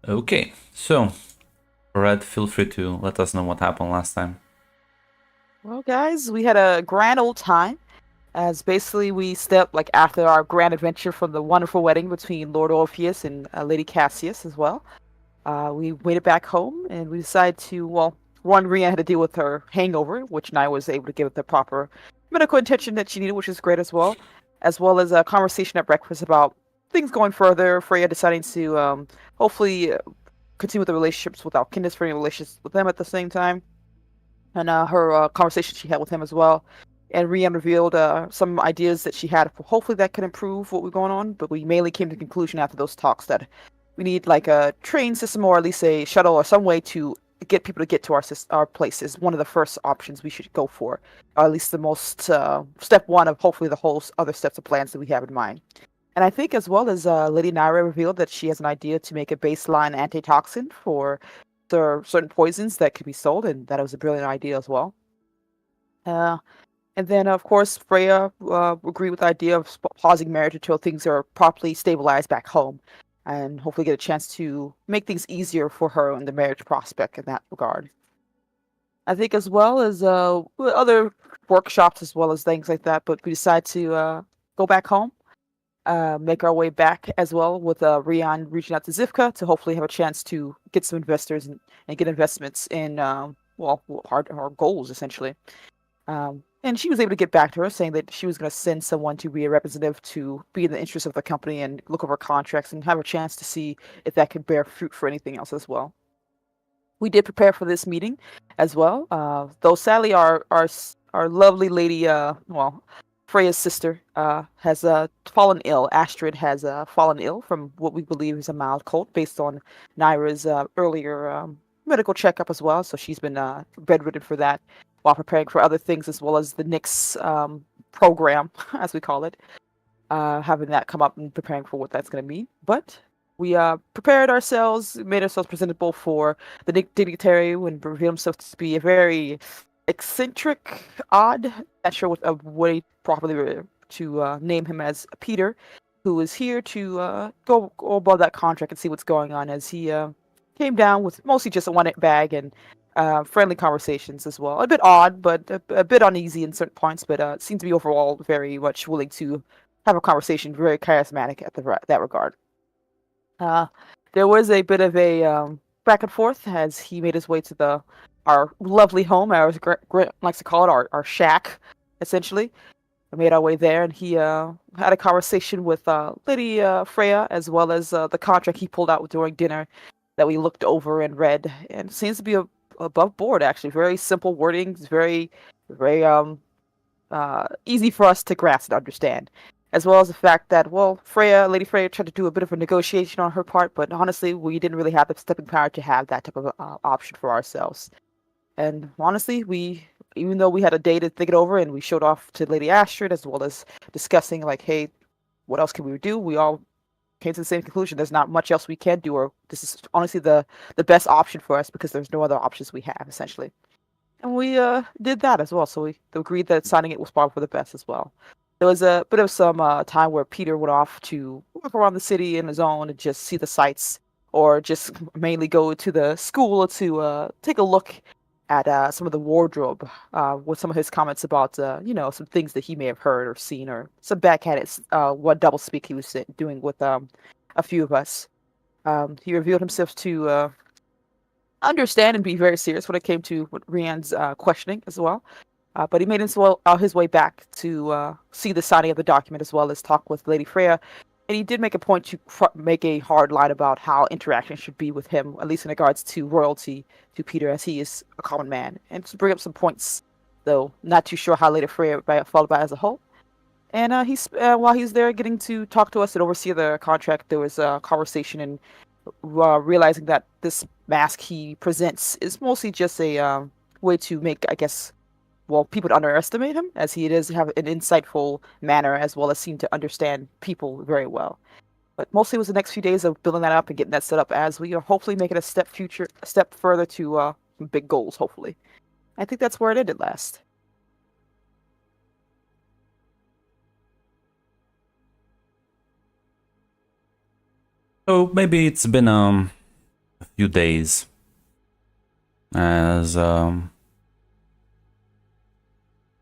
Okay, so Red, feel free to let us know what happened last time. Well, guys, we had a grand old time as basically we stepped like after our grand adventure from the wonderful wedding between Lord Orpheus and Lady Cassius as well. We waited back home and we decided to, well, one, Rhea had to deal with her hangover, which I was able to give it the proper medical attention that she needed, which is great as well as a conversation at breakfast about things going further. Freya deciding to hopefully continue with the relationships with Alkindus, for any relations with them at the same time and her conversation she had with him as well. And Rian revealed some ideas that she had for hopefully that could improve what we're going on. But we mainly came to the conclusion after those talks that we need like a train system or at least a shuttle or some way to get people to get to our places. One of the first options we should go for, or at least the most step one of hopefully the whole other steps of plans that we have in mind. And I think as well as Lady Naira revealed that she has an idea to make a baseline antitoxin for certain poisons that could be sold, and that was a brilliant idea as well. Uh, and then, of course, Freya agreed with the idea of pausing marriage until things are properly stabilized back home, and hopefully get a chance to make things easier for her in the marriage prospect in that regard. I think as well as other workshops as well as things like that, but we decided to go back home, make our way back as well with Rian reaching out to Zivka to hopefully have a chance to get some investors and get investments in well our goals essentially. And she was able to get back to her saying that she was going to send someone to be a representative to be in the interest of the company and look over contracts and have a chance to see if that could bear fruit for anything else as well. We did prepare for this meeting as well. Though sadly, our lovely lady, well, Freya's sister, has fallen ill. Astrid has fallen ill from what we believe is a mild cold, based on Naira's earlier medical checkup as well. So she's been bedridden for that, while preparing for other things as well as the Nix program, as we call it, having that come up and preparing for what that's going to mean. But we prepared ourselves, made ourselves presentable for the dignitary when revealed himself to be a very eccentric, odd, not sure what a way properly to name him as Peter, who is here to go above that contract and see what's going on as he came down with mostly just a one bag and friendly conversations as well. A bit odd, but a bit uneasy in certain points, but seems to be overall very much willing to have a conversation, very charismatic at that regard. Uh, there was a bit of a back and forth as he made his way to the our lovely home, as Grant likes to call it, our shack, essentially. We made our way there, and he had a conversation with Lady Freya, as well as the contract he pulled out during dinner that we looked over and read, and it seems to be above board, actually. Very simple wording, very easy for us to grasp and understand. As well as the fact that, well, Lady Freya tried to do a bit of a negotiation on her part, but honestly, we didn't really have the stepping power to have that type of option for ourselves. And honestly, even though we had a day to think it over and we showed off to Lady Astrid as well as discussing, like, hey, what else can we do? We all came to the same conclusion. There's not much else we can do, or this is honestly the best option for us because there's no other options we have, essentially. And we did that as well. So we agreed that signing it was probably for the best as well. There was a bit of some time where Peter went off to walk around the city in his own and just see the sights, or just mainly go to the school to take a look at some of the wardrobe with some of his comments about, some things that he may have heard or seen, or some backhanded what double speak he was doing with a few of us. He revealed himself to understand and be very serious when it came to Rian's questioning as well. But he made his way back to see the signing of the document as well as talk with Lady Freya. And he did make a point to make a hard line about how interaction should be with him, at least in regards to royalty to Peter, as he is a common man. And to bring up some points, though, not too sure how Lady Freya felt about it as a whole. And while he's there getting to talk to us and oversee the contract, there was a conversation and realizing that this mask he presents is mostly just a way to make, I guess, well, people to underestimate him, as he does have an insightful manner as well as seem to understand people very well. But mostly it was the next few days of building that up and getting that set up as we are hopefully making a step further to some big goals, hopefully. I think that's where it ended last. So maybe it's been few days. As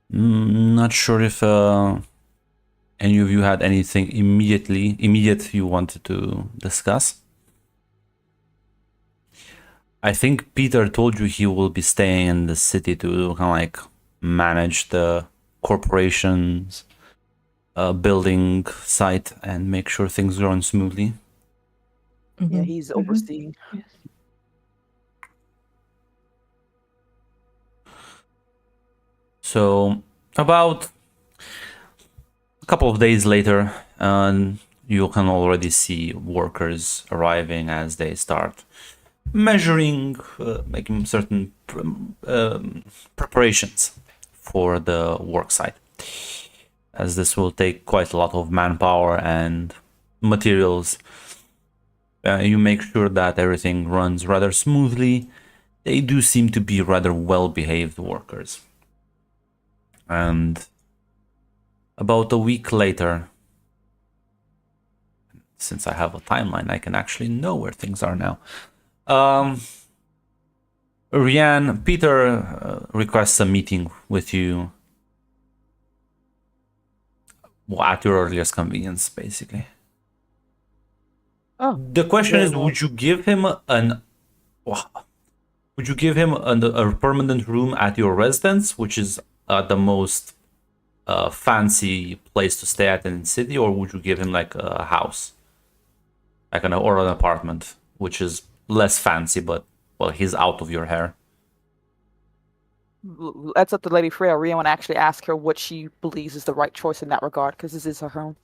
not sure if any of you had anything immediate you wanted to discuss. I think Peter told you he will be staying in the city to kind of like manage the corporation's building site and make sure things run smoothly. Yeah, he's overseeing. Yes. So about a couple of days later, you can already see workers arriving as they start measuring, making certain preparations for the work site, as this will take quite a lot of manpower and materials. You make sure that everything runs rather smoothly. They do seem to be rather well-behaved workers. And about a week later, since I have a timeline, I can actually know where things are now. Rianne, Peter requests a meeting with you at your earliest convenience, basically. Oh, The question very is, well. would you give him a permanent room at your residence, which is the most fancy place to stay at in the city, or would you give him like a house, like an apartment, which is less fancy, but well, he's out of your hair. That's up to Lady Freya. Rhea want to actually ask her what she believes is the right choice in that regard, because this is her home.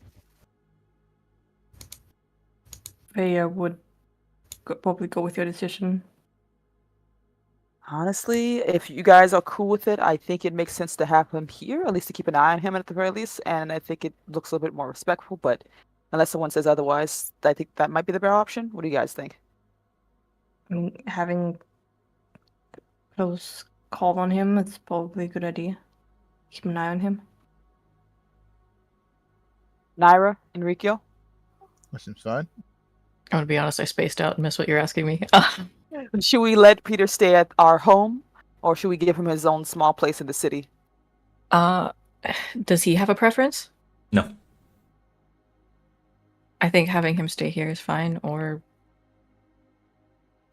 I would probably go with your decision. Honestly, if you guys are cool with it, I think it makes sense to have him here, at least to keep an eye on him at the very least, and I think it looks a little bit more respectful, but unless someone says otherwise, I think that might be the better option. What do you guys think? I mean, having close call on him is probably a good idea. Keep an eye on him. Naira, Enrico? That seems fine. I'm gonna be honest, I spaced out and missed what you're asking me. Should we let Peter stay at our home, or should we give him his own small place in the city? Does he have a preference? No. I think having him stay here is fine, or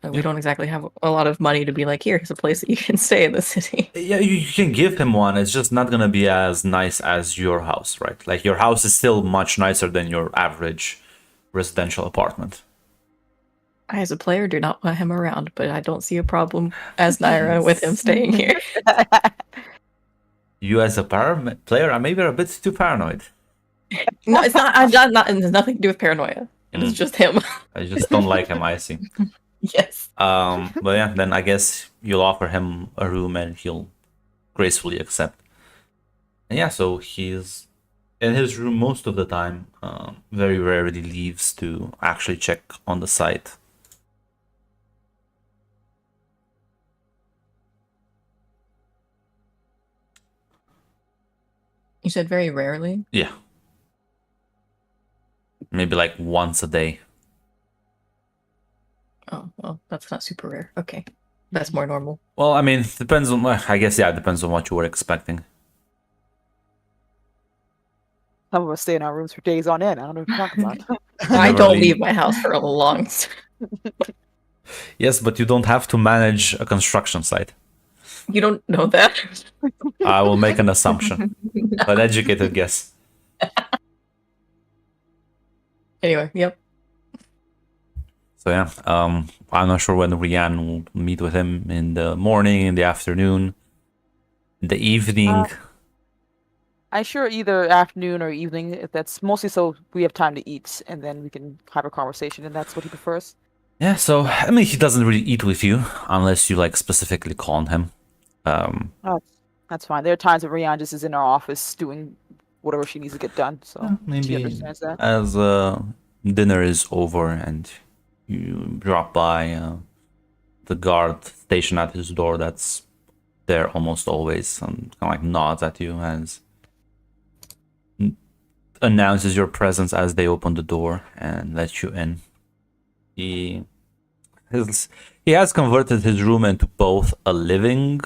we Yeah. don't exactly have a lot of money to be like, here's a place that you can stay in the city. Yeah, you can give him one. It's just not gonna be as nice as your house, right? Like your house is still much nicer than your average residential apartment. I, as a player, do not want him around, but I don't see a problem as Naira with him staying here. You as a player are maybe a bit too paranoid. No, it's not. It has nothing to do with paranoia. It is just him. I just don't like him, I see. Yes. But yeah, then I guess you'll offer him a room and he'll gracefully accept. And yeah, so he's in his room most of the time. Very rarely leaves to actually check on the site. You said very rarely? Yeah. Maybe like once a day. Oh, well, that's not super rare. Okay. That's more normal. Well, I mean, depends on, I guess, yeah, it depends on what you were expecting. Some of us stay in our rooms for days on end. I don't know what you're talking about. I Never don't leave. leave my house for a long time. Yes, but you don't have to manage a construction site. You don't know that? I will make an assumption. An educated guess. Anyway, yep. So yeah, I'm not sure when Rianne will meet with him, in the morning, in the afternoon, in the evening. I'm sure either afternoon or evening. If that's mostly so we have time to eat, and then we can have a conversation, and that's what he prefers. Yeah, so I mean, he doesn't really eat with you unless you like specifically call on him. Oh, that's fine. There are times that Rihanna just is in our office doing whatever she needs to get done, so she maybe understands that. as dinner is over and you drop by the guard stationed at his door that's there almost always, and kind of like nods at you as announces your presence as they open the door and let you in. He He has converted his room into both a living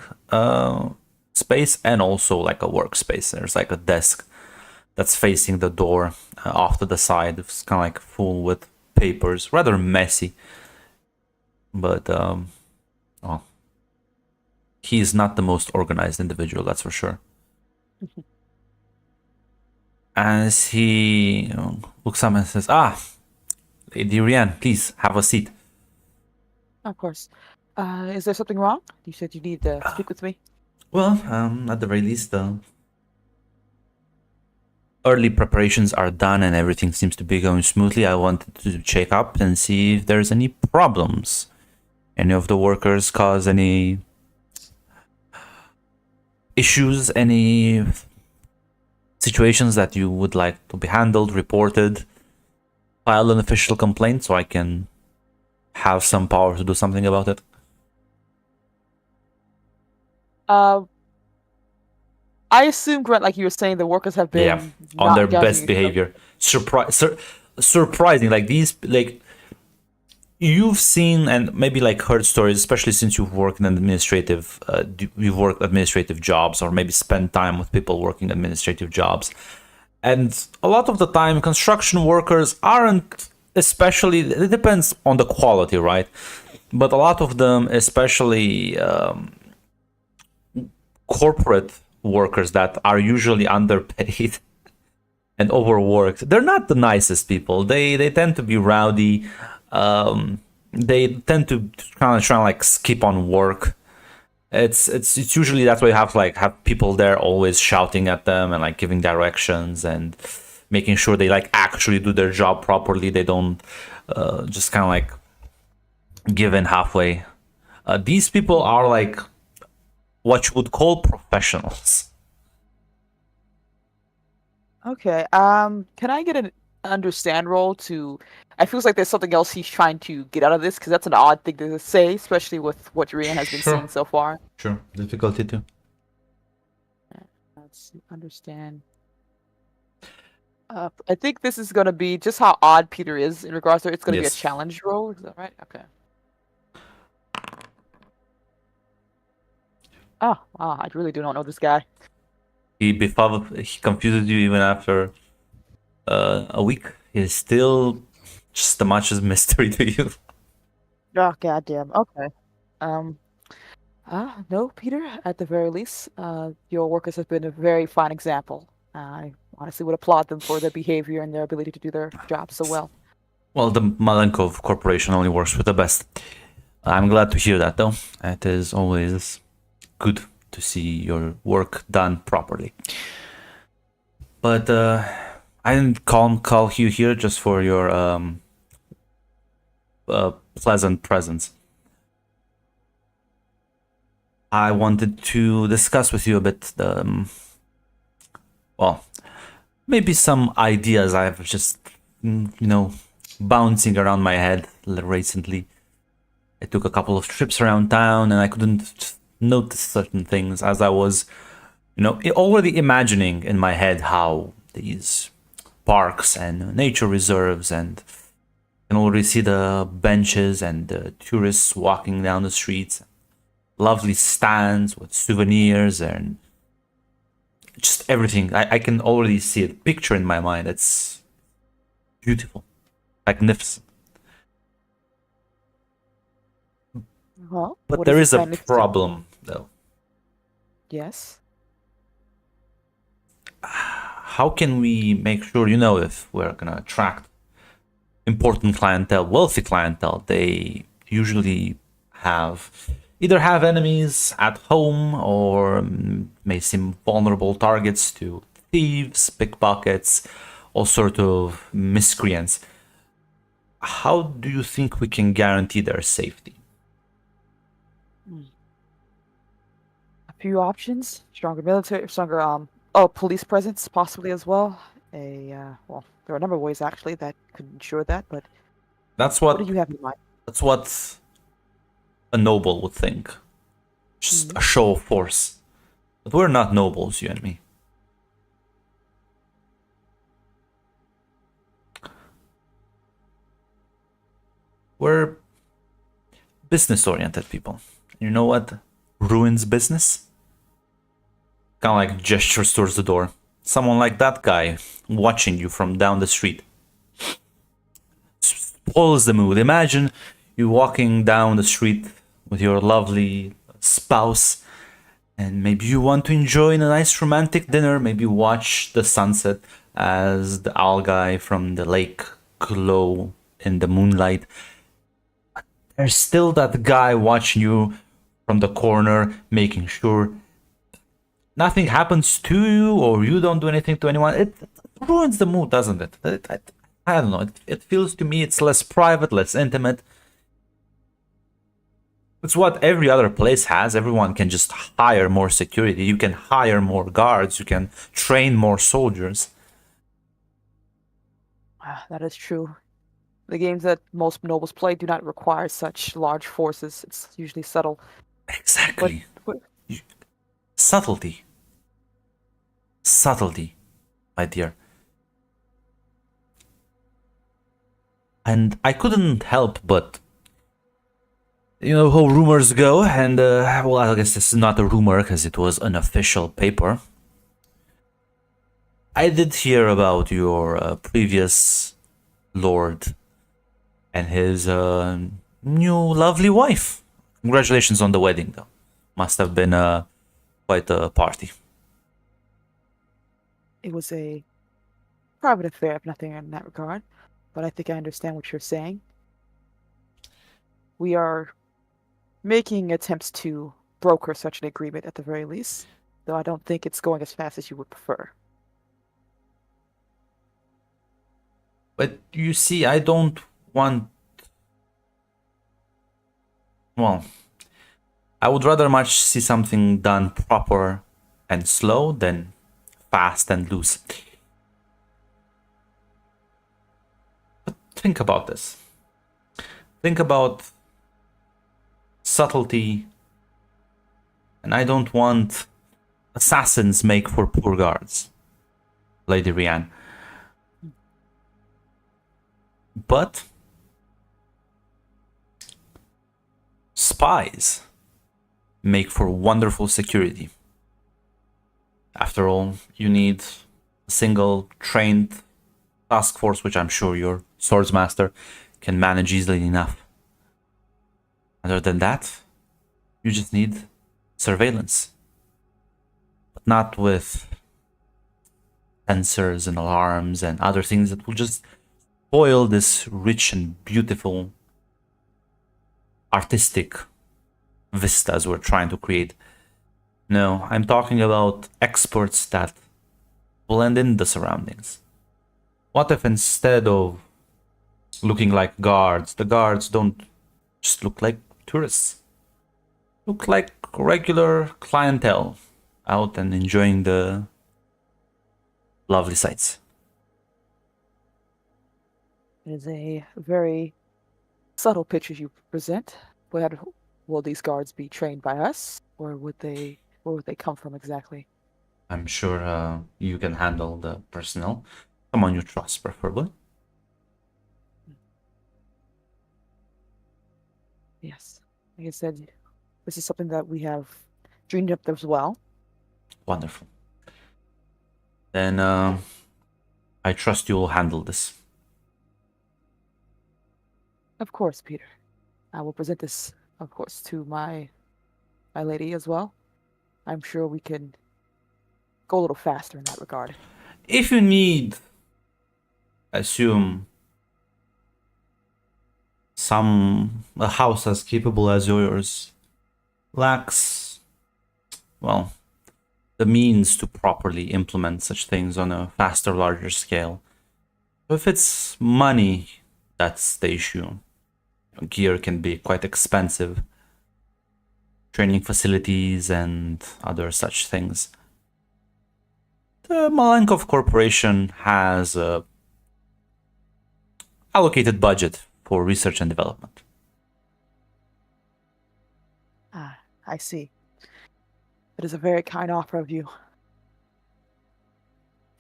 space and also like a workspace. There's like a desk that's facing the door off to the side. It's kind of like full with papers, rather messy. But well, he is not the most organized individual, that's for sure. As he looks up and says, Lady Rianne, please have a seat. Of course. Is there something wrong? You said you need to speak with me. Well, at the very least, early preparations are done and everything seems to be going smoothly. I wanted to check up and see if there's any problems. Any of the workers cause any issues, any situations that you would like to be handled, reported, file an official complaint so I can have some power to do something about it. I assume, Grant, like you were saying, the workers have been on not their gouging best each behavior. Surprising, like these, like you've seen and maybe like heard stories, especially since you've worked in administrative, you've worked administrative jobs or maybe spent time with people working administrative jobs. And a lot of the time, construction workers aren't, especially, it depends on the quality, right? But a lot of them, especially corporate workers that are usually underpaid and overworked, they're not the nicest people. They tend to be rowdy. They tend to kind of try to like skip on work. It's usually that's why you have people there always shouting at them and like giving directions and making sure they like actually do their job properly. They don't just kind of like give in halfway. These people are like what you would call professionals. Okay. Can I get an understand roll to? I feels like there's something else he's trying to get out of this because that's an odd thing to say, especially with what Rian has been Sure. saying so far. Sure, difficulty too. Let's understand. I think this is going to be just how odd Peter is in regards to it's going to be a Yes. challenge roll. Is that right? Okay. Oh, wow. I really do not know this guy. He confuses you even after a week. He's still just as much as mystery to you. Oh, goddamn. Okay. No, Peter. At the very least, your workers have been a very fine example. I honestly would applaud them for their behavior and their ability to do their job so well. Well, the Malenkov Corporation only works with the best. I'm glad to hear that, though. It is always good to see your work done properly. But I didn't call you here just for your pleasant presence. I wanted to discuss with you a bit, well, maybe some ideas I've just, bouncing around my head recently. I took a couple of trips around town and I couldn't notice certain things as I was, already imagining in my head how these parks and nature reserves and you can already see the benches and the tourists walking down the streets, lovely stands with souvenirs and just everything. I can already see a picture in my mind. It's beautiful, magnificent. Well, But what there is is a magnificent? problem, though. Yes. How can we make sure, if we're going to attract important clientele, wealthy clientele, they usually either have enemies at home or may seem vulnerable targets to thieves, pickpockets, all sort of miscreants. How do you think we can guarantee their safety? A few options: stronger military, stronger police presence, possibly as well. Well, there are a number of ways actually that could ensure that. But That's what what do you have in mind? that's what a noble would think. Just a show of force. But we're not nobles, you and me. We're business-oriented people. You know what ruins business? Kind of like gestures towards the door. Someone like that guy watching you from down the street spoils the mood. Imagine you walking down the street with your lovely spouse, and maybe you want to enjoy a nice romantic dinner, maybe watch the sunset as the algae from the lake glow in the moonlight. There's still that guy watching you from the corner, making sure nothing happens to you or you don't do anything to anyone. It ruins the mood, doesn't it? I don't know. It feels to me it's less private, less intimate. It's what every other place has. Everyone can just hire more security. You can hire more guards. You can train more soldiers. That is true. The games that most nobles play do not require such large forces. It's usually subtle. Exactly. But Subtlety. Subtlety, my dear. And I couldn't help but, you know how rumors go, and well, I guess this is not a rumor because it was an official paper. I did hear about your previous lord and his new lovely wife. Congratulations on the wedding, though. Must have been quite a party. it was a private affair, if nothing in that regard. But I think I understand what you're saying. We are making attempts to broker such an agreement at the very least, though I don't think it's going as fast as you would prefer. But you see, I don't want. Well, I would rather much see something done proper and slow than fast and loose. But think about this. Think about subtlety, and I don't want assassins make for poor guards, Lady Rianne. But spies make for wonderful security. After all, you need a single trained task force, which I'm sure your swordsmaster can manage easily enough. Other than that, you just need surveillance. But not with sensors and alarms and other things that will just spoil this rich and beautiful artistic vistas we're trying to create. No, I'm talking about experts that blend in the surroundings. What if instead of looking like guards, the guards don't just look like tourists? Look like regular clientele out and enjoying the lovely sights. It is a very subtle picture you present. Will these guards be trained by us, or where would they come from exactly? I'm sure you can handle the personnel. Someone you trust, preferably. Yes. Like I said, this is something that we have dreamed up as well. Wonderful. Then I trust you will handle this. Of course, Peter. I will present this, of course, to my lady as well. I'm sure we can go a little faster in that regard. If you need, assume, a house as capable as yours lacks, well, the means to properly implement such things on a faster, larger scale. If it's money, that's the issue. Gear can be quite expensive. Training facilities and other such things. The Malenkov Corporation has a allocated budget for research and development. Ah, I see. It is a very kind offer of you.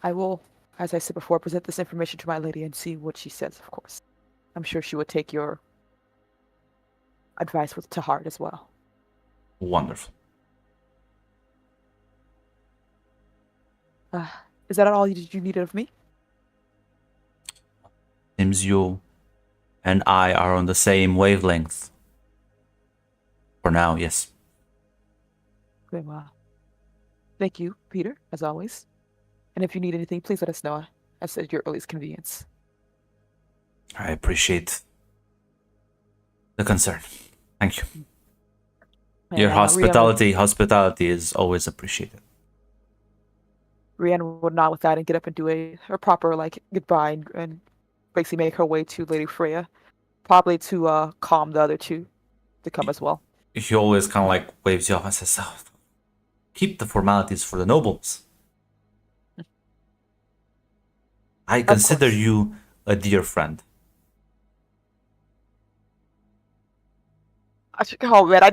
I will, as I said before, present this information to my lady and see what she says, of course. I'm sure she would take your advice to heart as well. Wonderful. Is that all you needed of me? Seems you and I are on the same wavelength. For now, yes. Very well. Thank you, Peter, as always. And if you need anything, please let us know at your earliest convenience. I appreciate the concern. Thank you. Your And, hospitality is always appreciated. Rihanna would nod with that and get up and do a proper goodbye and basically make her way to Lady Freya, probably to calm the other two to come as well. He always kind of waves you off and says, oh, keep the formalities for the nobles. I consider course. you a dear friend. Oh man, I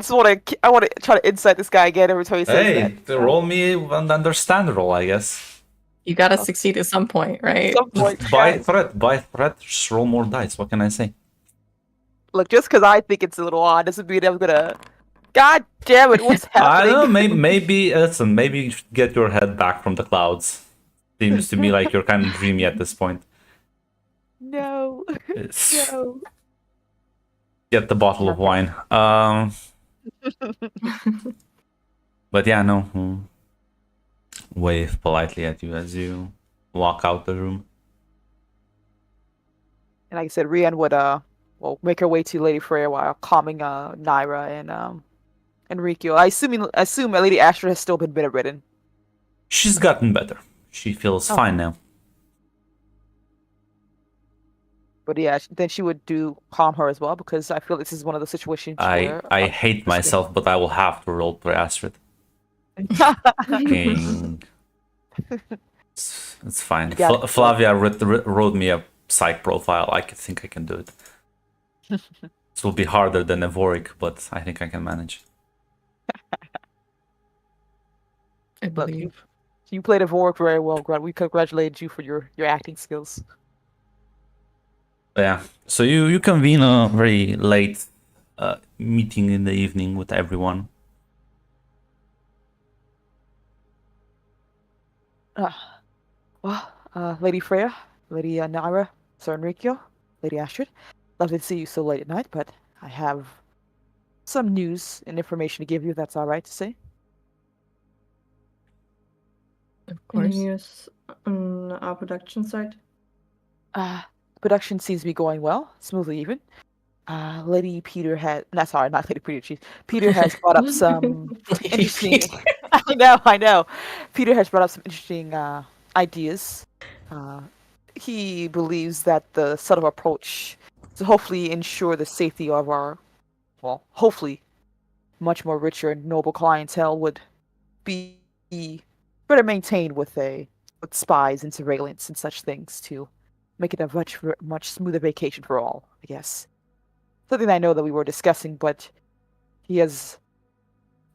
want to try to insight this guy again every time he says Hey, that. roll me an understand roll, I guess. You gotta succeed at some point, right? At some point, By yeah. threat, just roll more dice. What can I say? Look, just because I think it's a little odd doesn't mean I'm gonna. God damn it! What's I happening? don't know, maybe listen, maybe you should get your head back from the clouds. Seems to me like you're kind of dreamy at this point. No, no. Get the bottle of wine. But yeah, no. Wave politely at you as you walk out the room. And like I said, Rian would make her way to Lady Freya while calming Naira and Enrico. I assume Lady Astrid has still been bedridden. She's gotten better. She feels fine now. But yeah, then she would calm her as well, because I feel this is one of the situations where I hate myself, but I will have to roll for Astrid. King. It's fine. Flavia wrote me a psych profile. I think I can do it. This will be harder than Evoric, but I think I can manage. I believe. You played Evoric very well, Grant. We congratulated you for your acting skills. Yeah. So you convene a very late meeting in the evening with everyone. Lady Freya, Lady Naira, Sir Enrico, Lady Astrid, lovely to see you so late at night, but I have some news and information to give you, if that's all right to say. Of course. Any news on our production side? Production seems to be going well, smoothly even. Lady Peter had... not Lady Peter, Peter has brought up some interesting... I know. Peter has brought up some interesting ideas. He believes that the subtle approach to hopefully ensure the safety of our, hopefully much more richer and noble clientele would be better maintained with spies and surveillance and such things to make it a much smoother vacation for all, I guess. Something I know that we were discussing, but he has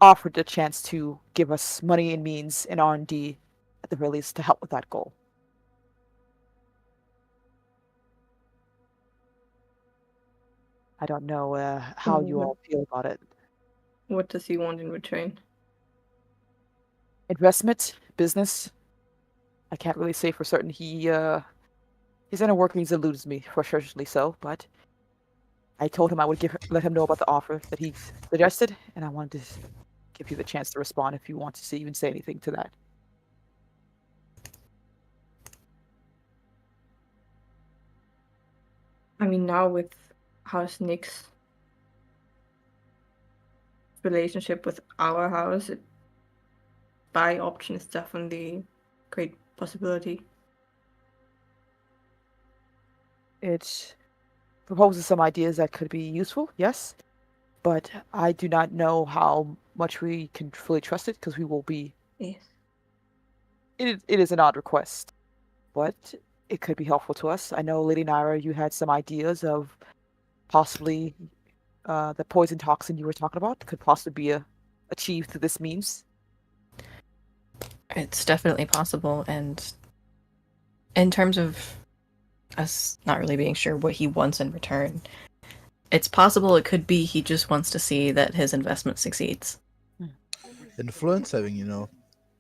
offered a chance to give us money and means and R&D at the very least to help with that goal. I don't know how you all feel about it. What does he want in return? Investment, business. I can't really say for certain. His inner workings eludes me, frustratingly so, but I told him I would let him know about the offer that he suggested, and I wanted to give you the chance to respond if you want to even say anything to that. I mean, now with House Nick's relationship with our house, buy option is definitely a great possibility. It proposes some ideas that could be useful, yes, but I do not know how much we can fully trust it, because we will be... Yes. It is an odd request, but it could be helpful to us. I know, Lady Naira, you had some ideas of possibly the poison toxin you were talking about could possibly be achieved through this means. It's definitely possible, and in terms of us not really being sure what he wants in return, It's possible it could be he just wants to see that his investment succeeds. Influence, having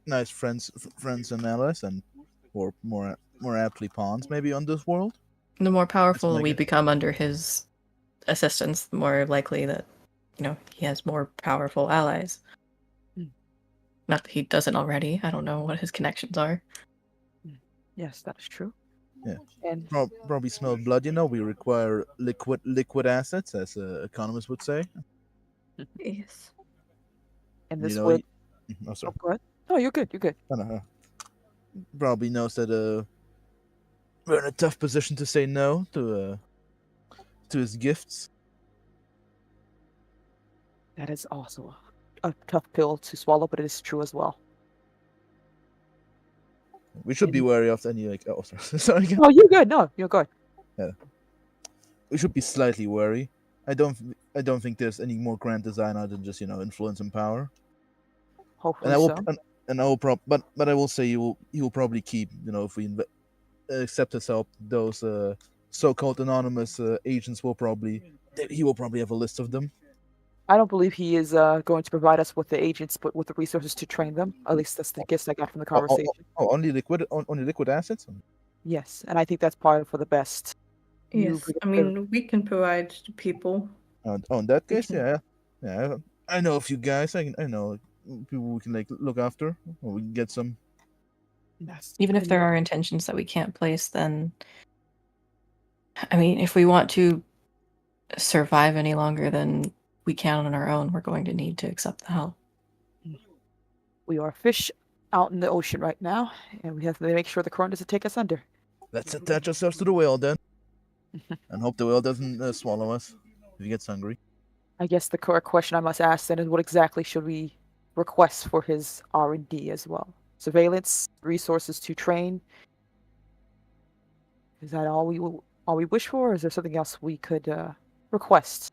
nice friends and allies, and or more aptly pawns maybe on this world. The more powerful my we guess. become under his assistance, the more likely that, he has more powerful allies. Not that he doesn't already. I don't know what his connections are. Yes, that is true. Yeah. And Probably smell blood. We require liquid assets, as economists would say. Yes. this know, would. Oh, sorry. Oh, go ahead. No, you're good. You're good. Probably knows that we're in a tough position to say no to his gifts. That is also a tough pill to swallow, but it is true as well. We should be wary of any oh, sorry. Sorry. No, you're good. No, you're good. Yeah. We should be slightly wary. I don't think there's any more grand design other than just influence and power. Hopefully And I will so. and I will but I will say he will probably keep if we accept his help, those so-called anonymous agents he will probably have a list of them. I don't believe he is going to provide us with the agents, but with the resources to train them. At least that's the gist I got from the conversation. Only liquid assets. Yes, and I think that's probably for the best. Yes, I mean, we can provide the people. In that case, Okay. yeah. I know a few guys. I know people we can look after, or we can get some. Yes. Even if there are intentions that we can't place, then, I mean, if we want to survive any longer than we can on our own, we're going to need to accept the help. We are fish out in the ocean right now, and we have to make sure the current doesn't take us under. Let's attach ourselves to the whale then, and hope the whale doesn't swallow us if he gets hungry. I guess the correct question I must ask then is, what exactly should we request for his R&D as well? Surveillance, resources to train. Is that all we wish for, or is there something else we could request?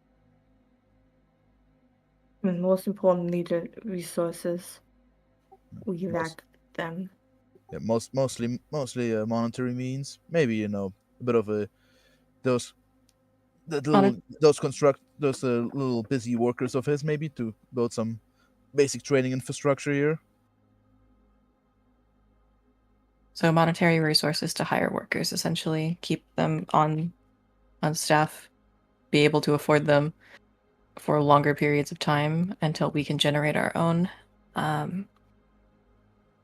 I mean, most importantly, the resources. We lack them. Yeah, mostly monetary means. Maybe a bit of those little busy workers of his, maybe to build some basic training infrastructure here. So monetary resources to hire workers, essentially, keep them on staff, be able to afford them for longer periods of time until we can generate our own. I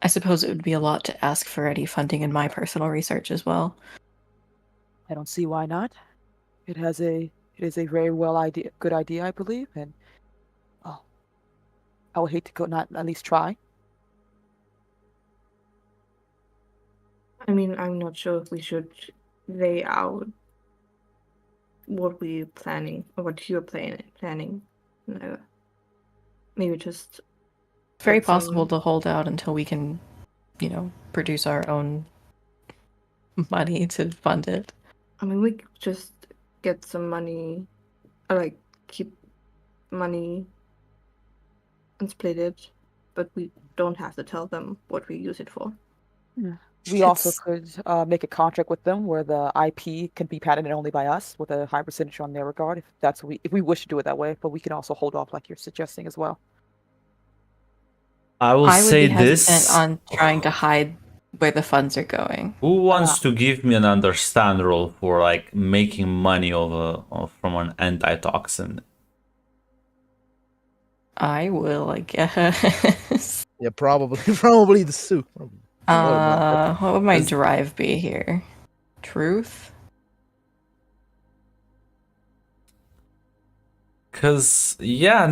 suppose it would be a lot to ask for any funding in my personal research as well. I don't see why not. It is a very good idea, I believe, and I would hate to go not at least try. I mean, I'm not sure if we should lay out what we're planning or what you're planning. No. Maybe just. It's very possible to hold out until we can, produce our own money to fund it. I mean, we could just get some money, or keep money and split it, but we don't have to tell them what we use it for. Yeah. We also could make a contract with them where the IP can be patented only by us with a high percentage on their regard, if we wish to do it that way. But we can also hold off, like you're suggesting, as well. I would say be this hesitant on trying to hide where the funds are going. Who wants to give me an understand roll for making money from an antitoxin? I will, I guess. Yeah, probably the soup. What would my drive be here? Truth? Because there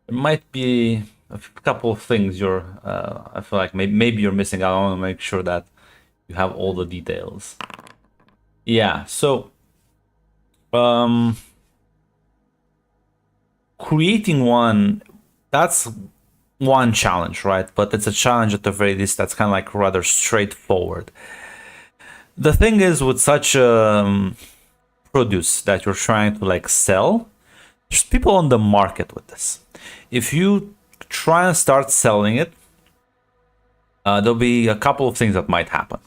might be a couple of things I feel like maybe you're missing out. I want to make sure that you have all the details. Yeah, so creating one, that's one challenge, right? But it's a challenge at the very least that's kind of rather straightforward. The thing is, with such produce that you're trying to sell, there's people on the market with this. If you try and start selling it, there'll be a couple of things that might happen.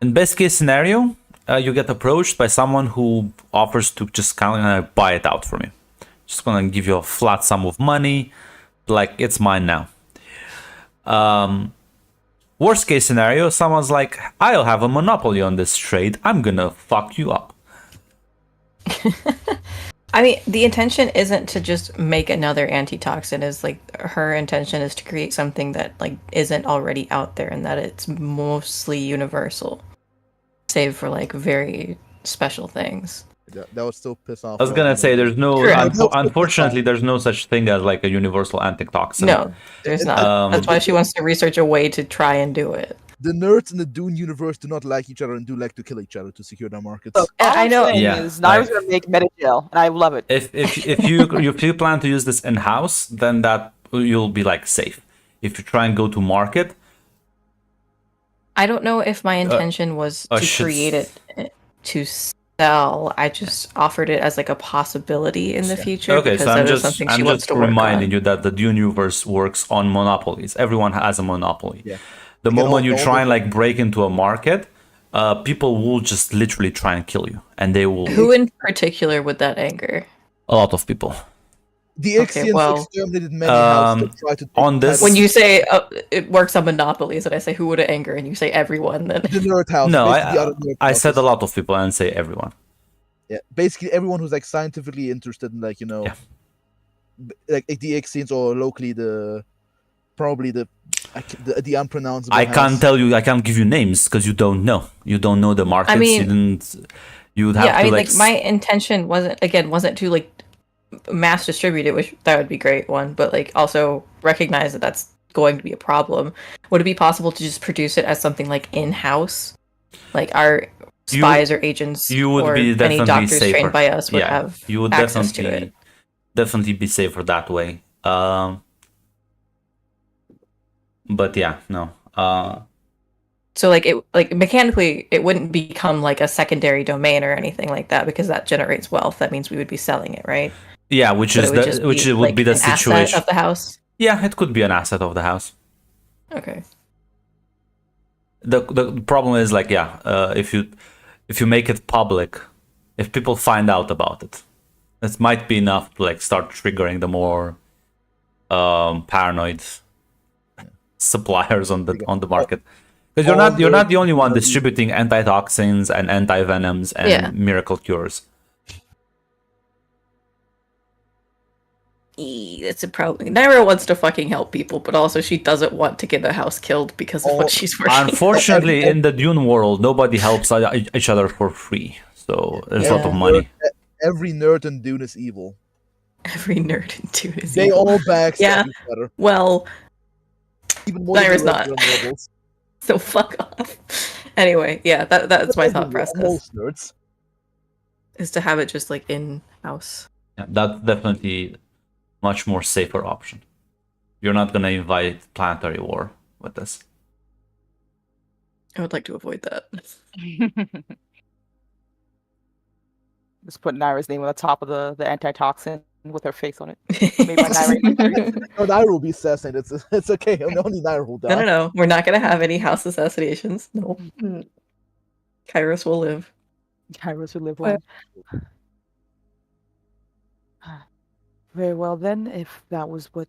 In best case scenario, you get approached by someone who offers to just kind of buy it out from you. Just gonna give you a flat sum of money, like it's mine now. Worst case scenario, someone's like, I'll have a monopoly on this trade. I'm gonna fuck you up. I mean, the intention isn't to just make another antitoxin. Is like her intention is to create something that like isn't already out there, and that it's mostly universal, save for like very special things. That would still piss off. I was gonna say there's no, Correct. unfortunately, there's no such thing as like a universal antitoxin. No, there's not. That's why she wants to research a way to try and do it. The nerds in the Dune universe do not like each other and do like to kill each other to secure their markets. Look, all I I'm know- saying Yeah, is Naira's like- gonna make metagel, and I love it. If you plan to use this in house, then that you'll be like safe. If you try and go to market, I don't know if my intention was to should- create it to sell. I just offered it as like a possibility in the future okay, because so that is something she wants to work reminding on. you that the Dune universe works on monopolies. Everyone has a monopoly. Yeah. The You get moment you all try the- and like break into a market, people will just literally try and kill you, and they will. Who in particular would that anger? A lot of people. The Ixians well, exterminated many houses that tried to take on this- When you say it works on monopolies, and I say who would it anger, and you say everyone, then the nerd house. No, basically the other nerd I said a houses. lot of people and say everyone. Yeah, basically everyone who's like scientifically interested in like Yeah. like the Ixians or locally probably the unpronounceable. I house. can't tell you. I can't give you names because you don't know. You don't know the markets. mean- you didn't. You would have yeah, to I mean, like. like my intention wasn't to like mass distribute it, which that would be great one, but like also recognize that that's going to be a problem. Would it be possible to just produce it as something like in house, like our You- spies or agents you would or be any definitely doctors safer. trained by us would Yeah, have you would access to definitely it. definitely be safer that way. But yeah, no. So like it like mechanically it wouldn't become like a secondary domain or anything like that because that generates wealth. That means we would be selling it, right? Yeah, which But is it would the just which be, would like, be the an asset situation. of the house. Yeah, it could be an asset of the house. Okay. The problem is like if you make it public, if people find out about it, it might be enough to like start triggering the more paranoid suppliers on the market. Because you're not the only one distributing antitoxins and antivenoms and Yeah. miracle cures. It's a problem. Naira wants to fucking help people, but also she doesn't want to get the house killed because of Oh, what she's working. Unfortunately, in the Dune world, nobody helps each other for free. So there's a lot of Yeah. money. Every nerd in Dune is evil. Every nerd in Dune is They evil. all backstab Yeah. each other. Well, Even more than Naira's the not. regular nobles. so fuck off. Anyway, yeah, that's my thought process Most nerds. is to have it just like in house. Yeah, that's definitely much more safer option. You're not gonna invite planetary war with this. I would like to avoid that. Just put Naira's name on the top of the antitoxin with her face on it. Made by Naira. No, Naira will be assassinated. It's okay. Only Naira will die. No. We're not gonna have any house assassinations. No. Mm. Kairos will live. Naira's will live on. Very well then. If that was what,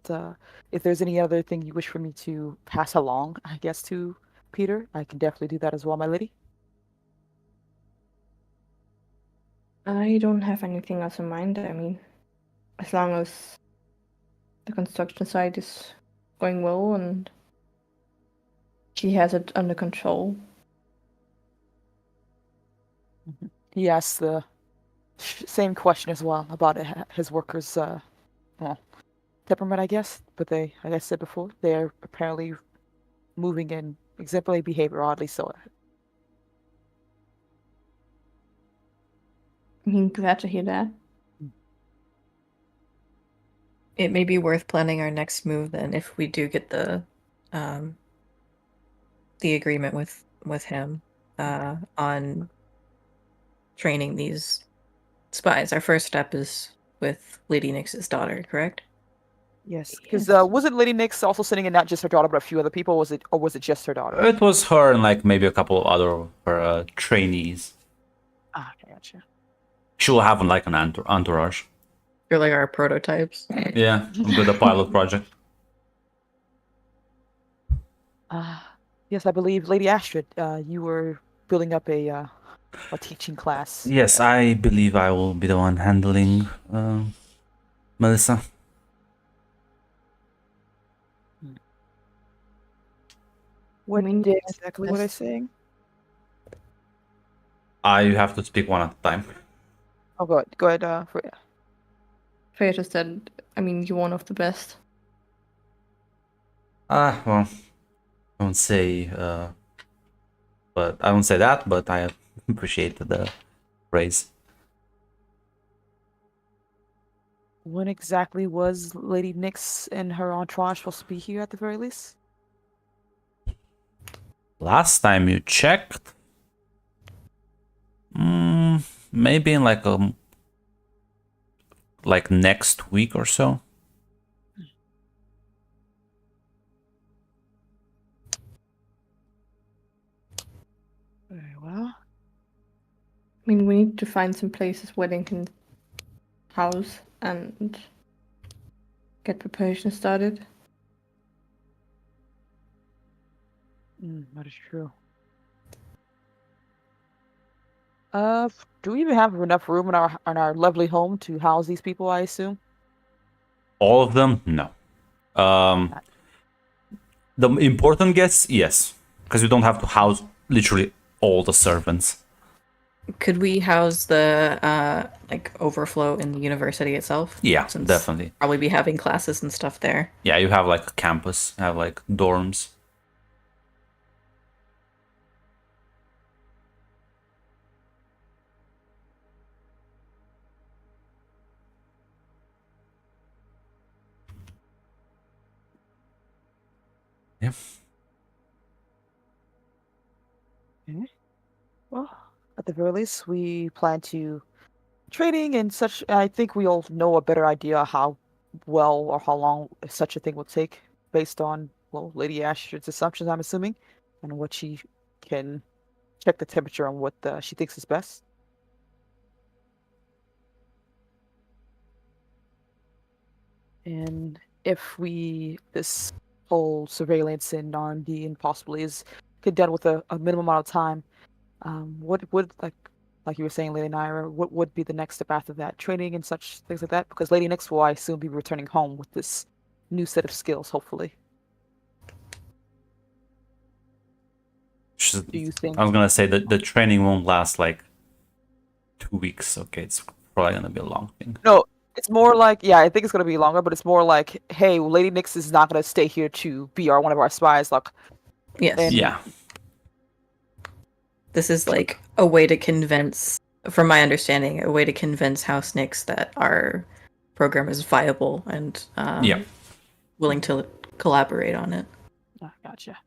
if there's any other thing you wish for me to pass along, I guess to Peter, I can definitely do that as well, my lady. I don't have anything else in mind. I mean, as long as the construction site is going well and she has it under control. He asked the same question as well about his workers' temperament, I guess. But they, like I said before, they're apparently moving in exemplary behavior, oddly so. I'm glad to hear that. It may be worth planning our next move then if we do get the agreement with him on training these spies. Our first step is with Lady Nyx's daughter, correct? Yes, because wasn't Lady Nyx also sending in not just her daughter but a few other people? Or was it just her daughter? It was her and like maybe a couple of other trainees. Ah, okay, gotcha. She will have like an entourage. You're like our prototypes. Yeah, we'll do the pilot project. Yes, I believe Lady Astrid, you were building up a teaching class. Yes, I believe I will be the one handling Melissa. What mean, day that's exactly was I best. saying? I have to speak one at a time. Oh, go ahead. Go ahead. Freya just said, I mean, you're one of the best. Well, I won't say, but I won't say that. But I appreciate the praise. When exactly was Lady Nyx and her entourage supposed to be here at the very least? Last time you checked, maybe in like next week or so. Very well. I mean, we need to find some places where they can house and get preparation started. That is true. Do we even have enough room in our lovely home to house these people? I assume. All of them, no. The important guests, yes, because you don't have to house literally all the servants. Could we house the like overflow in the university itself? Yeah, Since definitely. Probably be having classes and stuff there. Yeah, you have like a campus, have like dorms. Yeah. Okay. Well, at the very least, we plan to training and such. I think we all know a better idea how well or how long such a thing will take, based on Lady Ashford's assumptions. I'm assuming, and what she can check the temperature on what she thinks is best. And if this whole surveillance and R&D and possibly is get done with a minimum amount of time, what would like you were saying, Lady Naira, what would be the next step after that? Training and such things like that? Because Lady Nyx will, I assume, be returning home with this new set of skills, hopefully. Do you think? I was gonna say that the training won't last like 2 weeks. Okay, it's probably gonna be a long thing. No, it's more like, yeah, I think it's gonna be longer, but it's more like, hey, Lady Nyx is not gonna stay here to be one of our spies. Like, Yes. and Yeah. This is like a way to convince, from my understanding, a way to convince House Nyx that our program is viable and Yeah. willing to collaborate on it. Gotcha.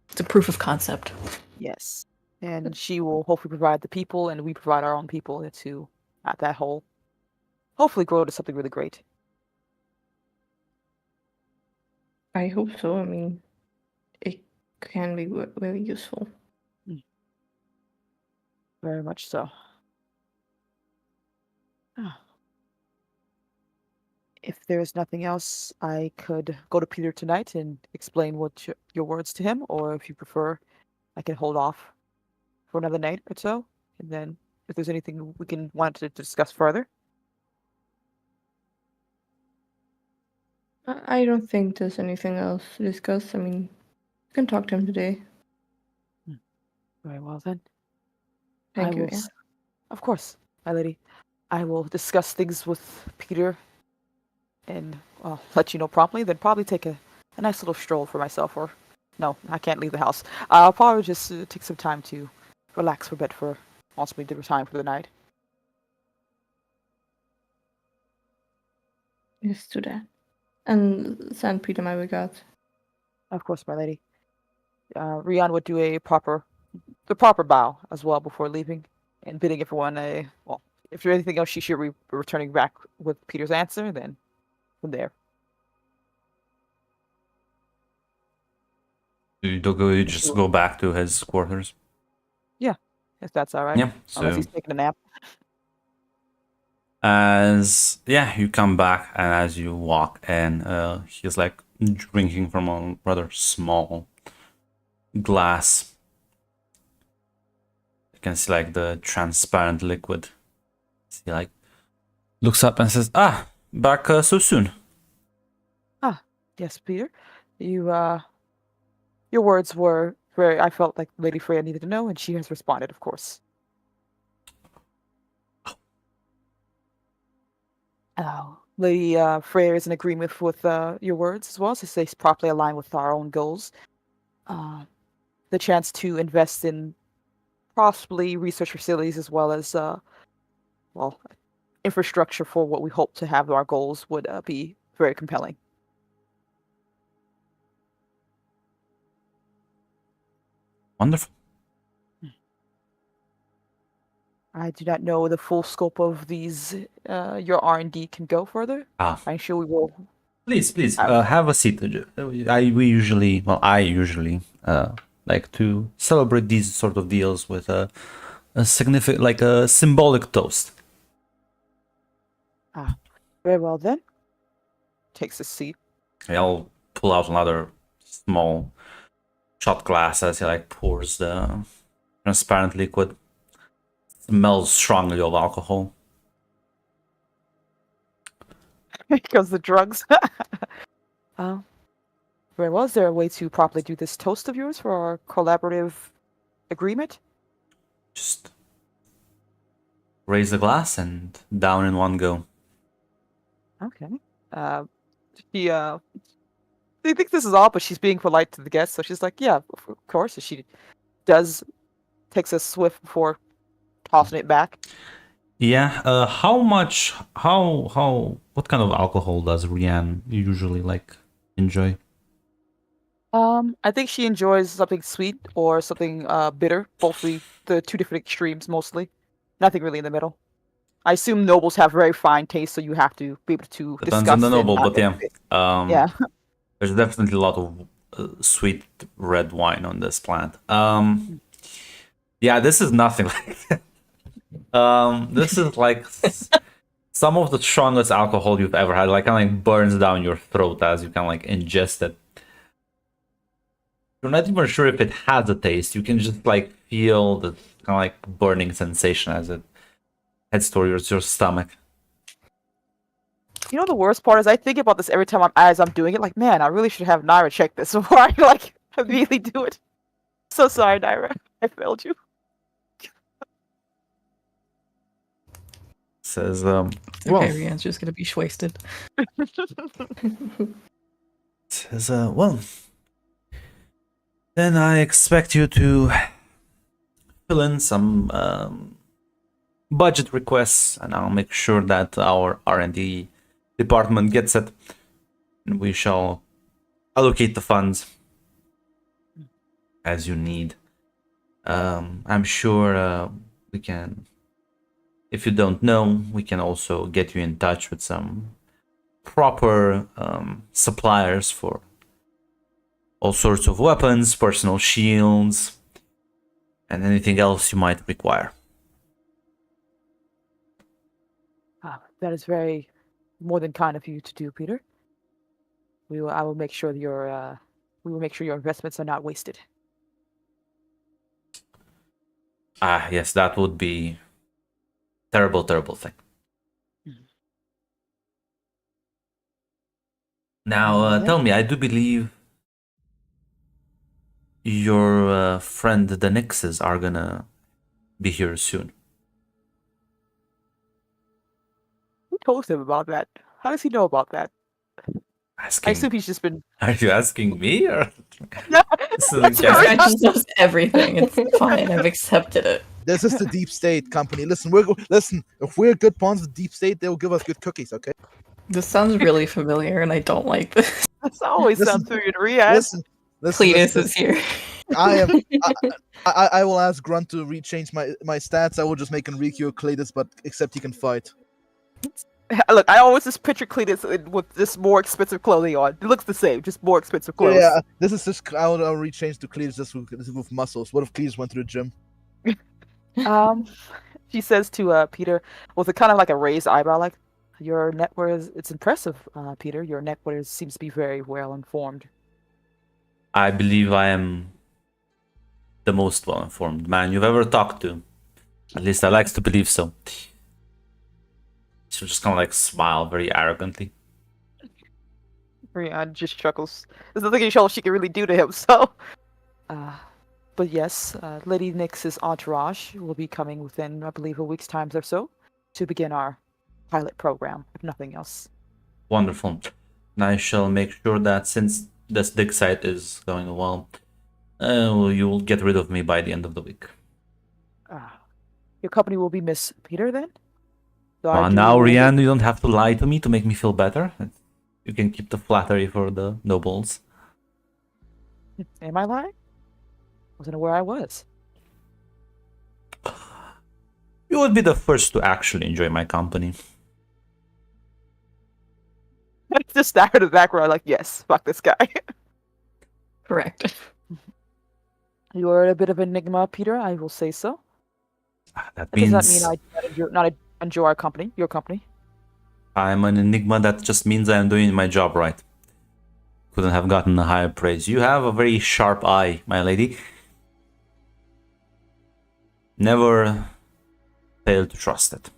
It's a proof of concept. Yes. And she will hopefully provide the people, and we provide our own people to at that whole hopefully grow to something really great. I hope so. I mean, it can be very useful. Very much so. Ah. If there's nothing else, I could go to Peter tonight and explain what your words to him, or if you prefer, I can hold off for another night or so, and then if there's anything we can want to discuss further. I don't think there's anything else to discuss. I mean, you can talk to him today. Very well then. Thank I you. will, Yeah. of course, my lady. I will discuss things with Peter, and I'll let you know promptly. Then probably take a nice little stroll for myself, or no, I can't leave the house. I'll probably just take some time to relax for a bit for possibly the time for the night. Just do that. And send Peter my regards. Of course, my lady. Rian would do the proper bow as well before leaving, and bidding everyone if there's anything else she should be returning back with Peter's answer, then from there. You just go back to his quarters. If that's all right. Yeah. Unless So he's taking a nap. you come back, and as you walk in, he's like drinking from a rather small glass. You can see like the transparent liquid. He like looks up and says, "Ah, back so soon." Yes, Peter. Your words were very. I felt like Lady Freya needed to know, and she has responded, of course. Lady Freya is in agreement with your words as well, since they properly align with our own goals. The chance to invest in possibly research facilities as well as, well, infrastructure for what we hope to have our goals would be very compelling. Wonderful. I do not know the full scope of these. Your R&D can go further. Ah, I'm sure we will. please, Uh, have a seat. I usually like to celebrate these sort of deals with a significant, like a symbolic toast. Very well then. Takes a seat. I'll pull out another small shot glass as he like pours the transparent liquid. Smells strongly of alcohol. Because the drugs. Very well. Is there a way to properly do this toast of yours for our collaborative agreement? Just raise the glass and down in one go. Okay. She thinks this is all, but she's being polite to the guests, so she's like, "Yeah, of course." And she takes a swift before tossing it back. Yeah. How much? What kind of alcohol does Rianne usually like enjoy? I think she enjoys something sweet or something bitter. Both the two different extremes, mostly. Nothing really in the middle. I assume nobles have very fine taste, so you have to be able to Depends discuss on the and noble, not but yeah. get- Yeah. There's definitely a lot of sweet red wine on this plant. Yeah, this is nothing like. This is like some of the strongest alcohol you've ever had. Like, kind of like burns down your throat as you kind of like ingest it. You're not even sure if it has a taste. You can just like feel the kind of like burning sensation as it heads towards your stomach. You know the worst part is I think about this every time as I'm doing it. Like, man, I really should have Naira check this before I like immediately do it. So sorry, Naira. I failed you. Says, Okay, well, Rianne's just gonna be wasted. says, well, then I expect you to fill in some budget requests, and I'll make sure that our R&D department gets it, and we shall allocate the funds as you need. I'm sure we can. If you don't know, we can also get you in touch with some proper suppliers for all sorts of weapons, personal shields, and anything else you might require. That is very more than kind of you to do, Peter. I will make sure we will make sure your investments are not wasted. Ah, yes, that would be terrible, terrible thing. Now, tell me, I do believe your friend the Nixes are gonna be here soon. Who told him about that? How does he know about that? I Asking, assume he's just been. are you asking me or? This is That's a guess. very- Guy just knows everything. It's fine. I've accepted it. This is the deep state company. Listen, listen. If we're good pawns of the deep state, they'll give us good cookies. Okay. This sounds really familiar, and I don't like this. That's always Listen, sounds familiar to Riaz. Listen. Cletus is here. I will ask Grunt to rechange my stats. I will just make Enrique Cletus, but except he can fight. Look, I always just picture Cletus with just more expensive clothing on. It looks the same, just more expensive Yeah, clothes. yeah, this is just I'll rechange to Cleves just with muscles. What if Cleves went to the gym? Um, she says to Peter, with a kind of like a raised eyebrow, like, "Your network it's impressive, Peter. Your network seems to be very well informed." I believe I am the most well-informed man you've ever talked to. At least I like to believe so. She'll just kind of like smile very arrogantly. Rihanna just chuckles. There's nothing else she can really do to him, so. Uh, but yes, Lady Nyx's entourage will be coming within, I believe, a week's time or so to begin our pilot program, if nothing else. Wonderful. And I shall make sure that since this dig site is going well, you will get rid of me by the end of the week. Your company will be Miss Peter then? So I do- Now, Rianne, you don't have to lie to me to make me feel better. You can keep the flattery for the nobles. Am I lying? Wasn't aware I was. You would be the first to actually enjoy my company. Just stare in the background like, yes, fuck this guy. Correct. You are a bit of an enigma, Ah, Peter, I will say so. That That does means not mean I not enjoy our company, your company. I'm an enigma. That just means I'm doing my job right. Couldn't have gotten a higher praise. You have a very sharp eye, my lady. Never fail to trust it.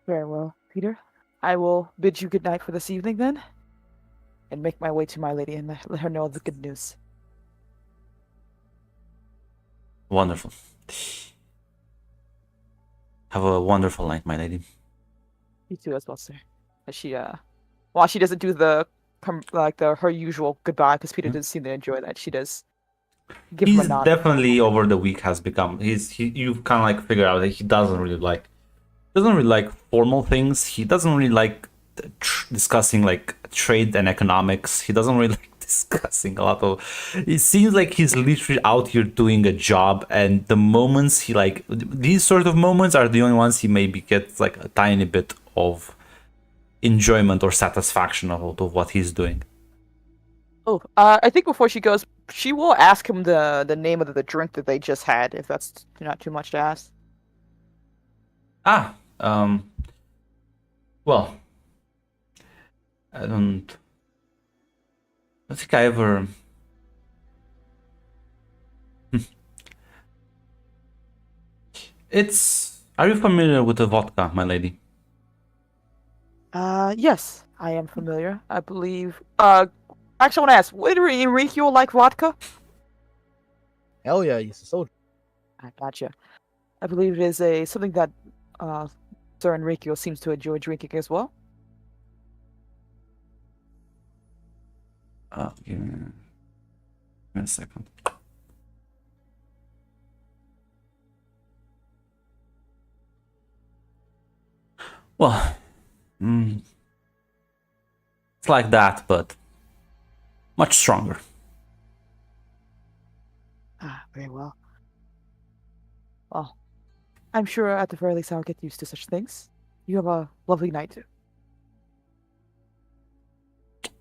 Very well, Peter. I will bid you good night for this evening then, and make my way to my lady and let her know the good news. Wonderful. Have a wonderful night, my lady. You too, as well, sir. As she while she doesn't do the her usual goodbye, because Peter doesn't seem to enjoy that. She does give him a He's nod. definitely over the week has become. You've kind of like figured out that he doesn't really like formal things. He doesn't really like discussing like trade and economics. He doesn't really like discussing a lot of. It seems like he's literally out here doing a job, and the moments he like these sort of moments are the only ones he maybe gets like a tiny bit of enjoyment or satisfaction out of what he's doing. Oh, I think before she goes, she will ask him the name of the drink that they just had, if that's not too much to ask. Well, I don't think I ever. Are you familiar with the vodka, my lady? Yes, I am familiar. I believe. Actually, I want to ask, would Enrico like vodka? Hell yeah, he's a soldier. I gotcha. I believe it is something that Sir Enrico seems to enjoy drinking as well. Give me a second. Well, it's like that, but much stronger. Very well. Well, I'm sure at the very least I'll get used to such things. You have a lovely night too.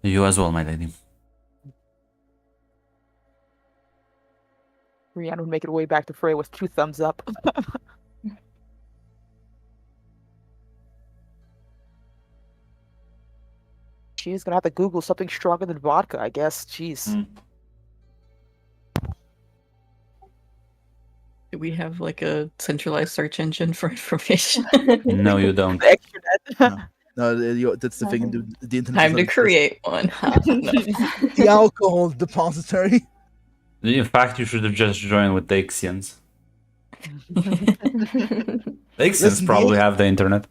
You as well, my lady. Rihanna would make it way back to Frey with 2 thumbs up. She is gonna have to Google something stronger than vodka, I guess. Jeez. Do we have like a centralized search engine for information? No, you don't. The extranet. No, that's the thing. The internet. Time to create one. The alcohol depository. In fact, you should have just joined with the Ixians. The Ixians Listen, probably have the internet.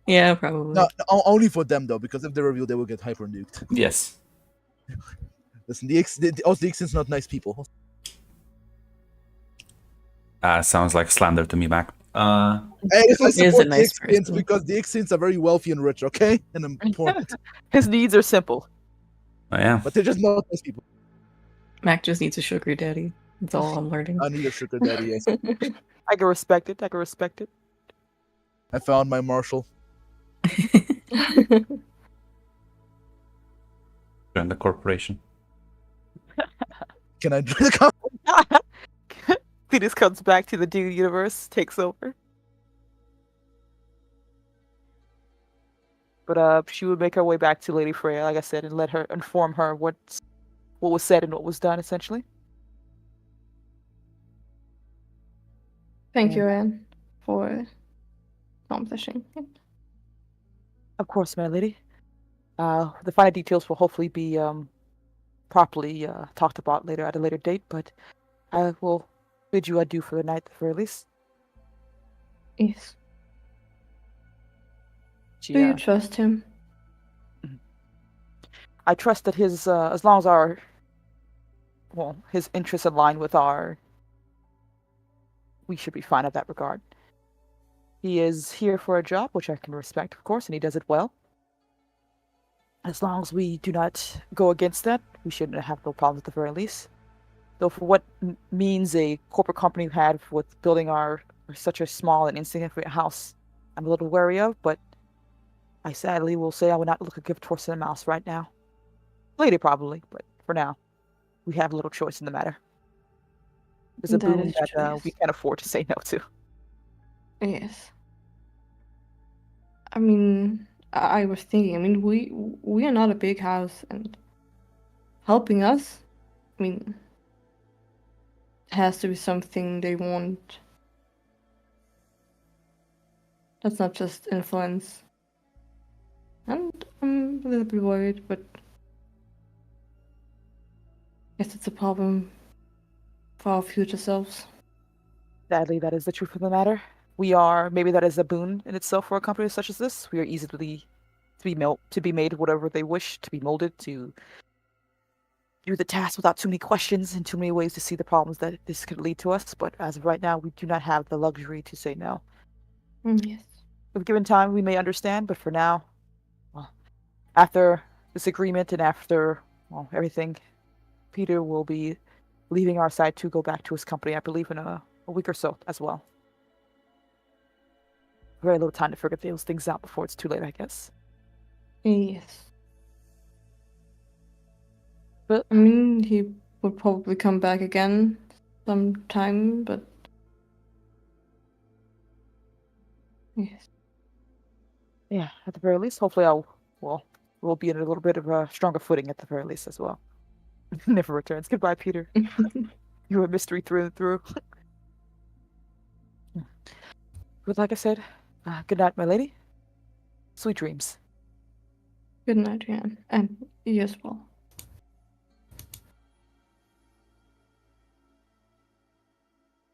Yeah, probably. No, only for them though, because if they reveal, they will get hyper nuked. Yes. Listen, the Ixians not nice people. Sounds like slander to me back. Hey, I He is a support nice the Ixians person. because the Ixians are very wealthy and rich, okay, and important, His needs are simple. Oh, yeah. but they're just not nice people. Mac just needs a sugar daddy. That's all I'm learning. I need a sugar daddy. Yes. I can respect it. I found my marshal. Join the corporation. Can I join the Venus comes back to the Dune universe, takes over. But she would make her way back to Lady Freya, like I said, and let her inform her what was said and what was done, essentially. Thank you, Anne, for accomplishing it. Of course, my lady. The finer details will hopefully be properly talked about later at a later date, but I will bid you adieu for the night, at the very least. Yes. She, Do you trust him? I trust that his, as long as his interests align with our, we should be fine in that regard. He is here for a job, which I can respect, of course, and he does it well. As long as we do not go against that, we should have no problems at the very least. Though for what means a corporate company had with building such a small and insignificant house, I'm a little wary of, but I sadly will say I would not look a gift horse in a mouse right now. Later, probably, but for now, we have little choice in the matter. There's a That boon is that true, yes. we can't afford to say no to. Yes. I mean, I was thinking. I mean, we are not a big house, and helping us. I mean, it has to be something they want. That's not just influence. And I'm a little bit worried, but I guess it's a problem for our future selves. Sadly, that is the truth of the matter. Maybe that is a boon in itself for a company such as this. We are easily to be made whatever they wish, to be molded, to do the task without too many questions and too many ways to see the problems that this could lead to us. But as of right now, we do not have the luxury to say no. Yes. If given time, we may understand, but for now, well, after this agreement and after everything, Peter will be leaving our side to go back to his company, I believe, in a week or so as well. Very little time to figure those things out before it's too late, I guess. Yes. But I mean, he would probably come back again sometime, but yes. yeah, at the very least, hopefully we'll be in a little bit of a stronger footing at the very least as well. Never returns. Goodbye, Peter. You're a mystery through and through. But like I said, good night, my lady. Sweet dreams. Good night, Jan, and you as well.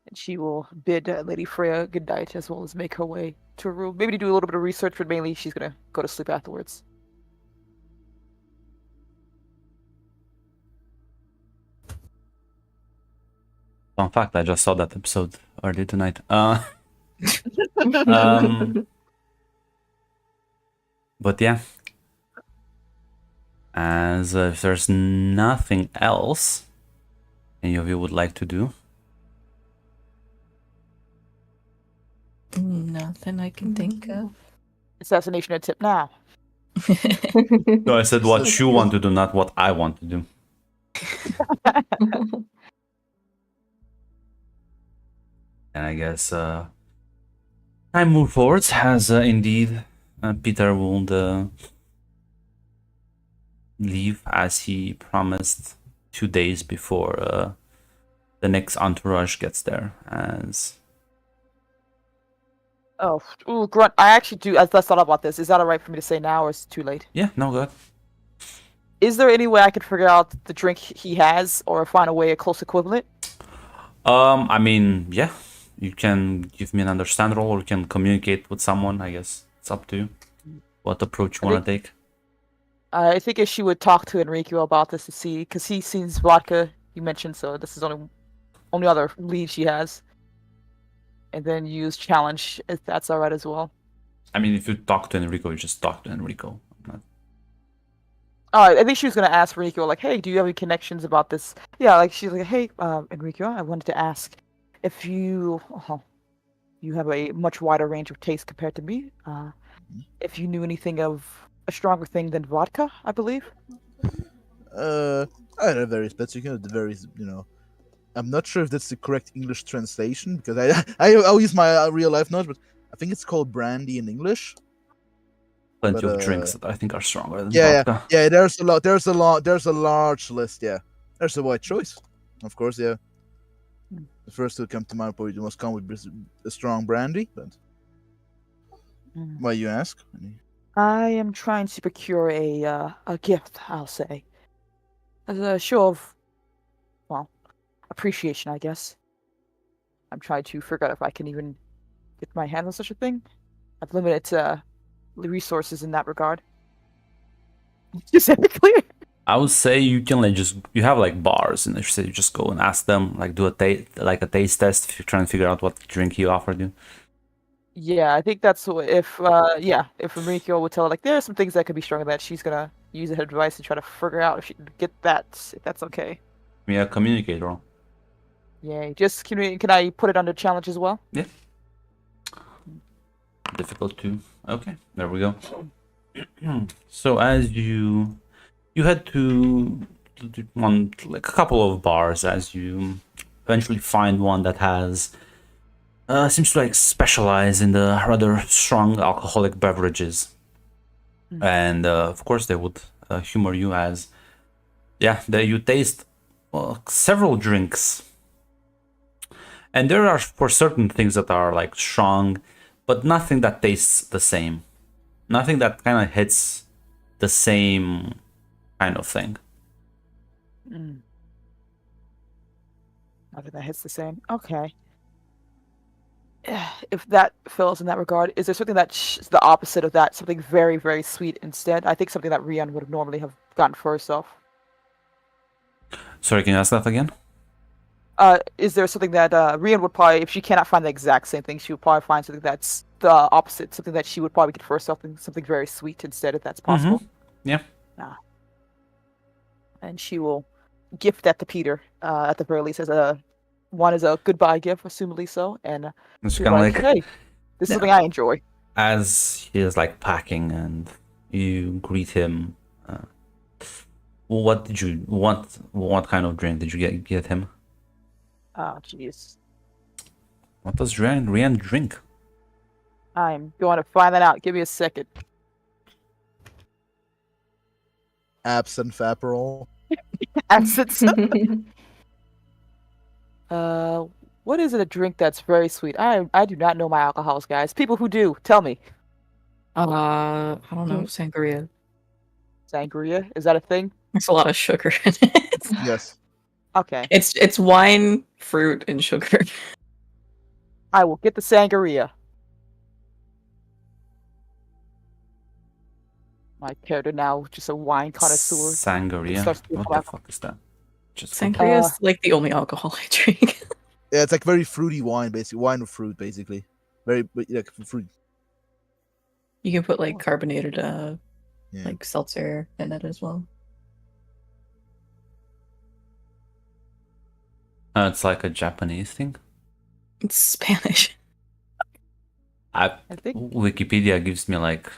And she will bid Lady Freya good night as well as make her way to her room. Maybe to do a little bit of research, but mainly she's gonna go to sleep afterwards. Fun fact, I just saw that episode earlier tonight. But yeah. As if there's nothing else any of you would like to do. Nothing I can think of. Assassination attempt now. No, I said what you want to do, not what I want to do. And I guess time move forwards as indeed Peter will leave as he promised 2 days before the next entourage gets there. As Ooh, Grunt, I actually do. I thought about this. Is that alright for me to say now, or is it too late? yeah, no good. Is there any way I could figure out the drink he has, or find a way a close equivalent? I mean, yeah, you can give me an understand roll, or you can communicate with someone. I guess it's up to you. What approach you want to take? I think if she would talk to Enrico about this to see, because he sees vodka, you mentioned, so this is only other lead she has. And then use challenge, if that's alright as well. I mean, if you talk to Enrico, you just talk to Enrico. I think she was gonna ask Enrico, like, hey, do you have any connections about this? Yeah, like she's like, hey, Enrico, I wanted to ask if you you have a much wider range of taste compared to me. If you knew anything of a stronger thing than vodka, I believe. I have various bets. You can have the various, I'm not sure if that's the correct English translation because I'll use my real life knowledge, but I think it's called brandy in English. Plenty But, of drinks that I think are stronger than Yeah, vodka. yeah. There's a lot. There's a large list. Yeah, there's a wide choice, of course. Yeah, the first to come to mind probably must come with a strong brandy. But why you ask? I am trying to procure a gift. I'll say, as a show of, well, appreciation, I guess. I'm trying to figure out if I can even get my hands on such a thing. I've limited resources in that regard. Specifically. I would say you can like you have like bars in the city. You just go and ask them, like do a taste test if you're trying to figure out what drink he offered you. Yeah, I think that's if Enrico would tell her like there are some things that could be stronger that she's gonna use her advice and try to figure out if she can get that, if that's okay. Yeah, communicate roll. Yay. Just can I put it under challenge as well? Yeah. Difficult too. Okay, there we go. So as you head to like a couple of bars, as you eventually find one that has seems to like specialize in the rather strong alcoholic beverages, and of course they would humor you as you taste several drinks, and there are for certain things that are like strong, but nothing that tastes the same, nothing that kind of hits the same kind of thing. Nothing that hits the same. Okay. If that fails in that regard, is there something that's the opposite of that? Something very, very sweet instead? I think something that Rian would normally have gotten for herself. Sorry, can you ask that again? Is there something that Rian would probably, if she cannot find the exact same thing, she would probably find something that's the opposite, something that she would probably get for herself, something very sweet instead, if that's possible. Yeah. And she will gift that to Peter, at the very least, as one is a goodbye gift, assumedly so, and It's she's kind of like hey, this is something I enjoy. as he is like packing and you greet him. What did you want? What kind of drink did you get him? Oh, jeez. What does Rian drink? I'm going to find that out. Give me a second. Absinthe Aperol. Absence. What is it? A drink that's very sweet? I do not know my alcohols, guys. People who do, tell me. I don't know, sangria. Sangria, is that a thing? There's a lot of sugar in it. Yes. Okay, It's wine, fruit, and sugar. I will get the sangria. My character now just a wine connoisseur. Sangria. Starts to What come the out. fuck is that? Just Sangria is like the only alcohol I drink. Yeah, it's like very fruity wine, basically. Wine with fruit, basically. Very like fruit. You can put like carbonated Yeah. like seltzer in it as well. It's like a Japanese thing. It's Spanish. I think Wikipedia gives me like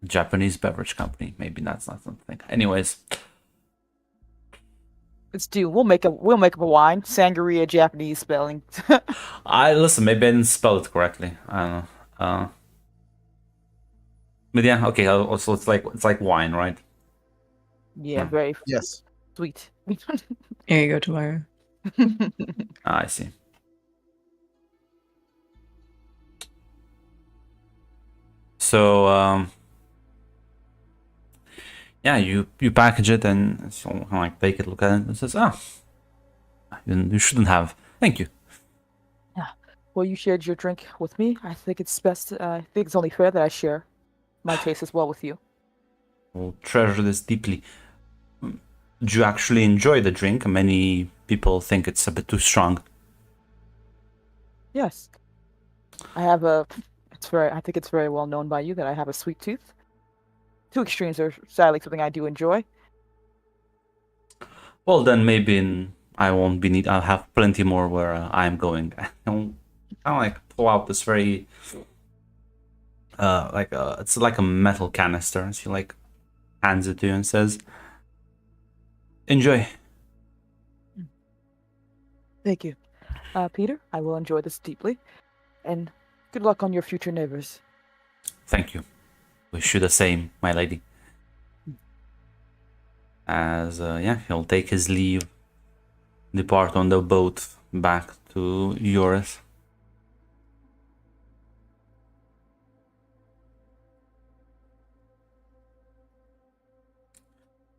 Japanese beverage company. Maybe that's not something. Anyways, it's Dune. We'll make up a wine. Sangria, Japanese spelling. listen. Maybe I didn't spell it correctly. I don't know. But yeah, okay. Also, it's like wine, right? Yeah, very Yes. sweet. Here you go, tomorrow. I see. So yeah, you package it and so kind of like take it, look at it, and says, you shouldn't have. Thank you. Well, you shared your drink with me. I think it's best. I think it's only fair that I share my taste as well with you. We'll treasure this deeply. Do you actually enjoy the drink? Many people think it's a bit too strong. Yes, I have a. I think it's very well known by you that I have a sweet tooth. Two extremes are sadly something I do enjoy. Well, then maybe in I won't be need. I'll have plenty more where I'm going. I'll kind of like pull out this very it's like a metal canister. And she like hands it to you and says, "Enjoy." Thank you. Peter, I will enjoy this deeply. And good luck on your future neighbors. Thank you. Wish you the same, my lady. As he'll take his leave, depart on the boat back to Yoris.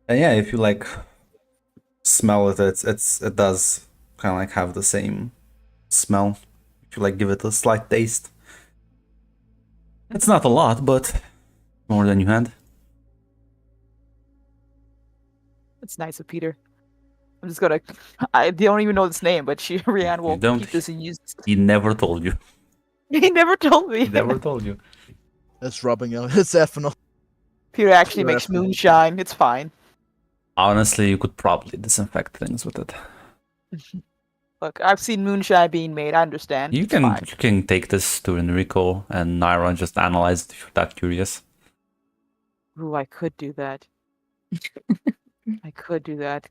And yeah, if you like smell it, it does kind of like have the same smell. If you like give it a slight taste, it's not a lot, but more than you had. It's nice of Peter. I'm just gonna. I don't even know this name, but Rianne will don't. keep this and use this. He never told you. He never told me. He never told you. It's rubbing out. It's ethanol. Peter actually Pure makes ethanol. moonshine. It's fine. Honestly, you could probably disinfect things with it. Look, I've seen moonshine being made. I understand. You It's can fine. you can take this to Enrico and Naira and just analyze it if you're that curious. Ooh, I could do that. I could do that.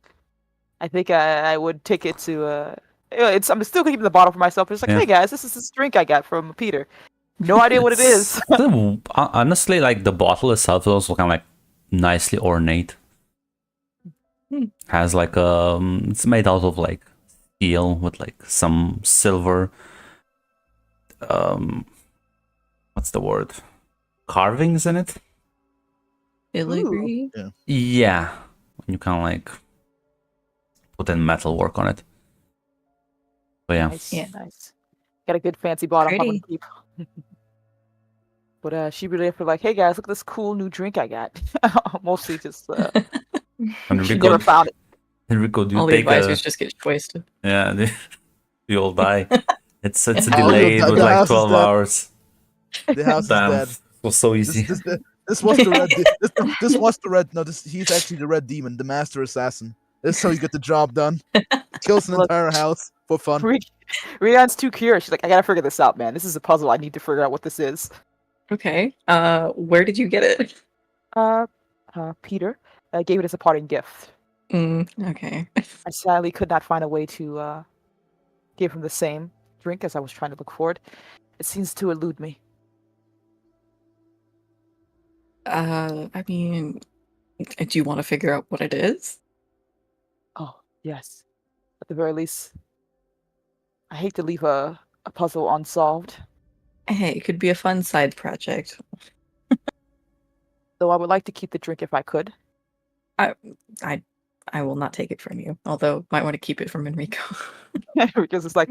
I think I would take it to. I'm still keeping the bottle for myself. It's like, Yeah. hey guys, this is this drink I got from Peter. No idea what it is. Honestly, like the bottle itself is also kind of like nicely ornate. Has like it's made out of like steel with like some silver. What's the word? Carvings in it. Filigree. Yeah, when you kind of like put in metal work on it. But yeah, Nice, Yeah. nice. Got a good fancy bottle. I'm Pretty. gonna keep. But she really for like, hey guys, look at this cool new drink I got. Mostly just she Enrico, never found it. Enrico, do you All the take advisors just get wasted. Yeah, we all die. It's Yeah. delayed The with house like is 12 dead. hours. The house is Damn, dead. it was so easy. This was the red. This was the red. No, he's actually the red demon, the master assassin. This is how you get the job done. Kills an Look. entire house for fun. Rianne's too curious. She's like, I gotta figure this out, man. This is a puzzle. I need to figure out what this is. Okay. Where did you get it? Peter gave it as a parting gift. Okay. I sadly could not find a way to give him the same drink as I was trying to look for it. It seems to elude me. I mean, do you want to figure out what it is? Oh, yes. At the very least, I hate to leave a puzzle unsolved. Hey, it could be a fun side project. Though I would like to keep the drink if I could. I will not take it from you, although might want to keep it from Enrico. Because it's like,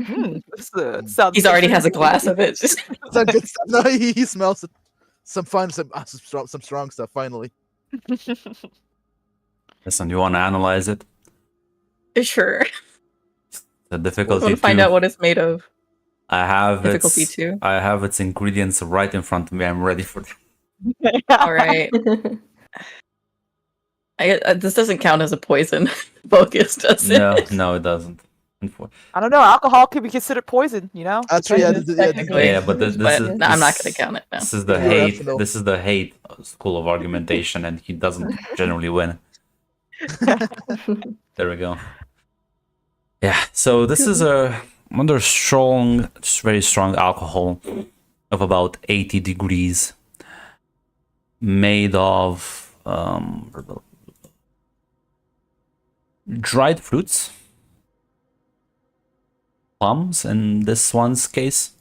this sounds. He's already has a glass of it. It's not good stuff. No, he smells it. Some strong stuff. Finally, Listen, you want to analyze it? Sure. The I difficulty want to find two. out what it's made of. I have Difficulty its, two. I have its ingredients right in front of me. I'm ready for that. All right. This doesn't count as a poison focus, does it? No, it doesn't. I don't know. Alcohol could be considered poison, you know? that's right. Technically. Yeah, but this But is no, I'm not this- going to count it now. This is the Yeah, hate. ethanol. This is the hate school of argumentation, and he doesn't generally win. There we go. Yeah. So this is a another strong, very strong alcohol of about 80 degrees, made of dried fruits, plums in this one's case.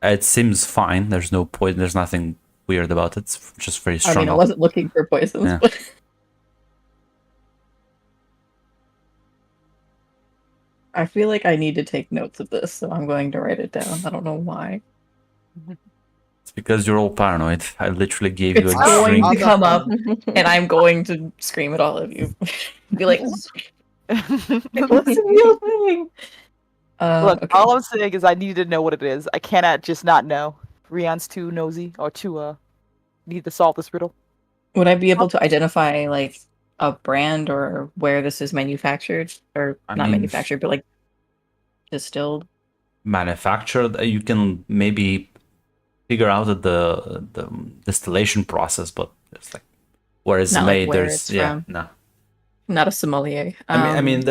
It seems fine. There's no poison. There's nothing weird about it. It's just very I strong. mean, I wasn't looking for poisons. Yeah. But I feel like I need to take notes of this, so I'm going to write it down. I don't know why. It's because you're all paranoid. I literally gave you It's a going drink. to come up, and I'm going to scream at all of you. Be like, what's the real thing? Look, Okay. all I'm saying is I need to know what it is. I cannot just not know. Rian's too nosy or too need to solve this riddle. Would I be able to identify like a brand or where this is manufactured, or I not mean, manufactured, but like distilled? manufactured, you can maybe figure out the distillation process, but it's like where it's Not like made. where There's it's yeah, from. no. Not a sommelier. I mean,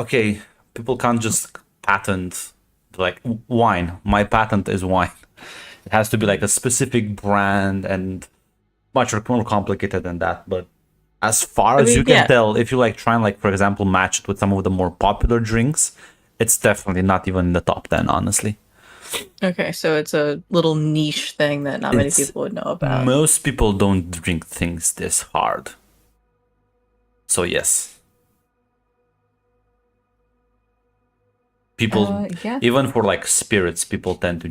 okay, people can't just patent like wine. My patent is wine. It has to be like a specific brand and much more complicated than that. But as far as you can tell, if you like try and like, for example, match it with some of the more popular drinks, it's definitely not even in the top 10, honestly. Okay, so it's a little niche thing that not many It's- people would know about. Most people don't drink things this hard. So yes. People, Yeah. even for like spirits, people tend to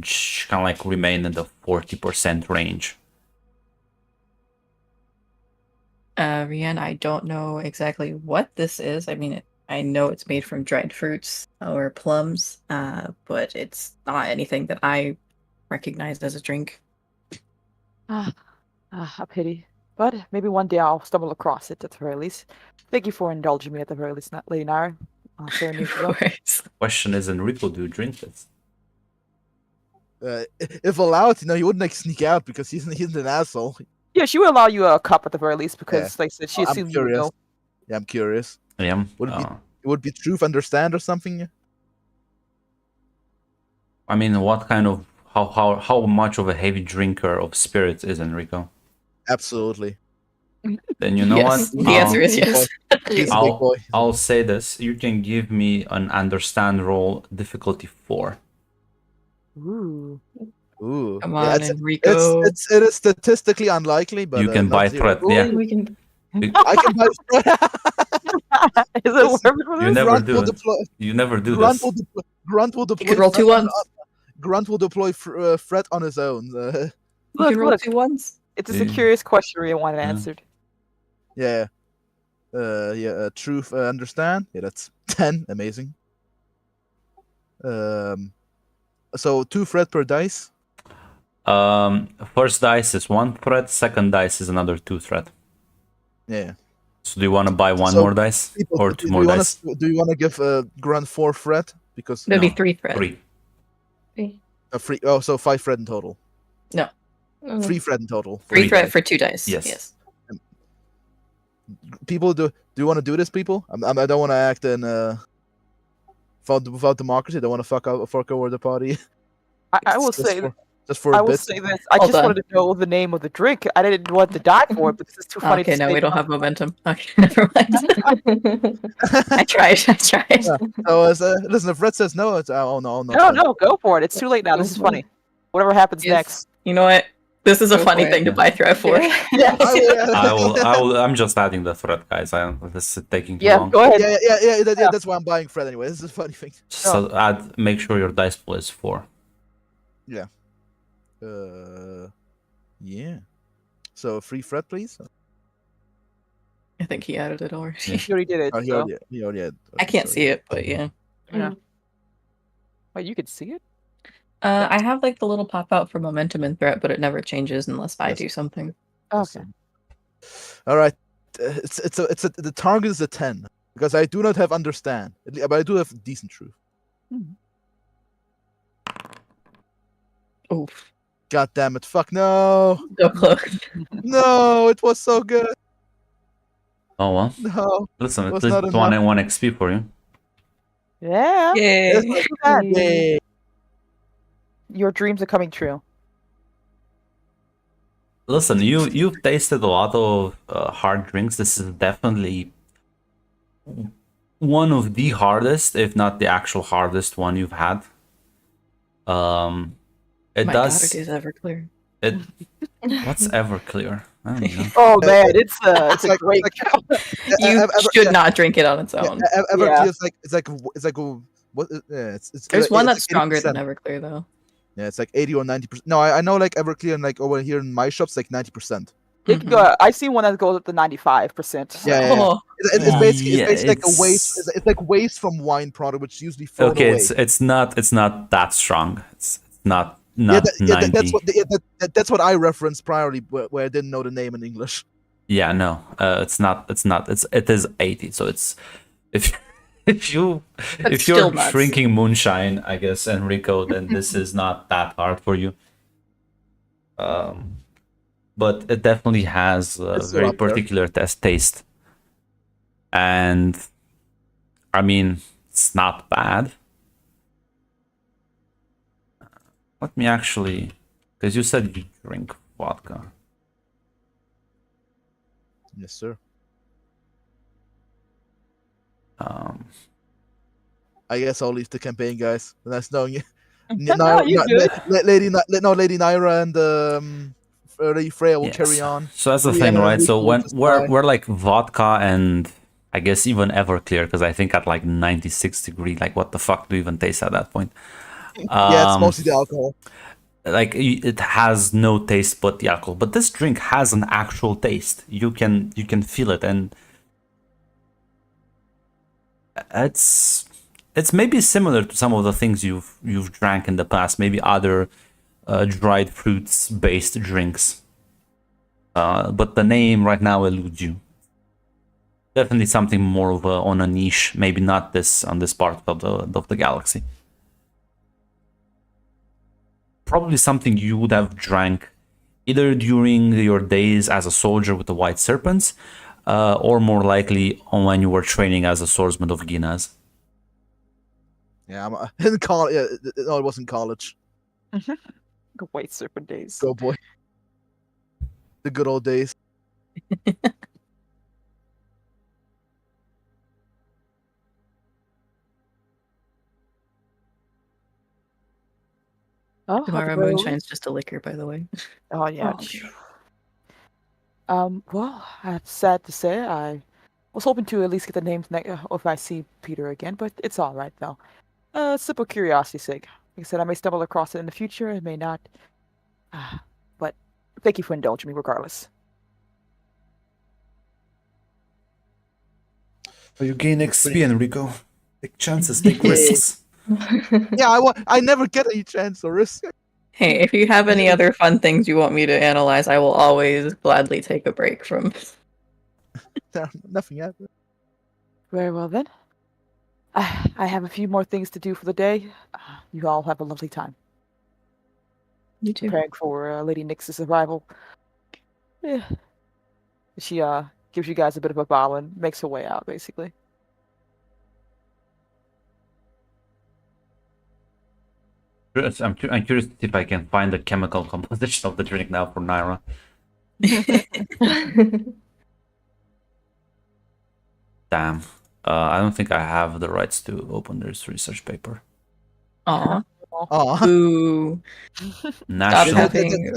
kind of like remain in the 40% range. Rian, I don't know exactly what this is. I mean, I know it's made from dried fruits or plums, but it's not anything that I recognize as a drink. A pity. But maybe one day I'll stumble across it at the very least. Thank you for indulging me at the very least, Lady Nara. Sarah needs to go. Of course. Question is, Enrico, do you drink this? If allowed, he wouldn't like sneak out because he's an asshole. Yeah, she will allow you a cup at the very least because, like I said, she I'm assumed you would curious. know. Yeah, I'm curious. Yeah. Would it be truth understand or something? I mean, what kind of how much of a heavy drinker of spirits is Enrico? Absolutely. Then you know Yes, what? the answer is yes. He's a big boy. I'll say this: you can give me an understand roll difficulty 4. Ooh. Ooh. Come Yeah, on, Enrico. it is statistically unlikely, but You can not buy zero. threat. Yeah, We can. I can buy Is it worth it for you this? never Grunt do will it. deploy. You never do Grunt this. will deploy. Grunt will You deploy. could roll two ones. Grunt will deploy threat on his own. You Look, can roll look. 2 ones. It's just a Yeah. curious question Rhea wanted Yeah. answered. Yeah. Truth understand. Yeah, that's 10. Amazing. So 2 threat per dice. First dice is 1 threat. Second dice is another 2 threat. Yeah. So do you want to buy one So, more dice People, or 2 more dice? Do you want to give Grunt 4 threat because That'd No, be 3 threat. 3. free? Oh, so 5 threat in total. No. 3 threat in total. 3 Three threat dice. for 2 dice. Yes. People, do you want to do this, people? I don't want to act in without democracy. I don't want to fuck over the party. I will Just say for- just for I a will bit. say this. I Hold just on. wanted to know the name of the drink. I didn't want to die for it, but this is too funny Okay, to no, say. we don't have momentum. Okay, never mind. I tried. Yeah. So listen, if Red says no, it's oh no, No, go for it. It's too late now. This is funny. Whatever happens Yes. next. You know what? This is a Go funny for it. thing to buy threat for. I'm just adding the threat, guys. This is taking too Yeah, long. go ahead. Yeah. That's why I'm buying Fred anyway. This is a funny thing. So make sure your dice pool is 4. Yeah. So 3 Fred, please. I think he added it already. He already did it. Oh, he so. already had. I can't see it, but yeah. Yeah. Wait, you can see it? I have like the little pop out for momentum and threat, but it never changes unless I Yes. do something. Okay. All right. The target is a 10 because I do not have understand, but I do have decent truth. Oof. God damn it! Fuck no! So close. No, it was so good. Oh well. No. Listen, Was at least not it's 1 enough. and 1 XP for you. Yeah. Yay. Too bad. Yay. Your dreams are coming true. Listen, you've tasted a lot of hard drinks. This is definitely one of the hardest, if not the actual hardest one you've had. It My does. God, it is Everclear. It what's Everclear? I don't know. Oh man, it's a like- great. You should not drink it on its own. Everclear Yeah. it's like what? Yeah, it's There's one it's that's stronger than 80%. Everclear though. Yeah, it's like 80 or 90%. No, I know like Everclear and like over here in my shops like 90%. It can go. I see one that goes up to 95%. Yeah. Oh, It's basically Yeah, like a it's- waste. It's like waste from wine product, which is usually thrown Okay, away. it's not that strong. It's not not that's 90. that's what I referenced priorly, where I didn't know the name in English. Yeah, no, it's not. It is 80. So it's if if you That's if you're still nuts. drinking moonshine, I guess, Enrico, then this is not that hard for you. But it definitely has a It's still very up there. particular taste, and I mean, it's not bad. Let me actually, because you said you drink vodka. Yes, sir. I guess I'll leave the campaign, guys. Nice knowing you. No, you good. Lady Naira and Lady Freya will carry Yes. on. So that's the We thing, and right? So Enrico will when just we're die. we're like vodka and I guess even Everclear, because I think at like 96 degree, like what the fuck do you even taste at that point? Yeah, it's mostly the alcohol. Like it has no taste but the alcohol. But this drink has an actual taste. You can feel it, and it's maybe similar to some of the things you've drank in the past. Maybe other dried fruits based drinks. But the name right now eludes you. Definitely something more of on a niche. Maybe not this on this part of the galaxy. Probably something you would have drank either during your days as a soldier with the White Serpents, or more likely when you were training as a swordsman of Guinness. Yeah, in college. Yeah, no, it wasn't college. The White Serpent days. Go boy. The good old days. Oh, Tomorrow Happy moonshine's just a liquor, by the way. Oh yeah. Oh. Well, it's sad to say I was hoping to at least get the names if I see Peter again, but it's all right though. Simple curiosity's sake. Like I said, I may stumble across it in the future, I may not. But thank you for indulging me regardless. You gain That's XP, pretty- Enrico. Take chances, take risks. Yeah, I never get any chance or risk. Hey, if you have any other fun things you want me to analyze, I will always gladly take a break from. Nothing happened. Very well then. I have a few more things to do for the day. You all have a lovely time. You too. Preparing for Lady Nyx's arrival. Yeah. She gives you guys a bit of a bow and makes her way out, basically. I'm curious to see if I can find the chemical composition of the drink now for Naira. Damn. I don't think I have the rights to open this research paper. Aw. Aw. Ooh. National. having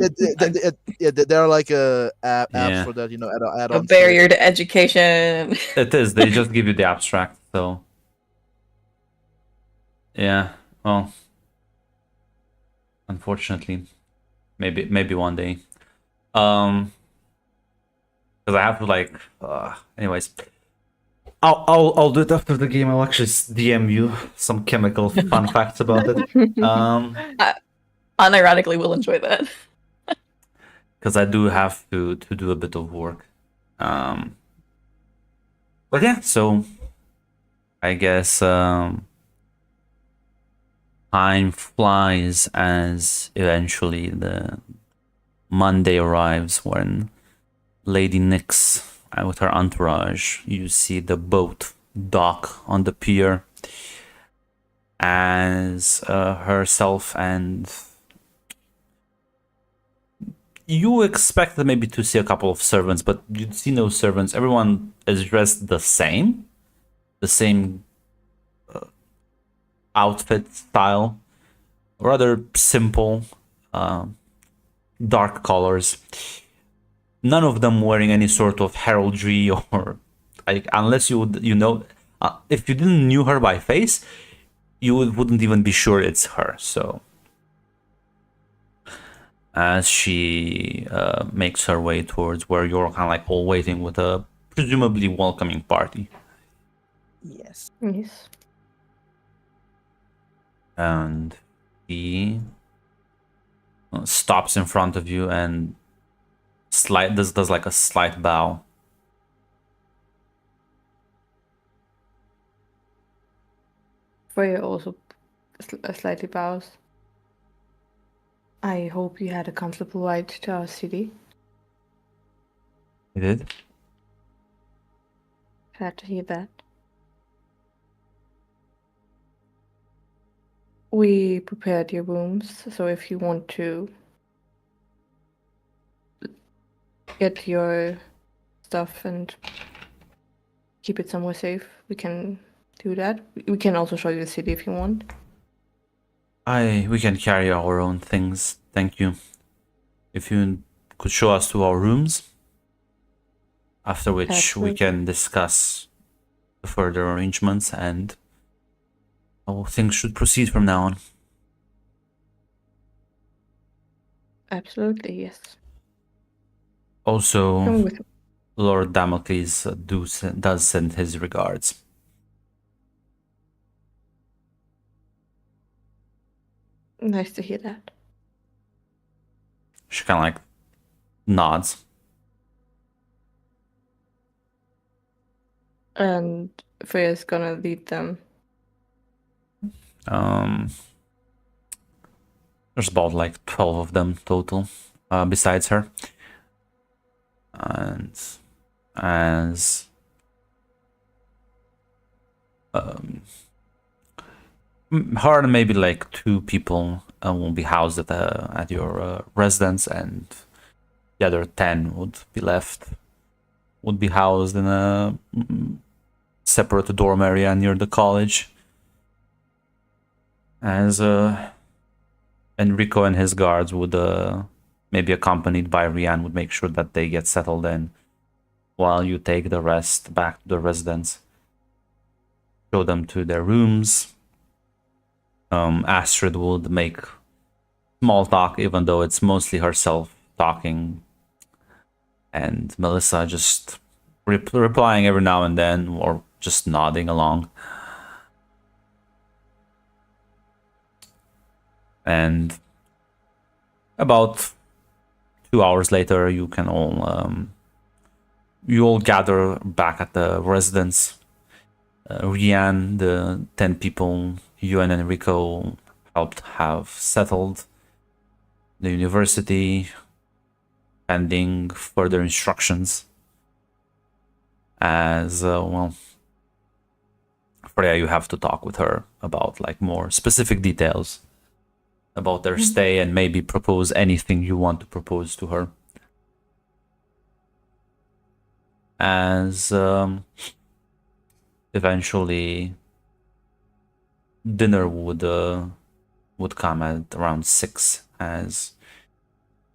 Yeah, there are like apps Yeah. for that, A add-ons. barrier to education. It is. They just give you the abstract, so yeah. Well, unfortunately, maybe one day. Because I have to like. Anyways, I'll do it after the game. I'll actually DM you some chemical fun facts about it. Unironically, we'll enjoy that. Because I do have to do a bit of work. But yeah, so I guess time flies as eventually the Monday arrives when Lady Nyx with her entourage, you see the boat dock on the pier as herself and you expected maybe to see a couple of servants, but you see no servants. Everyone is dressed the same outfit style, rather simple, dark colors. None of them wearing any sort of heraldry or, like, unless you know, if you didn't knew her by face, you wouldn't even be sure it's her. So as she makes her way towards where you're kind of like all waiting with a presumably welcoming party. Yes. Yes. And he stops in front of you and does like a slight bow. Freya also slightly bows. I hope you had a comfortable ride to our city. He did. Glad to hear that. We prepared your rooms, so if you want to get your stuff and keep it somewhere safe, we can do that. We can also show you the city if you want. We can carry our own things. Thank you. If you could show us to our rooms, after which we Absolutely. can discuss the further arrangements and how things should proceed from now on. Absolutely, yes. Also, Come with me. Lord Damocles does send his regards. Nice to hear that. She kind of like nods. And Freya's gonna lead them. There's about like 12 of them total, besides her. And as her and maybe like 2 people will be housed at your residence, and the other 10 would be housed in a separate dorm area near the college. As Enrico and his guards would, maybe accompanied by Rian, would make sure that they get settled in, while you take the rest back to the residence. Show them to their rooms. Astrid would make small talk, even though it's mostly herself talking, and Melissa just replying every now and then, or just nodding along. And about 2 hours later, you can all gather back at the residence. Rian, the 10 people you and Enrico helped have settled, the university, pending further instructions. As well, Freya, you have to talk with her about like more specific details about their stay, and maybe propose anything you want to propose to her. As eventually dinner would come at around 6, as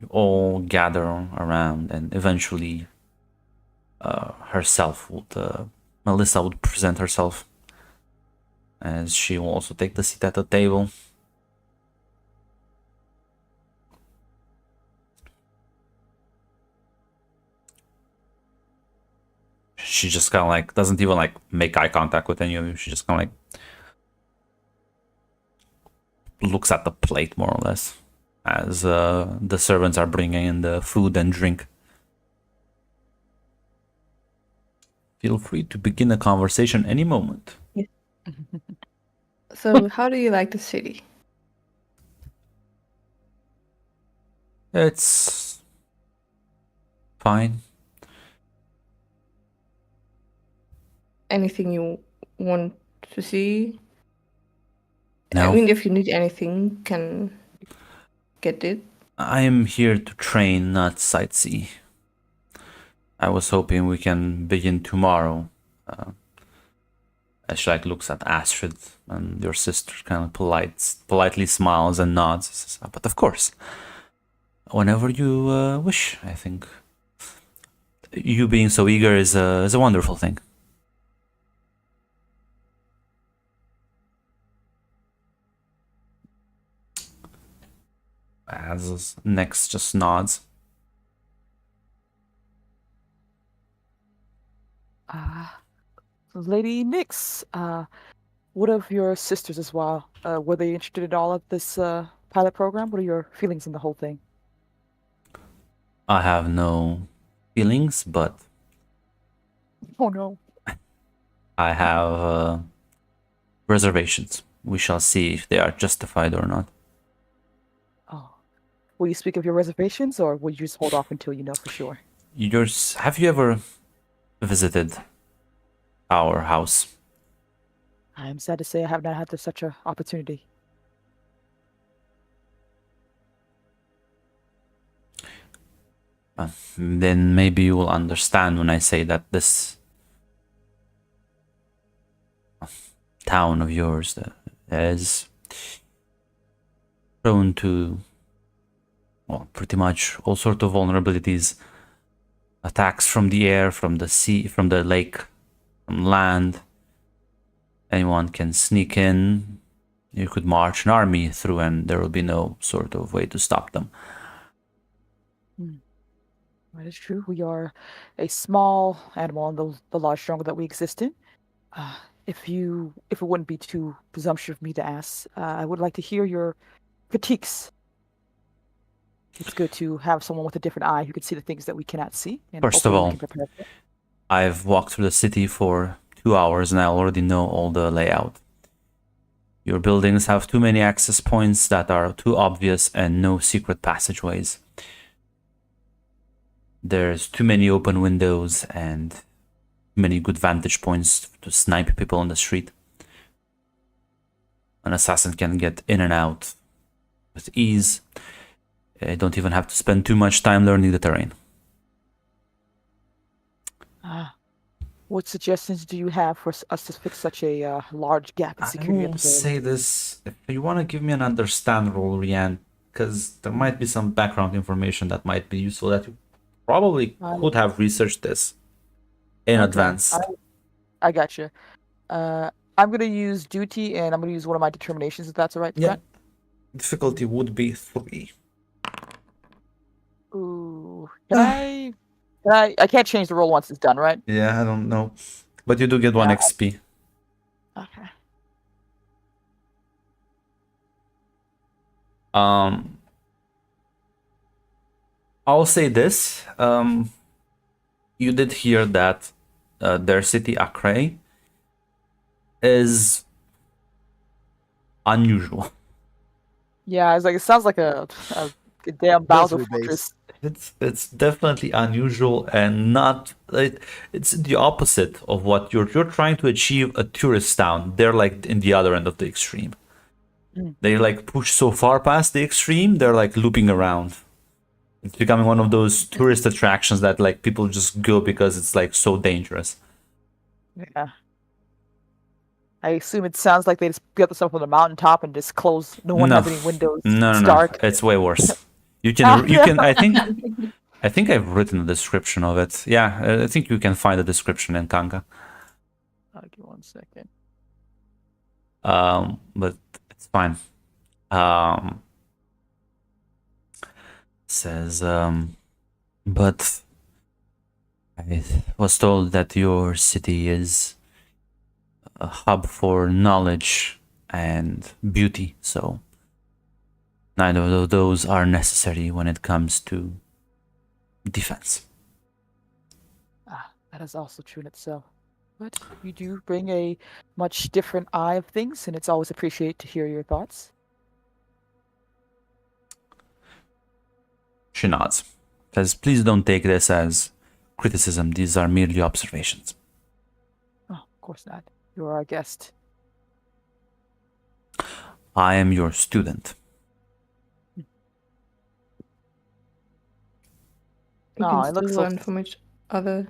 you all gather around, and eventually Melissa would present herself, as she will also take the seat at the table. She just kind of like doesn't even like make eye contact with any of you. She just kind of like looks at the plate more or less, as the servants are bringing in the food and drink. Feel free to begin a conversation any moment. So, how do you like the city? It's fine. Anything you want to see? No. I mean, if you need anything, can get it. I am here to train, not sightsee. I was hoping we can begin tomorrow. As she like looks at Astrid, and your sister kind of politely smiles and nods. Says, but of course, whenever you wish. I think you being so eager is a wonderful thing. As Nex just nods. Lady Nyx, what of your sisters as well? Were they interested in all of this pilot program? What are your feelings on the whole thing? I have no feelings, but Oh no. I have reservations. We shall see if they are justified or not. Oh. Will you speak of your reservations, or will you just hold off until you know for sure? Have you ever visited our house? I am sad to say I have not had such an opportunity. Then maybe you will understand when I say that this town of yours is prone to, well, pretty much all sort of vulnerabilities. Attacks from the air, from the sea, from the lake, from land. Anyone can sneak in. You could march an army through and there will be no sort of way to stop them. That is true. We are a small animal in the large jungle that we exist in. If it wouldn't be too presumptuous of me to ask, I would like to hear your critiques. It's good to have someone with a different eye who can see the things that we cannot see. And First of hopefully we all, can prepare for it. I've walked through the city for 2 hours and I already know all the layout. Your buildings have too many access points that are too obvious and no secret passageways. There's too many open windows and too many good vantage points to snipe people on the street. An assassin can get in and out with ease. I don't even have to spend too much time learning the terrain. What suggestions do you have for us to fix such a large gap in I security at will the very say this, if you want to give me an understand roll, Rian, because there might be some background information that might be useful that you probably could have researched this in advance. I got you. I'm going to use duty, and I'm going to use one of my determinations, if that's all right. Yeah. Brent? Difficulty would be 3. Ooh. I can't change the roll once it's done, right? Yeah, I don't know. But you do get 1 Yeah. XP. Okay. I'll say this. You did hear that their city, Acre, is unusual. Yeah, I was like, it sounds like a damn Bowser Desert base. Fortress. It's definitely unusual and not. It's the opposite of what you're trying to achieve. A tourist town. They're like in the other end of the extreme. They like push so far past the extreme. They're like looping around. It's becoming one of those tourist attractions that like people just go because it's like so dangerous. Yeah. I assume it sounds like they just get the stuff on the mountaintop and just close. No one has any windows. No, It's no, dark. no. It's way worse. You can. I think I've written a description of it. Yeah, I think you can find a description in Kanga. Give me 1 second. But it's fine. Says, but I was told that your city is a hub for knowledge and beauty, so neither of those are necessary when it comes to defense. That is also true in itself. But you do bring a much different eye of things, and it's always appreciated to hear your thoughts. She nods. Says, please don't take this as criticism. These are merely observations. Oh, of course not. You are our guest. I am your student. We Oh, can it still looks so- learn from each other.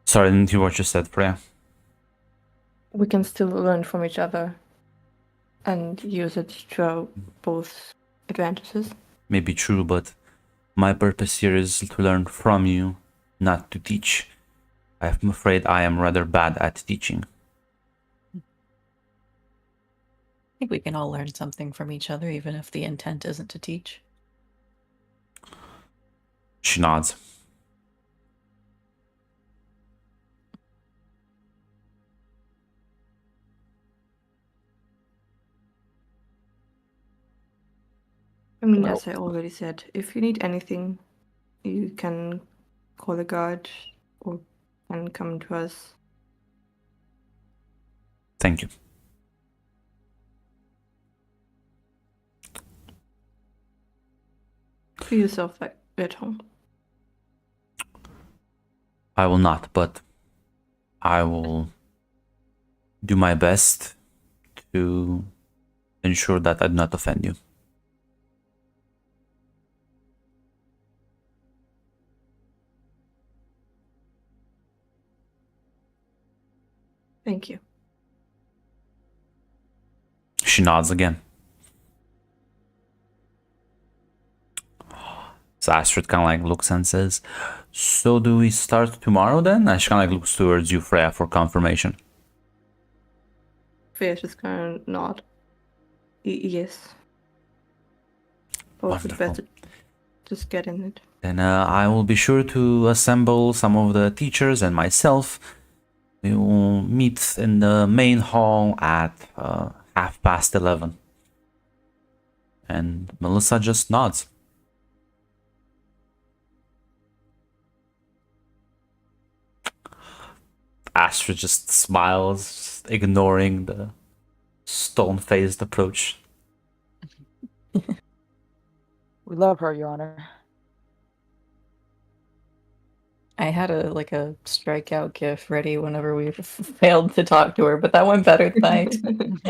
Sorry, I didn't hear what you said, Freya. We can still learn from each other and use it to our both advantages. May be true, but my purpose here is to learn from you, not to teach. I'm afraid I am rather bad at teaching. I think we can all learn something from each other, even if the intent isn't to teach. She nods. I mean, Well- as I already said, if you need anything, you can call a guard or can come to us. Thank you. Feel yourself at home. I will not, but I will do my best to ensure that I do not offend you. Thank you. She nods again. So Astrid kind of like looks and says, "So do we start tomorrow then?" And she kind of like looks towards you, Freya, for confirmation. Freya's just gonna nod. Yes. Thought we'd Wonderful. better just get in it. Then I will be sure to assemble some of the teachers and myself. We will meet in the main hall at 11:30. And Melissa just nods. Astrid just smiles, ignoring the stone-faced approach. We love her, Your Honor. I had a strikeout gif ready whenever we failed to talk to her, but that went better than I expected.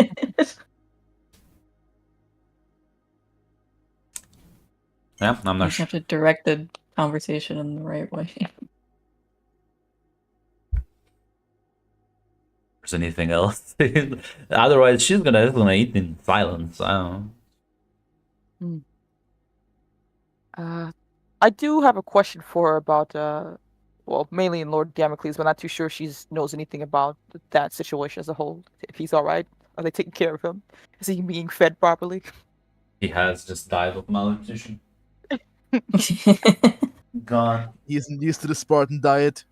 Yeah, I'm You not just sure. have to direct the conversation in the right way. There's anything else. Otherwise, she's gonna eat in silence. I don't know. I do have a question for her about, well, mainly in Lord Damocles, but not too sure she knows anything about that situation as a whole. If he's all right, are they taking care of him? Is he being fed properly? He has just died of malnutrition. Gone. He isn't used to the Spartan diet.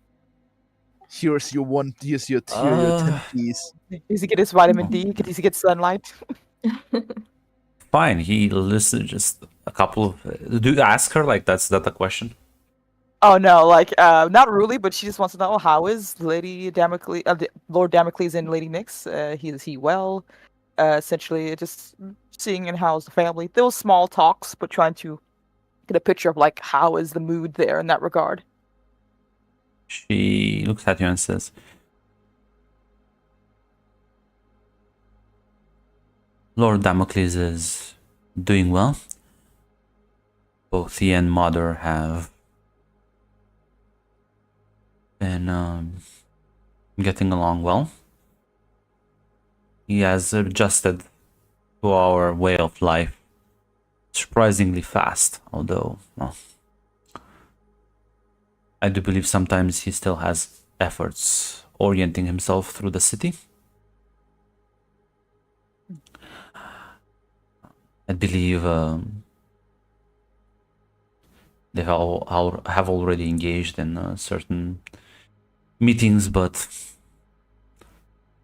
Here's your 10 piece. Does he get his vitamin D? Does he get sunlight? Fine. He listed just a couple of. Do you ask her like that's that the question? Oh no, like not really, but she just wants to know how is Lady Damocles, Lord Damocles and Lady Nyx? Is he well? Essentially, just seeing and how's the family. There was small talks, but trying to get a picture of like how is the mood there in that regard. She looks at you and says, "Lord Damocles is doing well. Both he and Mother have been getting along well. He has adjusted to our way of life surprisingly fast, although, well, I do believe sometimes he still has efforts orienting himself through the city. I believe they have already engaged in certain meetings, but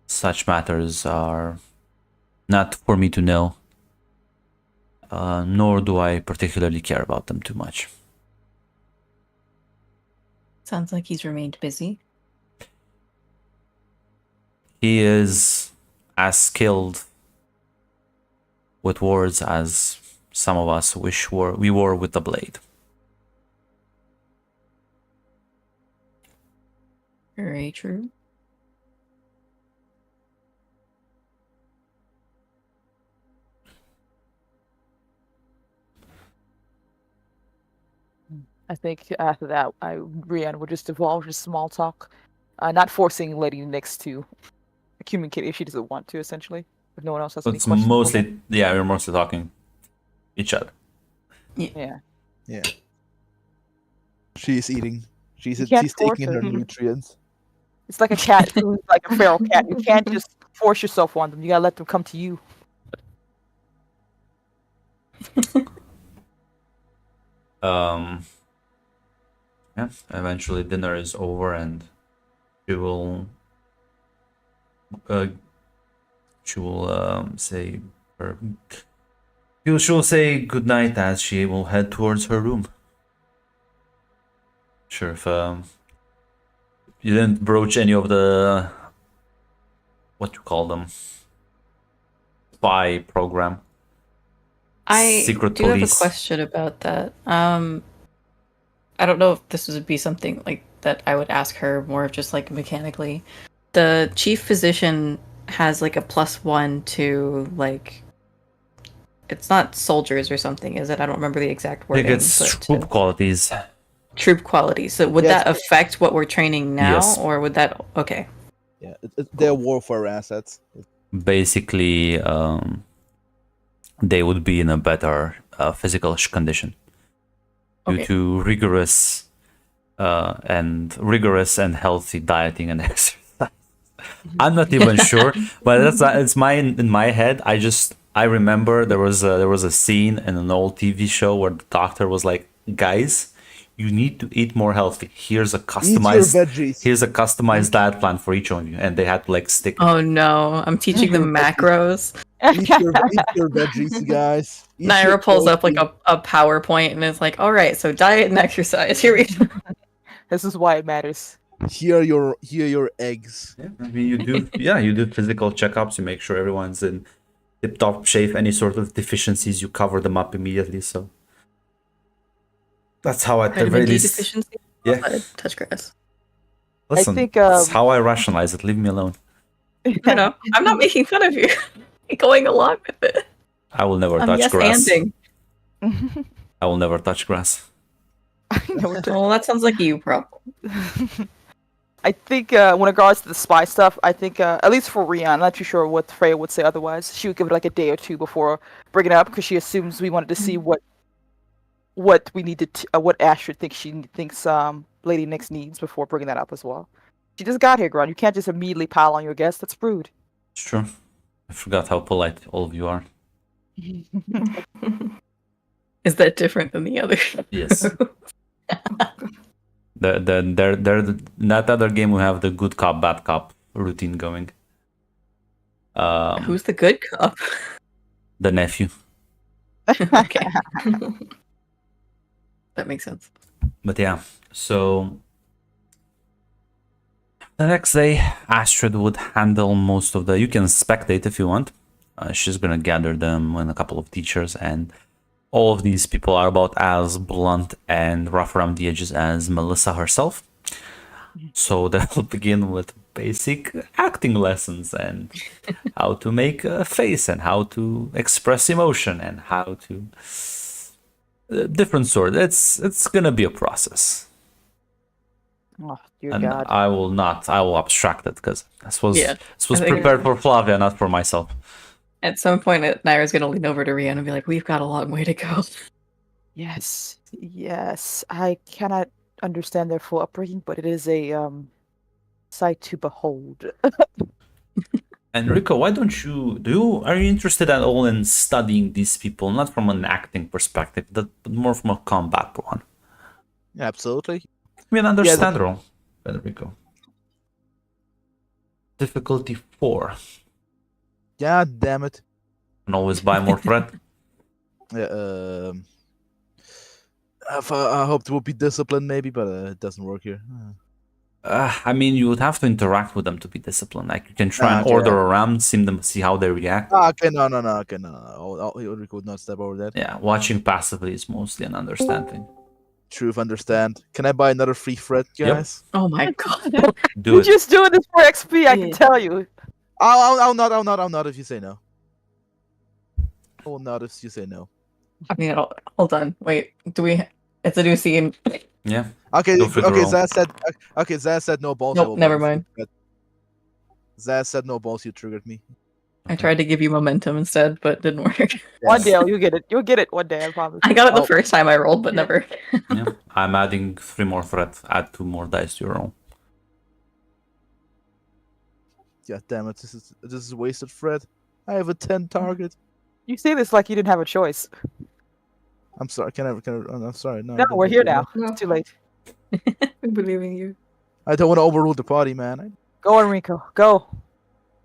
such matters are not for me to know, nor do I particularly care about them too much." Sounds like he's remained busy. He is as skilled with words as some of us wish we were with the blade. Very true. I think after that, Brienne would just divulge in small talk, not forcing Lady Nyx to communicate if she doesn't want to. Essentially, if no one else has So any it's questions. mostly, yeah, we're mostly talking each other. Yeah. Yeah. She's eating. She's You can't taking in force her her. nutrients. It's like a cat who's like a feral cat. You can't just force yourself on them. You gotta let them come to you. Yeah, eventually dinner is over and she will say her She'll say goodnight as she will head towards her room. Sure, if you didn't broach any of the what you call them spy program. I Secret do have a police. question about that. I don't know if this would be something like that I would ask her more of just like mechanically. The chief physician has like a +1 to like it's not soldiers or something, is it? I don't remember the exact I think wording. it's but, troop qualities. troop quality. So would Yes. that affect what we're training now, Yes. or would that? Okay. Yeah, they're warfare assets. Basically, they would be in a better physical condition due Okay. to rigorous and healthy dieting and exercise. I'm not even sure, but it's in my head. I remember there was a scene in an old TV show where the doctor was like, "Guys, you need to eat more healthy. Here's a Eat your veggies. customized diet plan for each of you," and they had to like stick. Oh no, I'm teaching them macros. Eat your veggies, you guys. Eat Naira your pulls up like protein. a PowerPoint and is like, all right, so diet and exercise. Here we go. This is why it matters. Here are your eggs. Yeah, I mean, you do physical checkups. You make sure everyone's in tip-top shape. Any sort of deficiencies, you cover them up immediately. So that's how at the Vitamin very D least. deficiency. Yeah. Touch grass. Listen, think, that's how I rationalize it. Leave me alone. You know, I'm not making fun of you. Going along with it. I will never I'm touch yes grass. anding. I will never touch grass. I know what Well, that sounds like you problem. I think when regards to the spy stuff, I think at least for Rian, I'm not too sure what Freya would say otherwise. She would give it like a day or two before bringing it up because she assumes we wanted to see what we needed to, what Astrid thinks Lady Nyx needs before bringing that up as well. She just got here, Gron. You can't just immediately pile on your guest. That's rude. It's true. I forgot how polite all of you are. Is that different than the other? Yes. In that other game we have the good cop, bad cop routine going. Who's the good cop? The nephew. Okay. That makes sense. But yeah, so the next day, Astrid would handle most of the. You can spectate if you want. She's gonna gather them and a couple of teachers, and all of these people are about as blunt and rough around the edges as Melissa herself. So they'll begin with basic acting lessons and how to make a face and how to express emotion and how to different sort. It's gonna be a process. Oh, dear And God. I will abstract it because this was Yeah, I think- prepared for Flavia, not for myself. At some point, Naira's gonna lean over to Rihanna and be like, "We've got a long way to go." Yes, yes. I cannot understand their full upbringing, but it is a sight to behold. And Rico, why don't are you interested at all in studying these people, not from an acting perspective, but more from a combat one? Absolutely. I mean, understand role, Rico. Difficulty 4. God damn it. And always buy more threat. Yeah, I hoped it would be disciplined, maybe, but it doesn't work here. I mean, you would have to interact with them to be disciplined. Like you can try and Okay. order around, see how they react. Okay, no. Okay, no. Ulrich would not step over that. Yeah, watching passively is mostly an understanding. Truth, understand. Can I buy another free threat, Yep. guys? Oh my god. Do You're it. just doing this for XP, I can Yeah. tell you. I'll not if you say no. I will not if you say no. I mean, hold on. Wait. Do we? It's a new scene. Yeah. Okay, Go for the roll. Zaz said no balls. Nope, never mind. Zaz said no balls. You triggered me. I tried to give you momentum instead, but didn't work. One day you'll get it. You'll get it one day, I promise. I got it the Oh. first time I rolled, but never. Yeah. I'm adding 3 more threat. Add 2 more dice to your roll. God damn it! This is wasted threat. I have a 10 target. You say this like you didn't have a choice. I'm sorry. I'm sorry. No, No, I we're don't- here now. No, It's too late. we believe in you. I don't want to overrule the party, man. Go, Enrico. Go.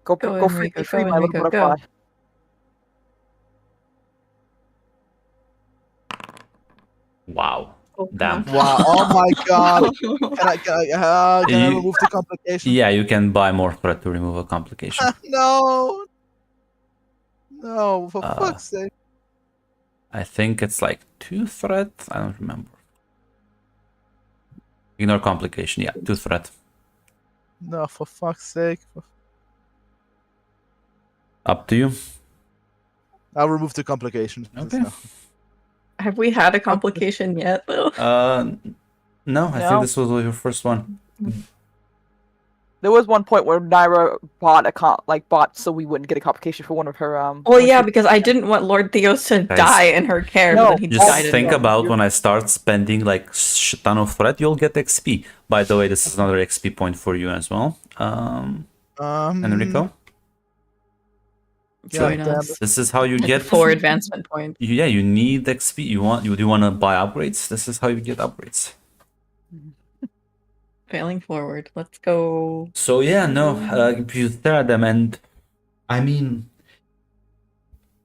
Go Go, free, Enrico, be free, go, my little Enrico, go. butterfly. Wow. Oh, Damn. come Wow! Oh my god! Can I You- remove the complication? Yeah, you can buy more threat to remove a complication. No! No! For Uh, fuck's sake! I think it's like 2 threat. I don't remember. Ignore complication. Yeah, 2 threat. No! For fuck's sake! Up to you. I'll remove the complication. Okay. No. Have we had a complication yet, though? No, I think No. this was your first one. There was one point where Naira bought so we wouldn't get a complication for one of her Well, yeah, because I didn't want Lord Theos to Guys. die in her care, No, but then he Just died. think in- about when I start spending like shit ton of threat, you'll get XP. By the way, this is another XP point for you as well. Enrico. Join damn us. This is how you Get get 4 advancement points. Yeah, you need XP. You do want to buy upgrades. This is how you get upgrades. Failing forward. Let's go. So yeah, no, you stare at them, and I mean,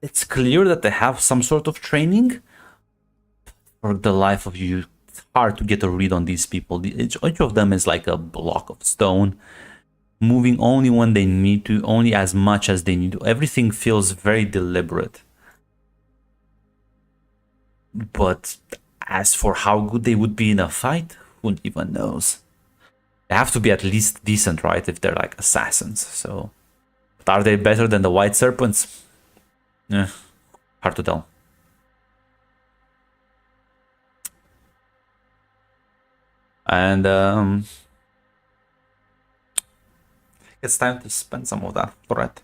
it's clear that they have some sort of training. For the life of you, it's hard to get a read on these people. Each of them is like a block of stone, moving only when they need to, only as much as they need to. Everything feels very deliberate. But as for how good they would be in a fight, who even knows? They have to be at least decent, right? If they're like assassins. So, but are they better than the white serpents? Yeah, hard to tell. And it's time to spend some of that threat.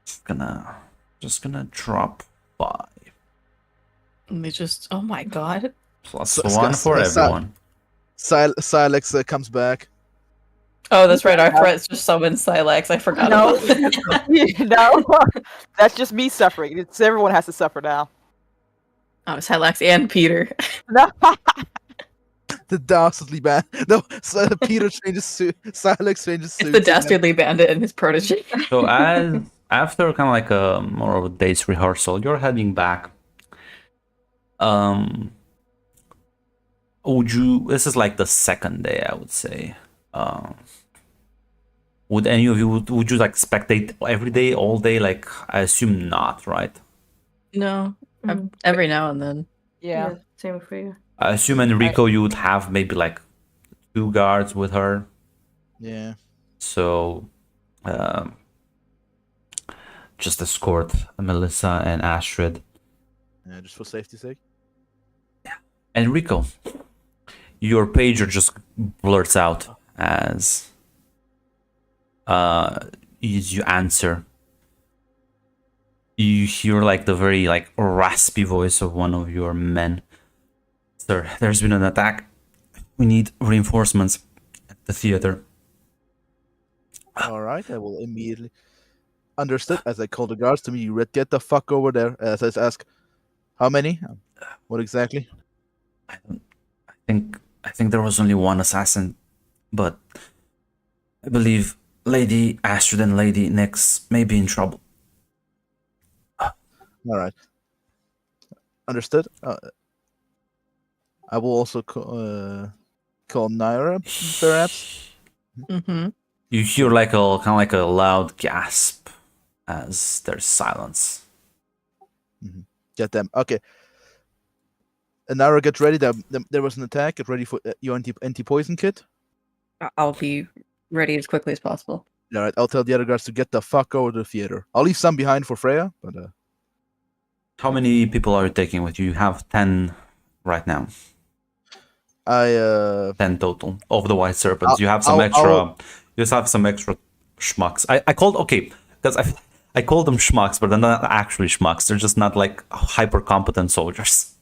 Just gonna drop 5 And they just. Oh my god. plus So- 1 for so- everyone. Silex comes back. Oh, that's right. Our threats just summoned Silex. I forgot No. about that. no, that's just me suffering. It's everyone has to suffer now. Oh, Silex and Peter. No. The dastardly band. No, so Peter changes suit. Silex changes suit. It's the dastardly bandit and his protege. So as after kind of like a more of a day's rehearsal, you're heading back. Would you? This is like the second day, I would say. Would any of you would you like spectate every day, all day? Like I assume not, right? No, Mhm. every now and then. Yeah. Same for you. I assume Enrico, you would have maybe like 2 guards with her. Yeah. So, just escort Melissa and Astrid. Yeah, just for safety's sake. Enrico, your pager just blurts out as you answer. You hear like the very like raspy voice of one of your men. Sir, there's been an attack. We need reinforcements at the theater. All right, I will immediately. Understood. As I call the guards to me, get the fuck over there. As I ask, how many? What exactly? I think there was only one assassin, but I believe Lady Astrid and Lady Nyx may be in trouble. All right. Understood. I will also call Naira, perhaps. Mm-hmm. You hear like a kind of like a loud gasp as there's silence. Get them. Okay. And Naira, get ready. There was an attack. Get ready for your anti-poison kit. I'll be ready as quickly as possible. All right. I'll tell the other guards to get the fuck over to the theater. I'll leave some behind for Freya, but How many people are you taking with you? You have 10 right now. 10 total of the white serpents. You have some extra. You just have some extra schmucks. I called because I called them schmucks, but they're not actually schmucks. They're just not like hyper competent soldiers.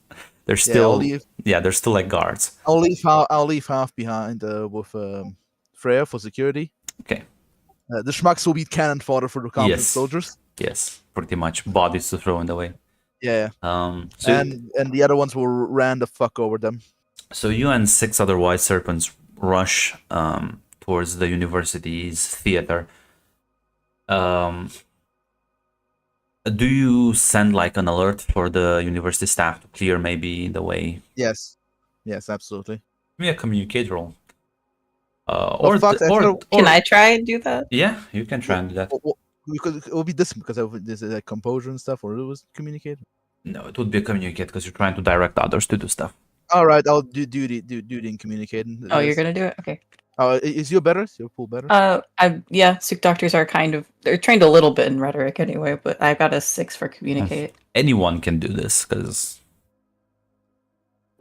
They're still they're still like guards. I'll leave half behind with Freya for security. Okay. The schmucks will be cannon fodder for the competent Yes. soldiers. Yes, pretty much bodies to throw in the way. Yeah. So And the other ones will ran the fuck over them. So you and 6 other white serpents rush towards the university's theater. Do you send like an alert for the university staff to clear maybe the way? Yes. Yes, absolutely. Give me a communicate roll. Oh, fuck, Can I try and do that? Yeah, you can try and do that. It will be this because this is like composure and stuff, or it was communicate. No, it would be a communicate because you're trying to direct others to do stuff. All right, I'll do duty in communicating. Oh, you're gonna do it? Okay. Is your better? Is your pool better? Yeah, Suk doctors are they're trained a little bit in rhetoric anyway, but I got a 6 for communicate. Anyone can do this because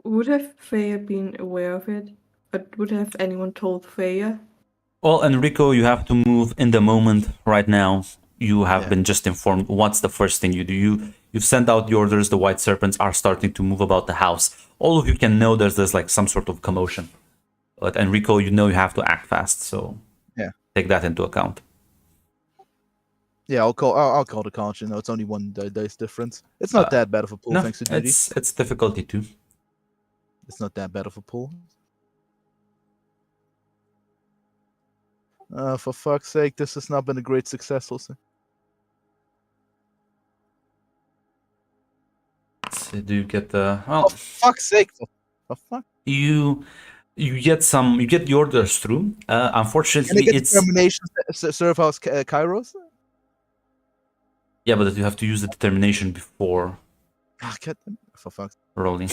Would have Freya been aware of it? But would have anyone told Freya? well, Enrico, you have to move in the moment right now. You have Yeah. been just informed. What's the first thing you do? You've sent out the orders. The white serpents are starting to move about the house. All of you can know there's like some sort of commotion. But Enrico, you know you have to act fast, so Yeah. take that into account. Yeah, I'll call the college. You know, it's only one dice difference. It's not that bad of a pool, No, thanks to duty. it's difficulty too. It's not that bad of a pool. For fuck's sake, this has not been a great success, also. So do you get the well? For fuck's sake! For fuck. You get the orders through. Can I Unfortunately, get it's determination serve house Kairos? yeah, but you have to use the determination before Ah, get them for fuck's. rolling.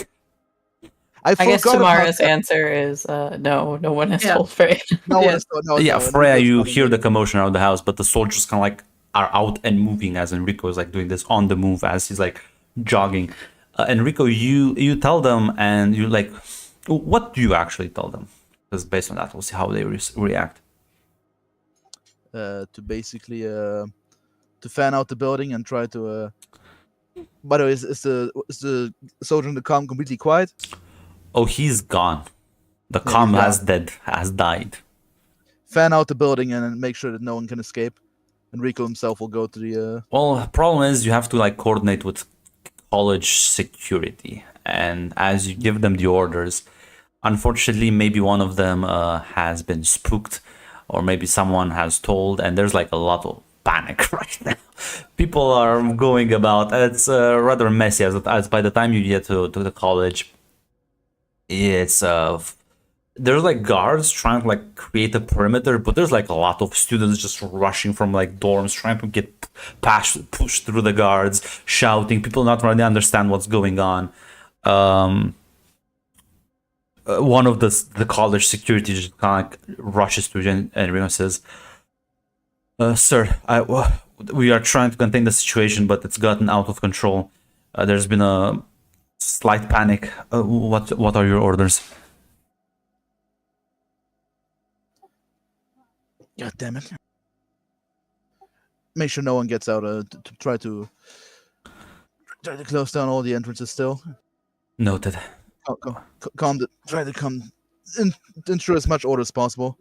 I guess forgot about Tamara's that. answer is no. No one has Yeah. told Freya. No Yeah. one is- no, Yeah, no, Freya, Enrico's you not hear in the commotion around the house, but the soldiers kind of like are out and moving as Enrico is like doing this on the move as he's like jogging. Enrico, you tell them, and you like, what do you actually tell them? Because based on that, we'll see how they react. to basically to fan out the building and try to. By the way, is the soldier in the comm completely quiet? Oh, he's gone. The Yeah, comm he's has died. Fan out the building and then make sure that no one can escape. Enrico himself will go to the. Well, problem is you have to like coordinate with college security, and as you give them the orders, unfortunately, maybe one of them has been spooked, or maybe someone has told, and there's like a lot of panic right now. People are going about. It's rather messy as by the time you get to the college, it's there's like guards trying to like create a perimeter, but there's like a lot of students just rushing from like dorms trying to get pushed through the guards, shouting. People not really understand what's going on. One of the college security just kind of like rushes to Enrico and says, "Sir, we are trying to contain the situation, but it's gotten out of control. There's been a slight panic. What are your orders?" God damn it! Make sure no one gets out. To try to close down all the entrances. Still, Noted. try to ensure as much order as possible.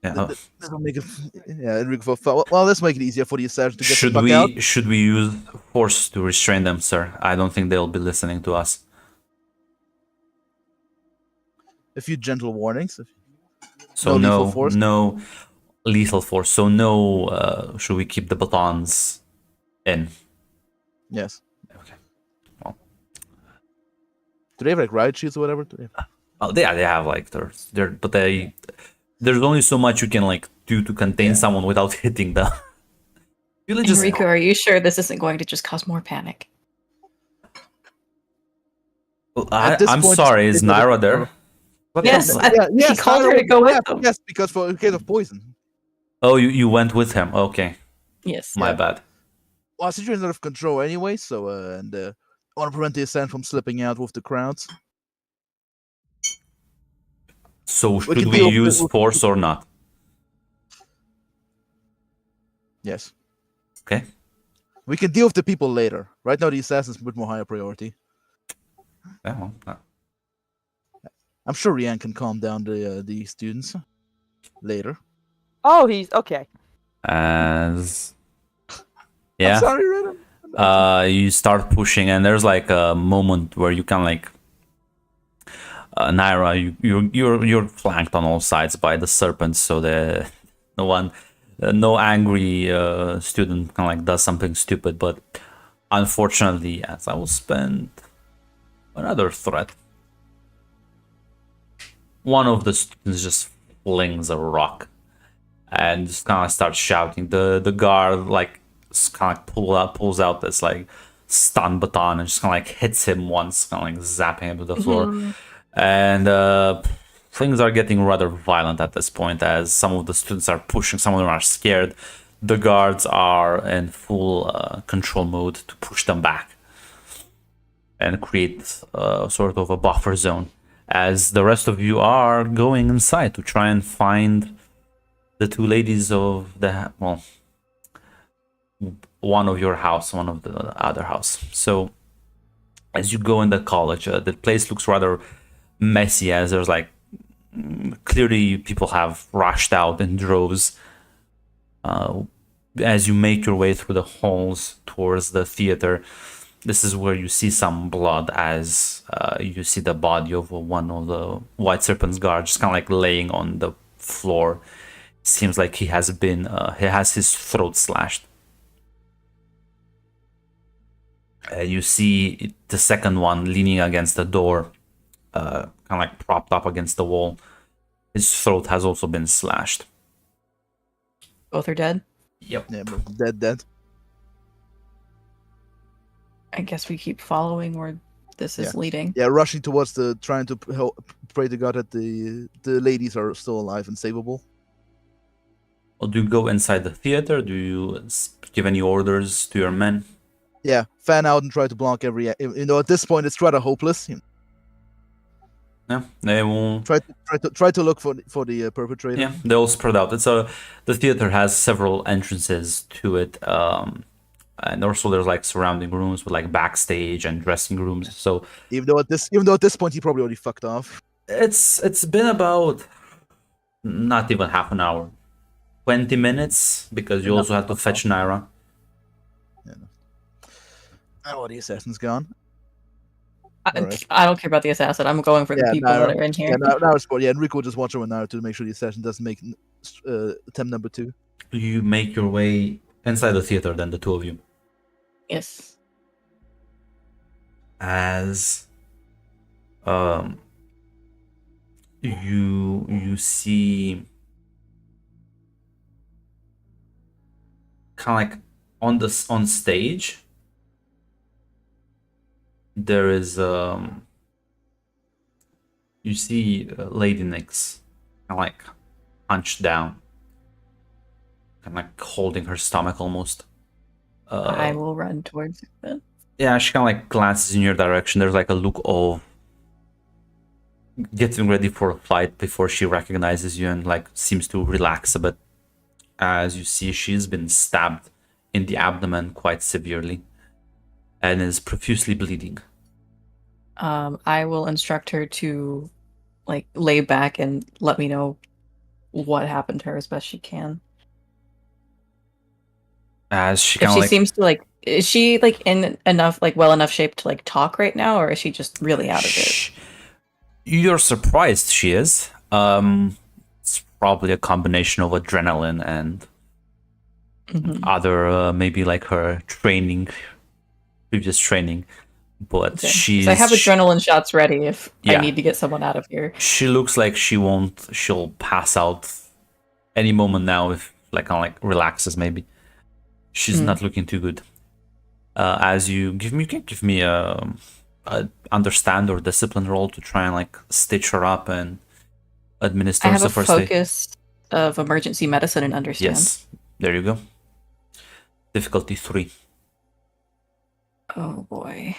Yeah. This will make it. Yeah, Enrico. Well, let's make it easier for the assassins to get Should the fuck out. should we use force to restrain them, sir? I don't think they'll be listening to us. A few gentle warnings. So No lethal no, force? no lethal force. So no. Should we keep the batons in? Yes. Okay. Well, Do they have like riot shields or whatever? oh, they have like but there's only so much you can like do to contain someone without hitting them. Really, just Enrico, are you sure this isn't going to just cause more panic? At this I'm point, sorry. it's Is a bit of Naira a- there? What Yes, the- he called her to go with them. Yes, because in case of poison. Oh, you went with him. Okay, Yes. my bad. Well, the situation's out of control anyway, so and I want to prevent the assassin from slipping out with the crowds. So should can we deal use with- force or not? Yes, Okay. we can deal with the people later. Right now, the assassin's with more higher priority. Yeah, well, I'm sure Rian can calm down the students later. Oh, he's okay. as I'm yeah. sorry, Rian. You start pushing, and there's like a moment where you can like Naira, you're flanked on all sides by the serpents, so the one no angry student kind of like does something stupid, but unfortunately, as I will spend another threat, one of the students just flings a rock and just kind of starts shouting. The guard like kind of pulls out this like stun baton and just kind of like hits him once, kind of like zapping him to the floor. And things are getting rather violent at this point as some of the students are pushing, some of them are scared. The guards are in full control mode to push them back and create sort of a buffer zone, as the rest of you are going inside to try and find the two ladies of the, well, one of your house, one of the other house. So as you go in the college, the place looks rather messy, as there's like clearly people have rushed out in droves. As you make your way through the halls towards the theater, this is where you see some blood, as you see the body of one of the White Serpent's guards just kind of like laying on the floor. Seems like he has his throat slashed. You see the second one leaning against the door, kind of like propped up against the wall. His throat has also been slashed. Both are dead. Yep. Yeah, but dead. I guess we keep following where this is leading. Yeah, rushing towards trying to pray to God that the ladies are still alive and savable. Well, do you go inside the theater? Do you give any orders to your men? Yeah, fan out and try to block every. At this point, it's rather hopeless. Yeah, they will try to look for the perpetrator. Yeah, they'll spread out. The theater has several entrances to it, and also there's like surrounding rooms with like backstage and dressing rooms. So even though at this point he probably already fucked off. It's been about not even half an hour, 20 minutes, because you also had to fetch Naira. Yeah. Oh, the assassin's gone. I don't care about the assassin. I'm going for the people that are in here. Yeah, now it's Enrico just watching now to make sure the assassin doesn't make attempt number 2. You make your way inside the theater, then the two of you. Yes. As you see kind of like on stage there is you see Lady Nyx kind of like hunched down, kind of like holding her stomach almost. I will run towards it. Yeah, she kind of like glances in your direction. There's like a look of getting ready for a fight before she recognizes you and like seems to relax a bit. As you see, she's been stabbed in the abdomen quite severely and is profusely bleeding. I will instruct her to like lay back and let me know what happened to her as best she can. As she if she seems to like, is she like in enough, like well enough shape to like talk right now, or is she just really out of it? You're surprised she is. It's probably a combination of adrenaline and other maybe like her previous training. But she's. So I have adrenaline shots ready if I need to get someone out of here. She looks like she'll pass out any moment now if like kind of like relaxes maybe. She's not looking too good. As you can give me a understand or discipline roll to try and like stitch her up and administer the first aid. I have a focus of emergency medicine and understand. Yes, there you go. Difficulty 3. Oh boy.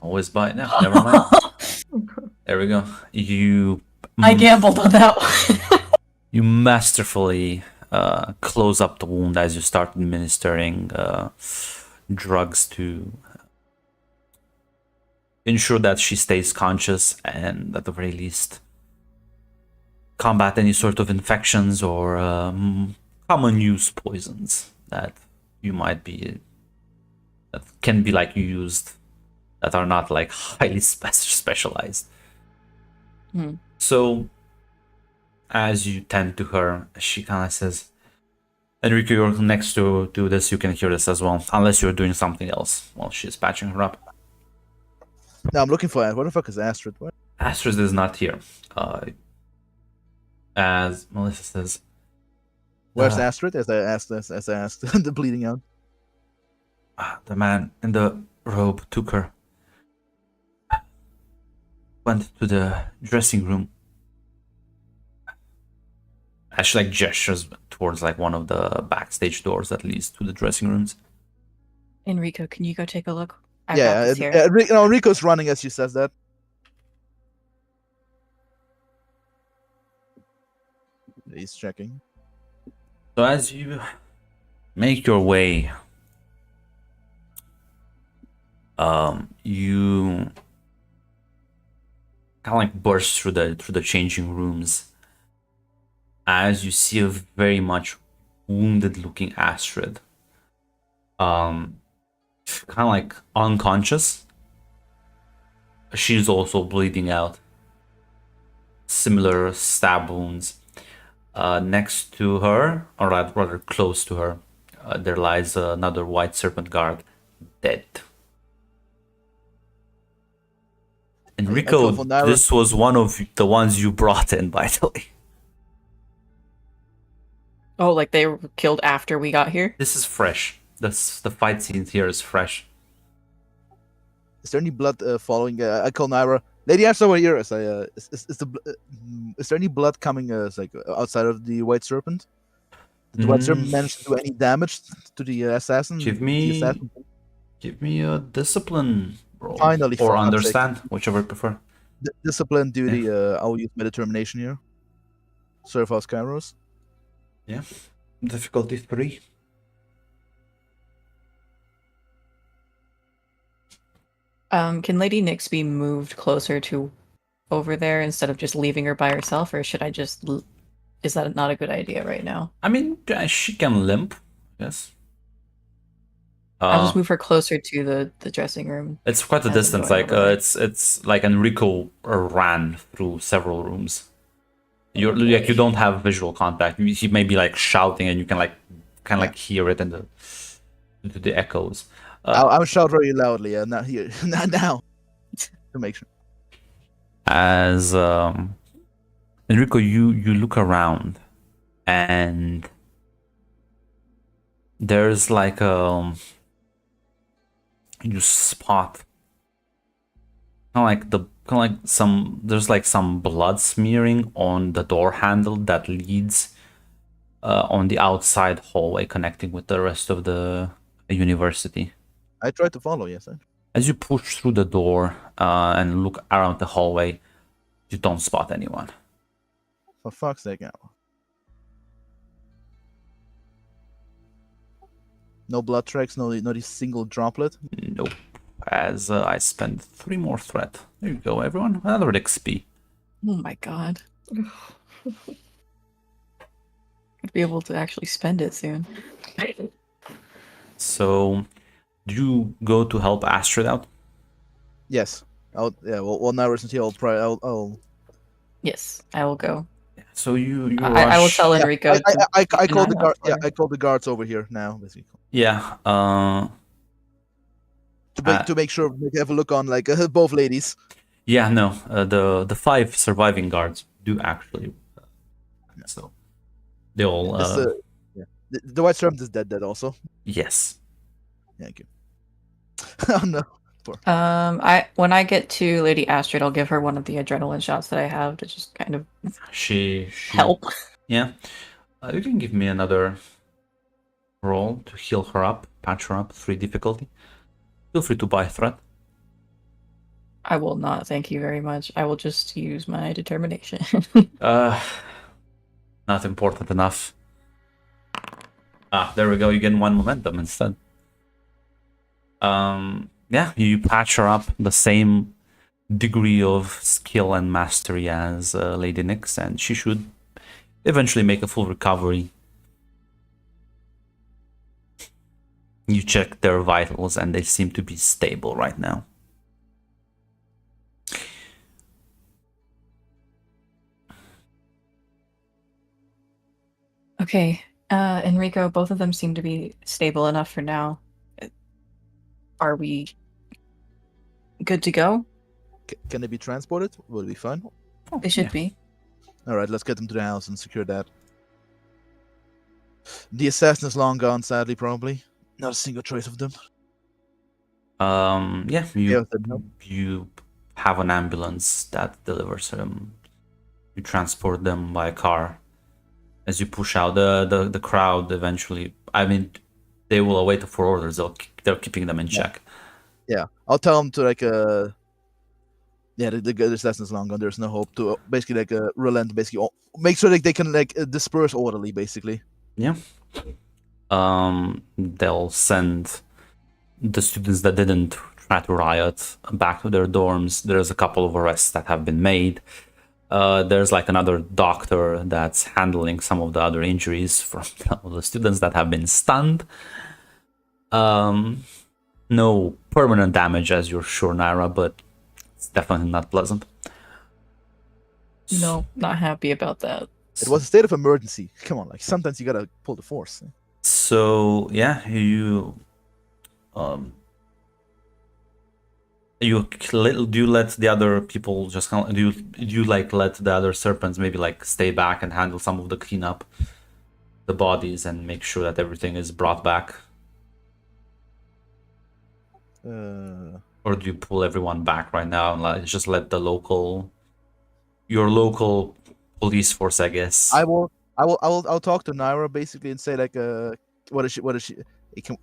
Always buy it now. Never mind. There we go. I gambled on that one. You masterfully close up the wound as you start administering drugs to ensure that she stays conscious and at the very least combat any sort of infections or common use poisons that can be like used that are not like highly specialized. So as you tend to her, she kind of says, Enrico, you're next to do this, you can hear this as well, unless you're doing something else while she's patching her up. No, I'm looking for it. Where the fuck is Astrid? What? Astrid is not here. As Melissa says, Where's Uh, Astrid? As I asked, the bleeding out. the man in the robe took her, went to the dressing room. As she like gestures towards like one of the backstage doors that leads to the dressing rooms. Enrico, can you go take a look? I've got this here. Rico's running as she says that. He's checking. So as you make your way, you kind of like burst through the changing rooms as you see a very much wounded looking Astrid, kind of like unconscious. She's also bleeding out, similar stab wounds. Next to her, or rather close to her, there lies another white serpent guard, dead. Enrico, this was one of the ones you brought in, by the way. Oh, like they were killed after we got here? This is fresh. The fight scene here is fresh. Is there any blood following? I call Naira. Lady Astrid over here. Is there any blood coming outside of the White Serpent? Did the White Serpent manage to do any damage to the assassin? Give me a discipline roll. Finally, or understand, whichever you prefer. Discipline duty. I will use my determination here. Serve house Kairos. Yeah. Difficulty 3. Can Lady Nyx be moved closer to over there instead of just leaving her by herself, or should I just... Is that not a good idea right now? I mean, she can limp, yes. I'll just move her closer to the dressing room. It's quite a distance, like it's like Enrico ran through several rooms. You're like, you don't have visual contact. He may be like shouting and you can like kind of like hear it in the echoes. I'll shout very loudly, not here, not now, to make sure. As Enrico, you look around, and there's like you spot there's like some blood smearing on the door handle that leads on the outside hallway connecting with the rest of the university. I tried to follow, yes. As you push through the door and look around the hallway, you don't spot anyone. For fuck's sake, now. No blood tracks, not a single droplet? Nope. As I spend 3 more threat. There you go, everyone. Another XP. Oh my god. I'd be able to actually spend it soon. So, do you go to help Astrid out? Yes. Well, now recently I'll... Yes, I will go. So you I will tell Enrico. I called the guard. Yeah, I called the guards over here now, basically. Yeah. To make sure we have a look on like both ladies. Yeah, no. The 5 surviving guards do actually. So they all. The White Serpent is dead also. Yes. Thank you. Oh no. When I get to Lady Astrid, I'll give her one of the adrenaline shots that I have to just kind of she help. Yeah. You can give me another roll to heal her up, patch her up, 3 difficulty. Feel free to buy threat. I will not, thank you very much. I will just use my determination. Not important enough. There we go. You get 1 momentum instead. Yeah, you patch her up the same degree of skill and mastery as Lady Nyx, and she should eventually make a full recovery. You check their vitals, and they seem to be stable right now. Okay, Enrico, both of them seem to be stable enough for now. Are we good to go? Can they be transported? Will it be fun? They should Yeah. be. All right, let's get them to the house and secure that. The assassin is long gone, sadly, probably. Not a single trace of them. Yeah, Yeah, no. you have an ambulance that delivers them. You transport them by car. As you push out the crowd, eventually, I mean, they will await for orders. They're keeping them in check. Yeah, I'll tell them to yeah, the assassin is long gone. There's no hope to basically relent. Basically, make sure they can disperse orderly. Basically. Yeah. They'll send the students that didn't try to riot back to their dorms. There's a couple of arrests that have been made. There's like another doctor that's handling some of the other injuries from the students that have been stunned. No permanent damage, as you're sure, Naira, but it's definitely not pleasant. No, not happy about that. It was a state of emergency. Come on, sometimes you gotta pull the force. So yeah, do you let the other people just do you let the other serpents maybe stay back and handle some of the cleanup, the bodies, and make sure that everything is brought back, or do you pull everyone back right now and just let your local police force, I guess? I'll talk to Naira basically and say what is she?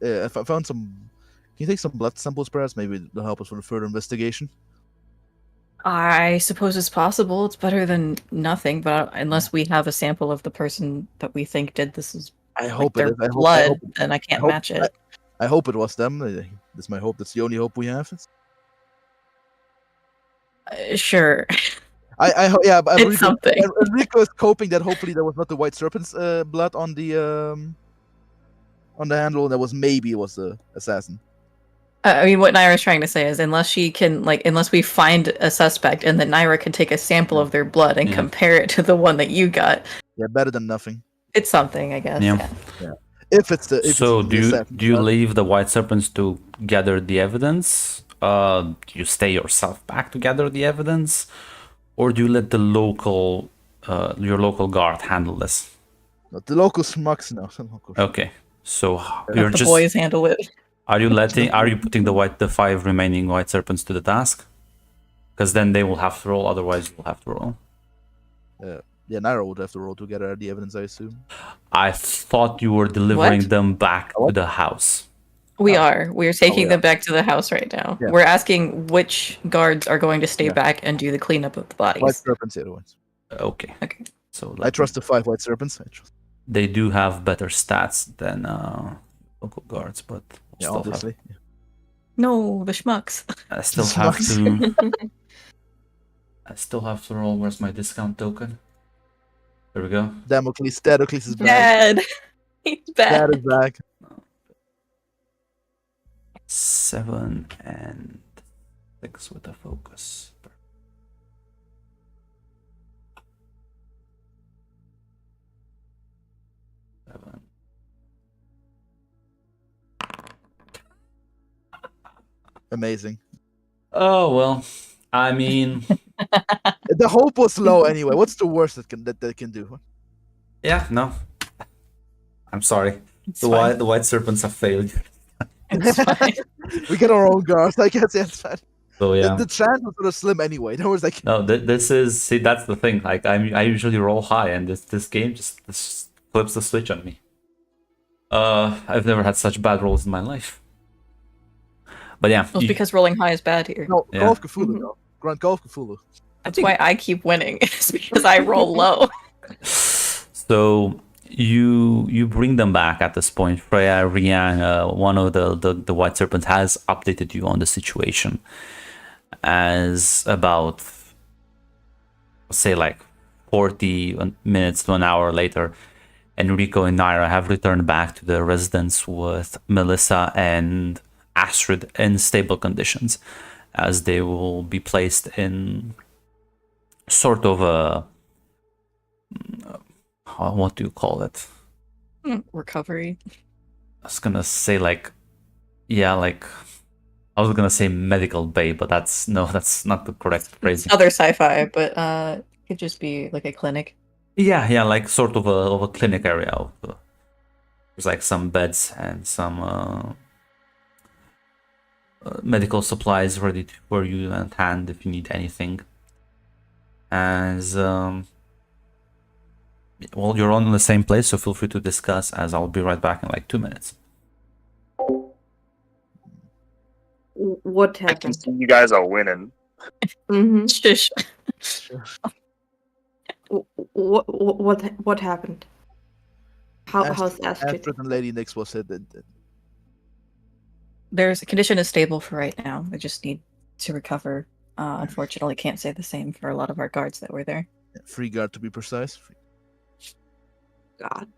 If I found some, can you take some blood samples, perhaps? Maybe it'll help us with a further investigation. I suppose it's possible. It's better than nothing, but unless we have a sample of the person that we think did this is I hope their it is. blood, then I can't match it. I hope it was them. That's my hope. That's the only hope we have. Sure. I hope. Yeah, but It's something. Enrico is hoping that hopefully there was not the white serpent's blood on the handle. That was maybe it was the assassin. I mean, what Naira's trying to say is, unless we find a suspect, and then Naira can take a sample of their blood and compare it to the one that you got. Yeah, better than nothing. It's something, I guess. Yeah. If it's the do you leave the white serpents to gather the evidence? Do you stay yourself back to gather the evidence, or do you let the your local guard handle this? Not the local schmucks, no. Okay, so Let the boys handle it. Are you putting the 5 remaining white serpents to the task? Because then they will have to roll. Otherwise, you'll have to roll. Yeah, Naira would have to roll to gather the evidence, I assume. I thought you were delivering them back to the house. We are taking them back to the house right now. Yeah. We're asking which guards are going to stay back and do the cleanup of the bodies. White serpents, yeah, the ones. Okay. So I trust the 5 white serpents. They do have better stats than local guards, but obviously. No, the schmucks. I still have to. I still have to roll. Where's my discount token? There we go. Damocles is back. Bad. He's bad. Dad is back. 7 and 6 with a focus. Seven. Amazing. Oh well, I mean, the hope was low anyway. What's the worst that they can do? Yeah, no. I'm sorry. It's The white serpents have failed. It's fine. We get our own guards, I guess. Yeah, it's fine. So yeah. The chance was sort of slim anyway. There was No, this is that's the thing. I usually roll high, and this game just flips the switch on me. I've never had such bad rolls in my life. But yeah. Well, it's because rolling high is bad here. No, Yeah. Call of Cthulhu, no. Grand Call of Cthulhu. That's why I keep winning. It's because I roll low. So you bring them back at this point. Freya, Rian, one of the white serpents has updated you on the situation. As about, say, 40 minutes to an hour later, Enrico and Naira have returned back to the residence with Melissa and Astrid in stable conditions, as they will be placed in sort of a, what do you call it? Recovery. I was gonna say like, yeah, like I was gonna say medical bay, but that's not the correct phrasing. Other sci-fi, but it could just be like a clinic. Yeah, like sort of a clinic area. There's like some beds and some medical supplies ready for you at hand if you need anything. As well, you're all in the same place, so feel free to discuss. As I'll be right back in like 2 minutes. What I can happened? see you guys are winning. Mm-hmm. Shush. What happened? How's Astrid? Astrid and Lady Nix was said that There's condition is stable for right now. They just need to recover. Unfortunately, can't say the same for a lot of our guards that were there. free guard to be precise. God,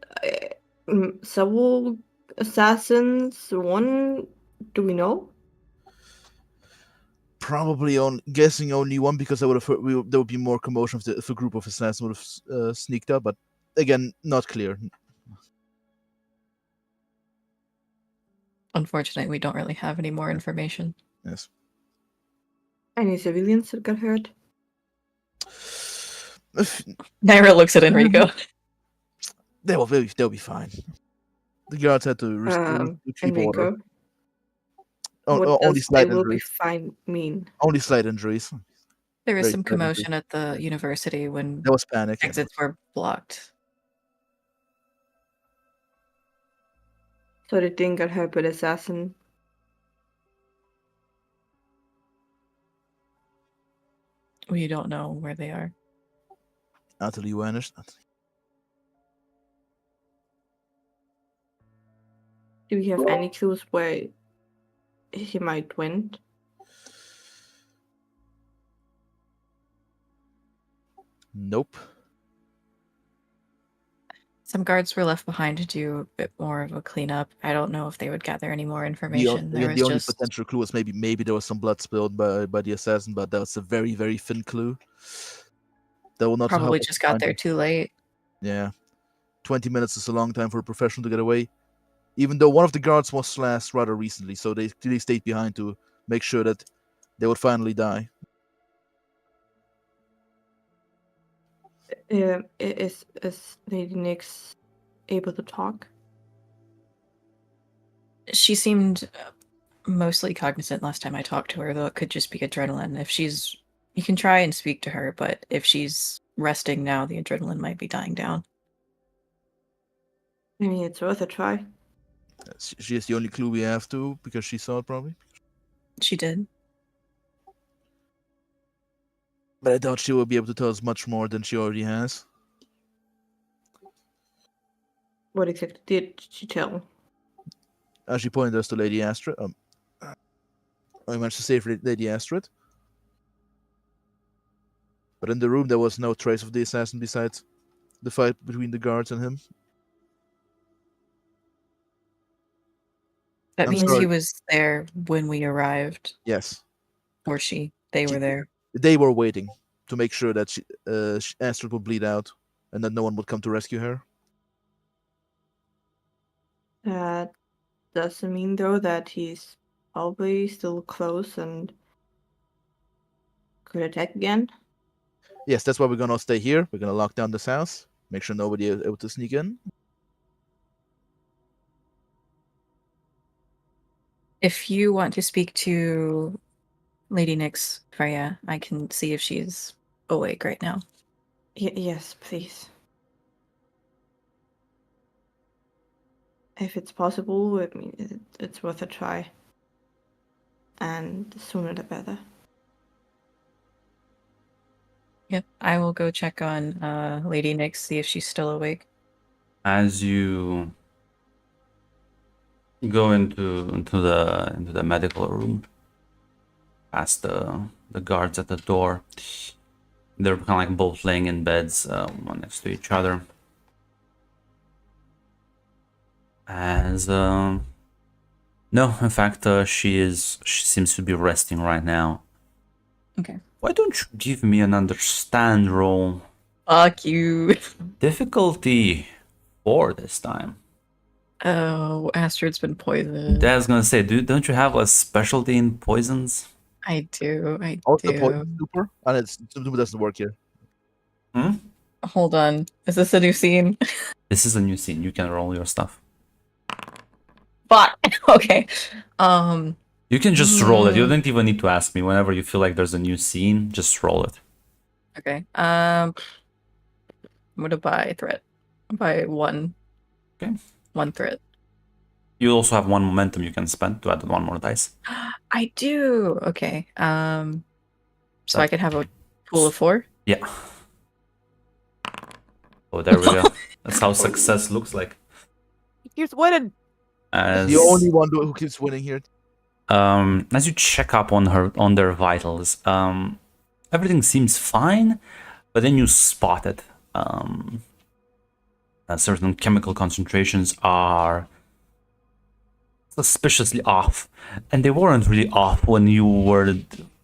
several assassins. One, do we know? Probably on guessing only one because I would have heard, there would be more commotion if a group of assassins would have sneaked up. But again, not clear. Unfortunately, we don't really have any more information. Yes. Any civilians that got hurt? Naira looks at Enrico. They'll be fine. The guards had to keep order. Enrico. Only What does slight they will be injuries. fine mean? Only slight injuries. There was Very some technically. commotion at the university when There was panic. exits were blocked. So they didn't get hurt by the assassin. We don't know where they are. Until you vanished. Do we have any clues where he might went? Nope. Some guards were left behind to do a bit more of a cleanup. I don't know if they would gather any more The information. There was only just potential clue was maybe there was some blood spilled by the assassin, but that was a very, very thin clue. That will not probably help us just got find there it. too late. Yeah. 20 minutes is a long time for a professional to get away. Even though one of the guards was slashed rather recently, so they clearly stayed behind to make sure that they would finally die. Is Lady Nix able to talk? She seemed mostly cognizant last time I talked to her, though it could just be adrenaline. You can try and speak to her, but if she's resting now, the adrenaline might be dying down. I mean, it's worth a try. She is the only clue we have to, because she saw it probably. She did. But I doubt she will be able to tell us much more than she already has. What exactly did she tell? She pointed us to Lady Astrid. I managed to save Lady Astrid. But in the room there was no trace of the assassin besides the fight between the guards and him. That I'm means sorry. he was there when we arrived, Yes. or she. They were there. They were waiting to make sure that Astrid would bleed out and that no one would come to rescue her. That doesn't mean, though, that he's probably still close and could attack again. Yes, that's why we're gonna stay here. We're gonna lock down this house, make sure nobody is able to sneak in. If you want to speak to Lady Nix, Freya, I can see if she's awake right now. Yes, please. If it's possible, I mean, it's worth a try. And the sooner the better. Yep, I will go check on Lady Nix, see if she's still awake. As you go into the medical room, past the guards at the door, they're kind of like both laying in beds, one next to each other. As no, in fact, she seems to be resting right now. Okay. Why don't you give me an understand roll? Fuck you. Difficulty 4 this time. Oh, Astrid's been poisoned. I was gonna say, don't you have a specialty in poisons? I do. Oh, the poison super, and it doesn't work here. Hmm? Hold on. Is this a new scene? This is a new scene. You can roll your stuff. Fuck. Okay. You can just roll it. You don't even need to ask me. Whenever you feel like there's a new scene, just roll it. Okay. I'm gonna buy threat. Buy one. Okay. One threat. You also have one momentum you can spend to add one more dice. I do. Okay. So That- I can have a pool of 4. Yeah. Oh, there we go. That's how success looks like. Here's winning. As The only one who keeps winning here. as you check up on their vitals, everything seems fine, but then you spot it. Certain chemical concentrations are suspiciously off, and they weren't really off when you were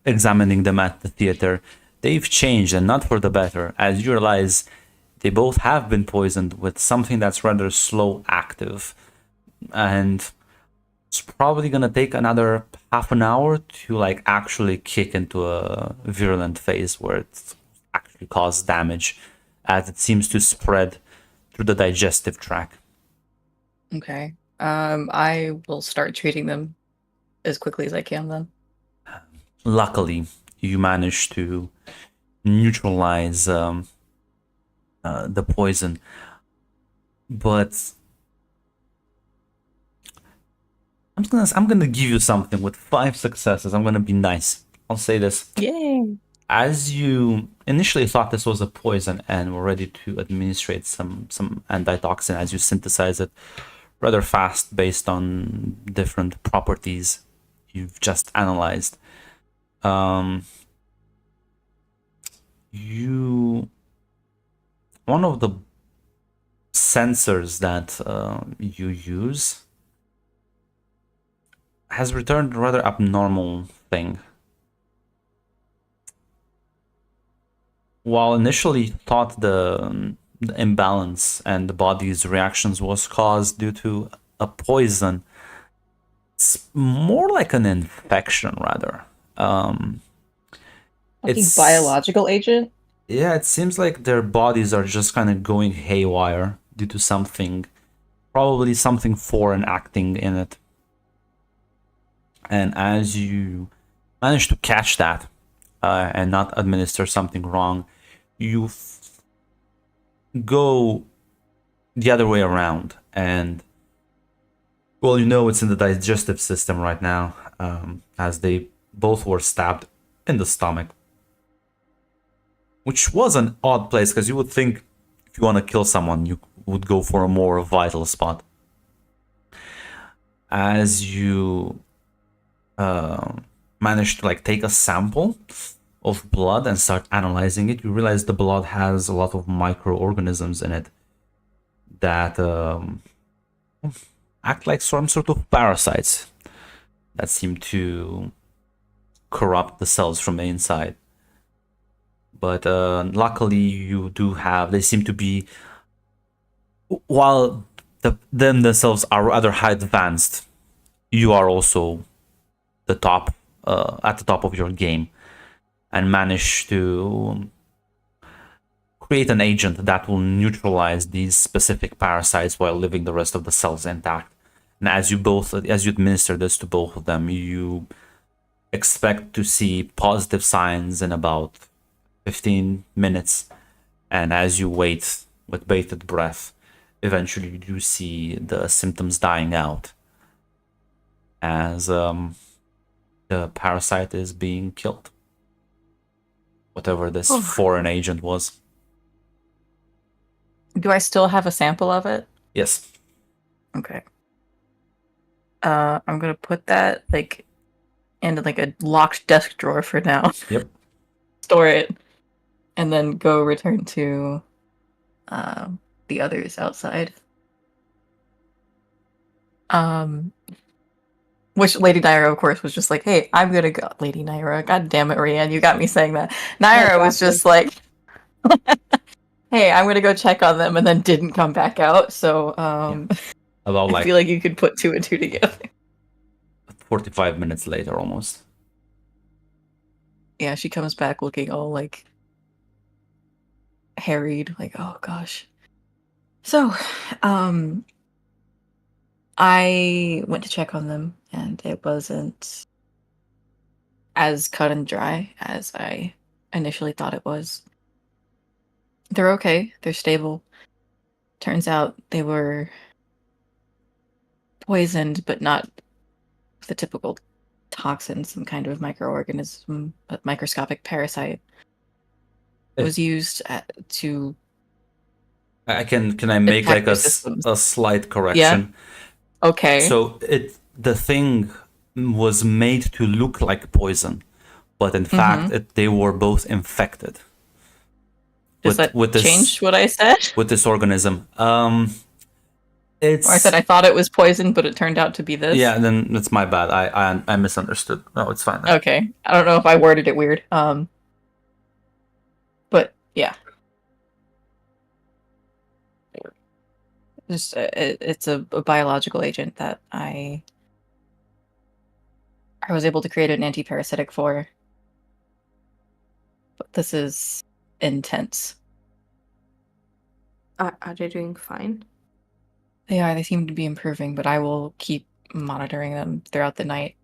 examining them at the theater. They've changed, and not for the better, as you realize they both have been poisoned with something that's rather slow active, and it's probably gonna take another half an hour to like actually kick into a virulent phase where it actually causes damage, as it seems to spread through the digestive tract. Okay. I will start treating them as quickly as I can then. Luckily, you manage to neutralize the poison, but I'm gonna give you something with 5 successes. I'm gonna be nice. I'll say this. Yay! As you initially thought this was a poison and were ready to administrate some antitoxin, as you synthesize it rather fast based on different properties you've just analyzed, one of the sensors that you use has returned a rather abnormal thing. While initially thought the imbalance and the body's reactions was caused due to a poison, it's more like an infection rather. It's biological agent? Yeah, it seems like their bodies are just kind of going haywire due to something, probably something foreign acting in it. And as you manage to catch that and not administer something wrong, you go the other way around. And, well, you know it's in the digestive system right now, as they both were stabbed in the stomach. Which was an odd place, because you would think if you want to kill someone, you would go for a more vital spot. As you manage to like take a sample of blood and start analyzing it, you realize the blood has a lot of microorganisms in it that act like some sort of parasites that seem to corrupt the cells from the inside. But luckily you do have, they seem to be, while them themselves are rather high advanced, you are also the top at the top of your game, and manage to create an agent that will neutralize these specific parasites while leaving the rest of the cells intact. And as you administer this to both of them, you expect to see positive signs in about 15 minutes, and as you wait with bated breath, eventually you do see the symptoms dying out as the parasite is being killed. Whatever this foreign agent was. Do I still have a sample of it? Yes. Okay. I'm gonna put that like in like a locked desk drawer for now. Yep. Store it, and then go return to the others outside. Which Lady Naira, of course, was just like, "Hey, I'm gonna go." Lady Naira, God damn it, Rianne, you got me saying that. Naira was just like, "Hey, I'm gonna go check on them," and then didn't come back out. So, About I like feel like you could put 2 and 2 together. 45 minutes later, almost. Yeah, she comes back looking all like harried, like, oh gosh. So, I went to check on them, and it wasn't as cut and dry as I initially thought it was. They're okay, they're stable. Turns out they were poisoned, but not the typical toxin, some kind of microorganism, a microscopic parasite. It was used to Can I make attack like their systems. a slight correction? Okay. So the thing was made to look like poison, but in fact they were both infected. Does that with this change what I said? with this organism. It's Or I said I thought it was poison, but it turned out to be this. yeah. Then it's my bad. I misunderstood. No, it's fine. Okay. I don't know if I worded it weird. But yeah. Just it's a biological agent that I was able to create an anti-parasitic for. But this is intense. Are they doing fine? They are. They seem to be improving, but I will keep monitoring them throughout the night.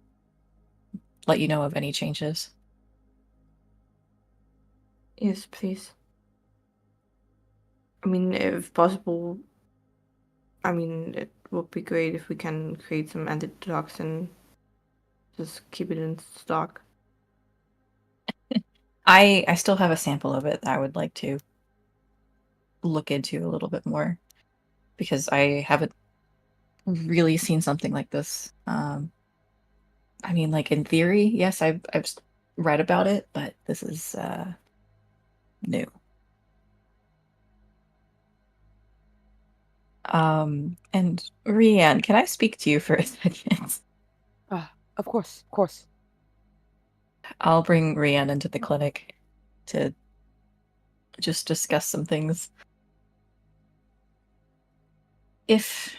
Let you know of any changes. Yes, please. I mean, if possible, I mean, it would be great if we can create some antitoxin. Just keep it in stock. I still have a sample of it that I would like to look into a little bit more, because I haven't really seen something like this. I mean, like in theory, yes, I've read about it, but this is new. And Rianne, can I speak to you for a second? Of course, of course. I'll bring Rianne into the clinic to just discuss some things. If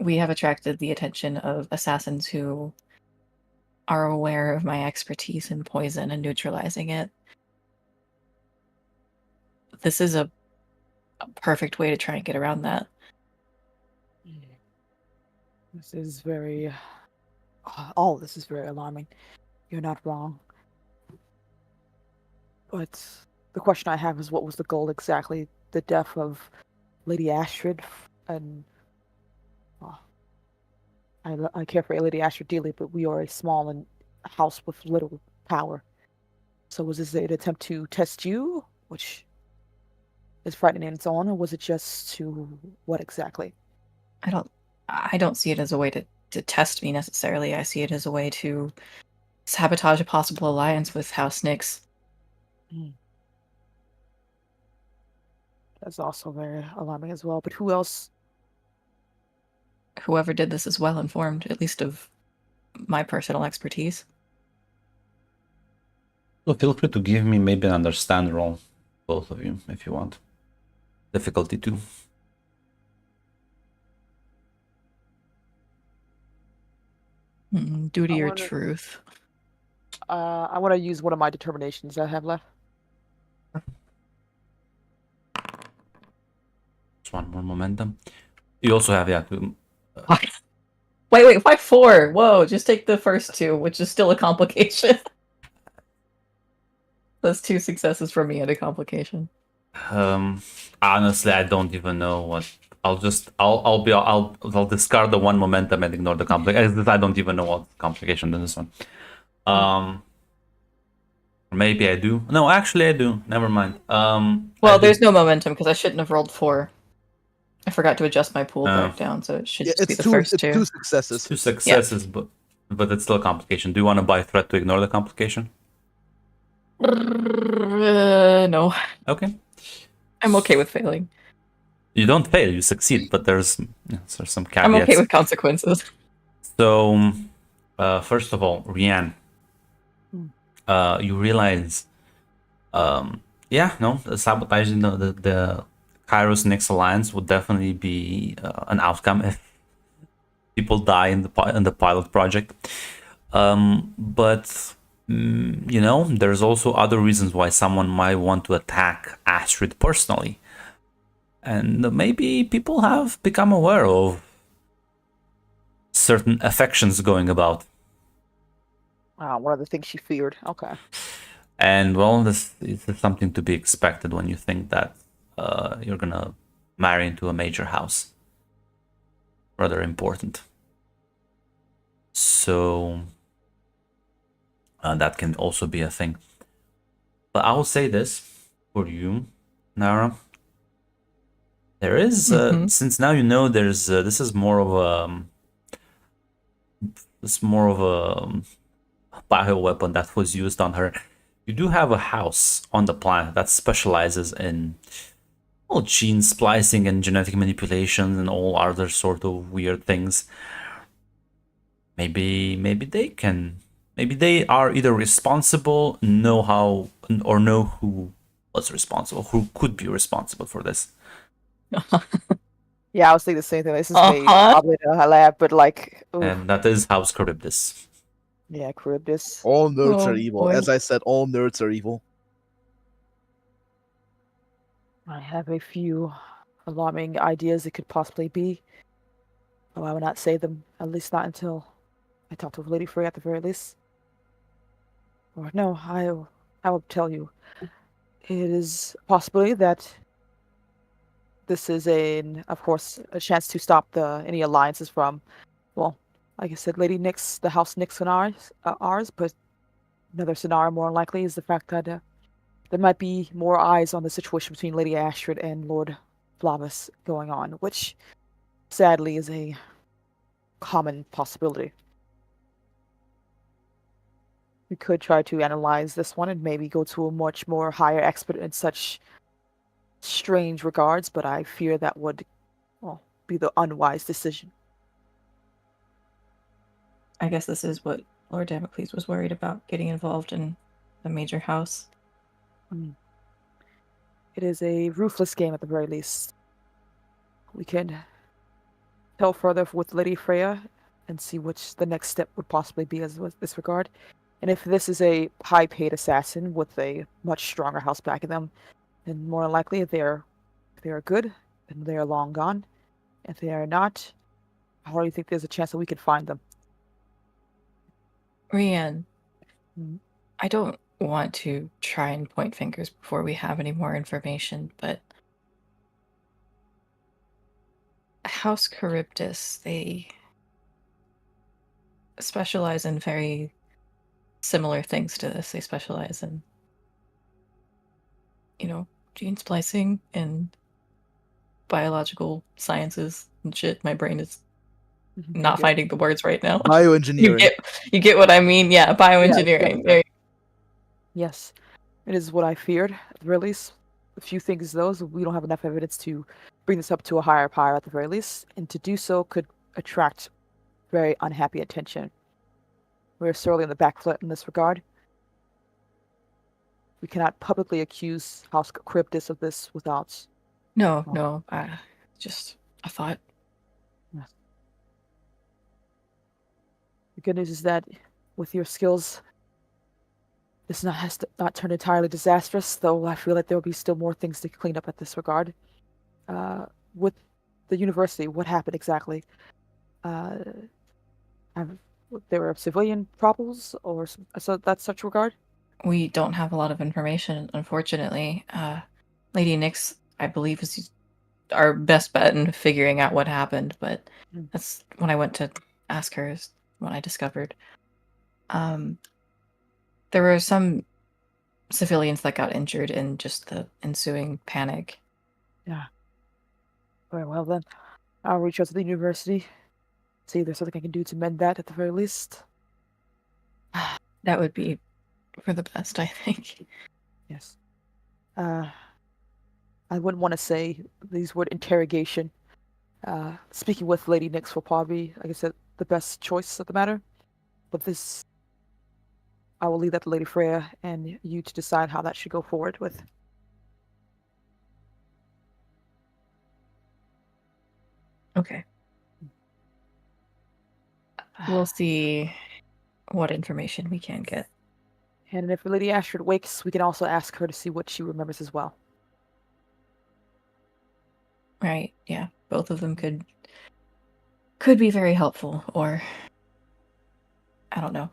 we have attracted the attention of assassins who are aware of my expertise in poison and neutralizing it, this is a perfect way to try and get around that. This is very... all of this is very alarming. You're not wrong. But the question I have is, what was the goal exactly? The death of Lady Astrid? And... I care for Lady Astrid dearly, but we are a small and house with little power. So was this an attempt to test you, which is frightening in its own, or was it just to what exactly? I don't see it as a way to test me necessarily. I see it as a way to sabotage a possible alliance with House Nyx. That's also very alarming as well. But who else? Whoever did this is well informed, at least of my personal expertise. So feel free to give me maybe an understand roll, both of you, if you want. Difficulty 2. Duty or truth? I want to use one of my determinations I have left. Just one more momentum. You also have, yeah. Wait, why 4? Whoa, just take the first 2, which is still a complication. That's 2 successes for me and a complication. Honestly, I don't even know what. I'll discard the 1 momentum and ignore the complication. I don't even know what complication in this one. Maybe I do. No, actually I do. Never mind. Well, there's no momentum because I shouldn't have rolled 4. I forgot to adjust my pool breakdown, so it should just be the first 2. 2 successes. 2 successes, but it's still a complication. Do you want to buy threat to ignore the complication? No. Okay. I'm okay with failing. You don't fail, you succeed, but there's some caveats. I'm okay with consequences. So, first of all, Rianne, you realize, sabotaging the Kairos Nyx alliance would definitely be an outcome if people die in the pilot project. But you know, there's also other reasons why someone might want to attack Astrid personally, and maybe people have become aware of certain affections going about. One of the things she feared. Okay. And well, this is something to be expected when you think that you're gonna marry into a major house. Rather important. So that can also be a thing. But I will say this for you, Nara. There is, since now you know, there's this is more of a bioweapon that was used on her. You do have a house on the planet that specializes in gene splicing and genetic manipulation and all other sort of weird things. Maybe they are either responsible, know how, or know who was responsible, who could be responsible for this. Yeah, I was thinking the same thing. This is made probably in a lab, but like, And that is House Charybdis. Yeah, Charybdis. All nerds Oh, are evil. boy. As I said, all nerds are evil. I have a few alarming ideas it could possibly be. But I will not say them, at least not until I talk to Lady Frey at the very least. Or no, I will tell you. It is a possibility that this is of course, a chance to stop any alliances from, well, like I said, Lady Nyx, the House Nyx and ours, but another scenario more likely is the fact that there might be more eyes on the situation between Lady Astrid and Lord Flavus going on, which sadly is a common possibility. We could try to analyze this one and maybe go to a much more higher expert in such strange regards, but I fear that would, well, be the unwise decision. I guess this is what Lord Damocles was worried about, getting involved in a major house. It is a ruthless game at the very least. We can tell further with Lady Freya and see which the next step would possibly be as with this regard. And if this is a high-paid assassin with a much stronger house backing them, then more than likely if they are good, then they are long gone. If they are not, how do you think there's a chance that we could find them? Rianne, Mhm. I don't want to try and point fingers before we have any more information, but House Charybdis, they specialize in very similar things to this. They specialize in, gene splicing and biological sciences and shit. My brain is not finding the words right now. Bioengineering. You get what I mean? Yeah, bioengineering. Yeah. Yes, it is what I feared. At the very least, a few things those we don't have enough evidence to bring this up to a higher power at the very least, and to do so could attract very unhappy attention. We're sorely on the back foot in this regard. We cannot publicly accuse House Charybdis of this without. No, just a thought. Yes. The good news is that with your skills, this has not turned entirely disastrous, though I feel like there will be still more things to clean up at this regard. With the university, what happened exactly? There were civilian problems or so that such regard? We don't have a lot of information, unfortunately. Lady Nyx, I believe, is our best bet in figuring out what happened, but that's when I went to ask her is what I discovered. There were some civilians that got injured in just the ensuing panic. Yeah. Very well then. I'll reach out to the university, see if there's something I can do to mend that at the very least. That would be for the best, I think. Yes. I wouldn't want to say these word interrogation. Speaking with Lady Nyx will probably, like I said, the best choice of the matter. But this, I will leave that to Lady Freya and you to decide how that should go forward with. Okay. We'll see what information we can get. And if Lady Astrid wakes, we can also ask her to see what she remembers as well. Right, yeah. Both of them could be very helpful, or I don't know.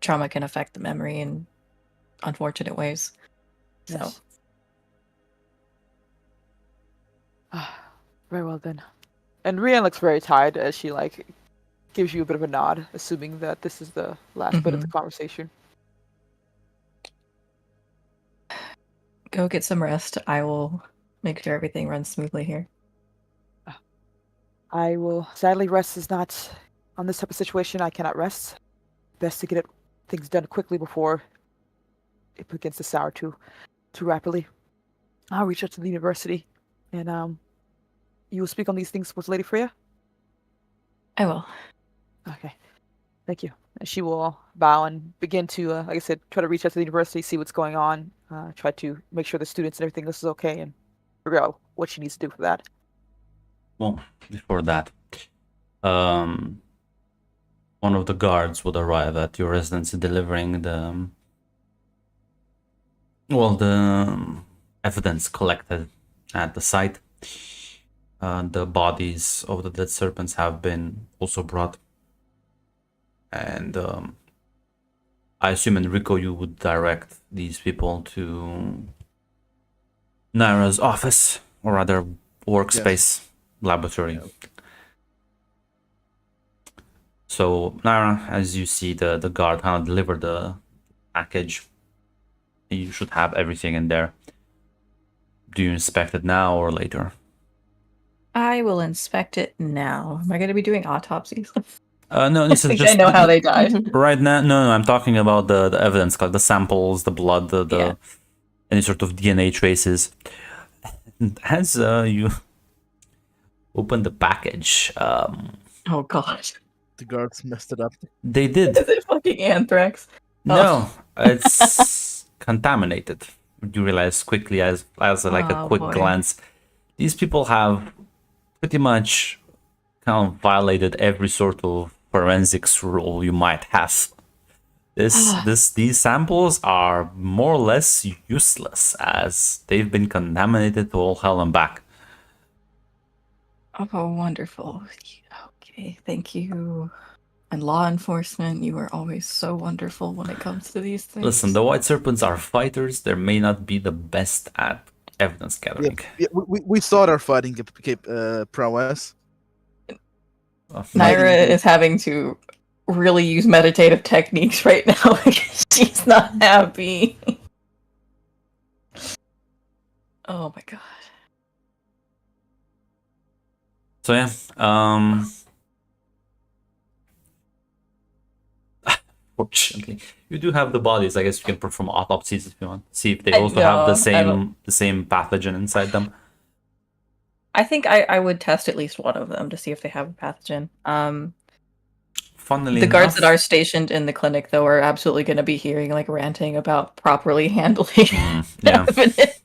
Trauma can affect the memory in unfortunate ways. So Yes. Very well then. And Rian looks very tired as she gives you a bit of a nod, assuming that this is the last bit of the conversation. go get some rest. I will make sure everything runs smoothly here. I will sadly rest is not on this type of situation. I cannot rest. Best to get things done quickly before it begins to sour too rapidly. I'll reach out to the university, and you will speak on these things with Lady Freya. I will. Okay, thank you. And she will bow and begin to, like I said, try to reach out to the university, see what's going on, try to make sure the students and everything else is okay, and figure out what she needs to do for that. Well, before that, one of the guards would arrive at your residence delivering the evidence collected at the site. The bodies of the dead serpents have been also brought. And I assume, Enrico, you would direct these people to Naira's office, or rather workspace, laboratory. Yeah. So, Naira, as you see the guard kind of deliver the package, you should have everything in there. Do you inspect it now or later? I will inspect it now. Am I going to be doing autopsies? No, this is I just. I know how they died. Right now, no, I'm talking about the evidence, like the samples, the blood, the any sort of DNA traces. As you open the package, Oh god. The guards messed it up. they did. Is it fucking anthrax? No, it's contaminated. You realize quickly as like a Oh, quick boy. glance, these people have pretty much kind of violated every sort of forensics rule you might have. These samples are more or less useless as they've been contaminated to all hell and back. Oh, wonderful. Okay, thank you. And law enforcement, you are always so wonderful when it comes to these things. Listen, the White Serpents are fighters. They may not be the best at evidence gathering. Yeah, we saw their fighting prowess. Naira is having to really use meditative techniques right now because she's not happy. Oh my god. So yeah, fortunately, you do have the bodies. I guess you can perform autopsies if you want. See if they also have the same pathogen inside them. I think I would test at least one of them to see if they have a pathogen. Funnily the guards enough, that are stationed in the clinic, though, are absolutely going to be hearing ranting about properly handling yeah. evidence.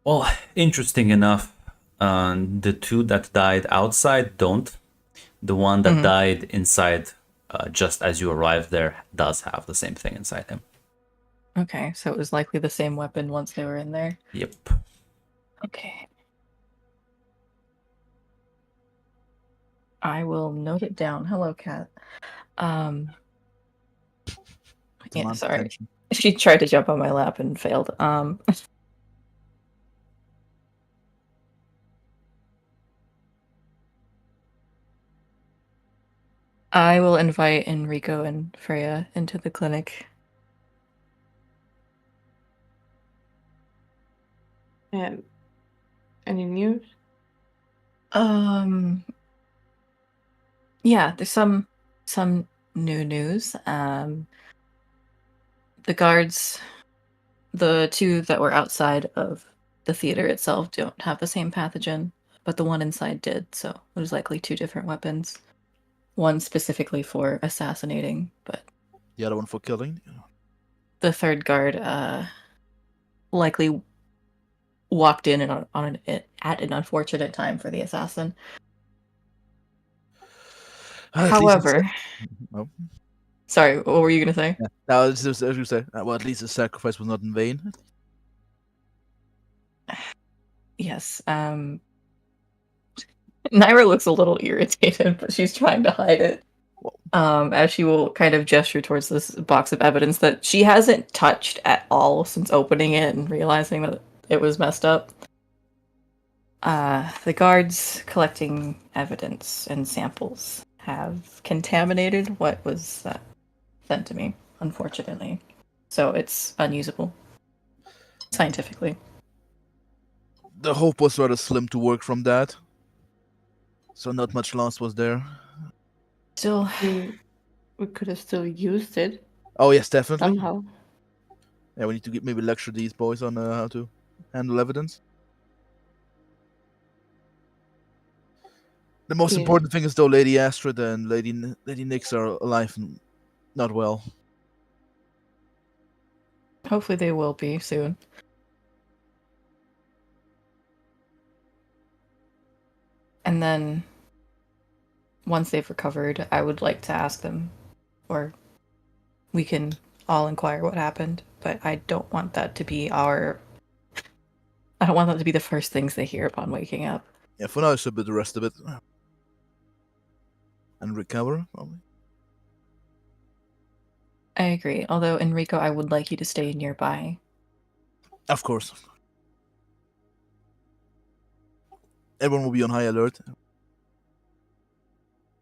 Well, interesting enough, the two that died outside don't. The one that died inside, just as you arrived there, does have the same thing inside him. Okay, so it was likely the same weapon once they were in there. Yep. Okay. I will note it down. Hello, cat. Yeah, sorry. Attention. She tried to jump on my lap and failed. I will invite Enrico and Freya into the clinic. And any news? Yeah, there's some new news. The guards, the two that were outside of the theater itself, don't have the same pathogen, but the one inside did, so it was likely two different weapons. One specifically for assassinating, but The other one for killing. the third guard likely walked in and at an unfortunate time for the assassin. At least However, oh, sorry, what were you gonna say? yeah. Now, as you say, well, at least the sacrifice was not in vain. Yes. Naira looks a little irritated, but she's trying to hide it. As she will kind of gesture towards this box of evidence that she hasn't touched at all since opening it and realizing that it was messed up. The guards collecting evidence and samples have contaminated what was sent to me, unfortunately. So it's unusable scientifically. The hope was rather slim to work from that, so not much loss was there. Still, I mean, we could have still used it Oh yes, definitely. somehow. Yeah, we need to maybe lecture these boys on how to handle evidence. The most Yes. important thing is though Lady Astrid and Lady Nyx are alive and not well. hopefully they will be soon. And then, once they've recovered, I would like to ask them, or we can all inquire what happened, but I don't want that to be I don't want that to be the first things they hear upon waking up. Yeah, for now I should be the rest of it. And recover, probably. I agree, although Enrico, I would like you to stay nearby. Of course. Everyone will be on high alert.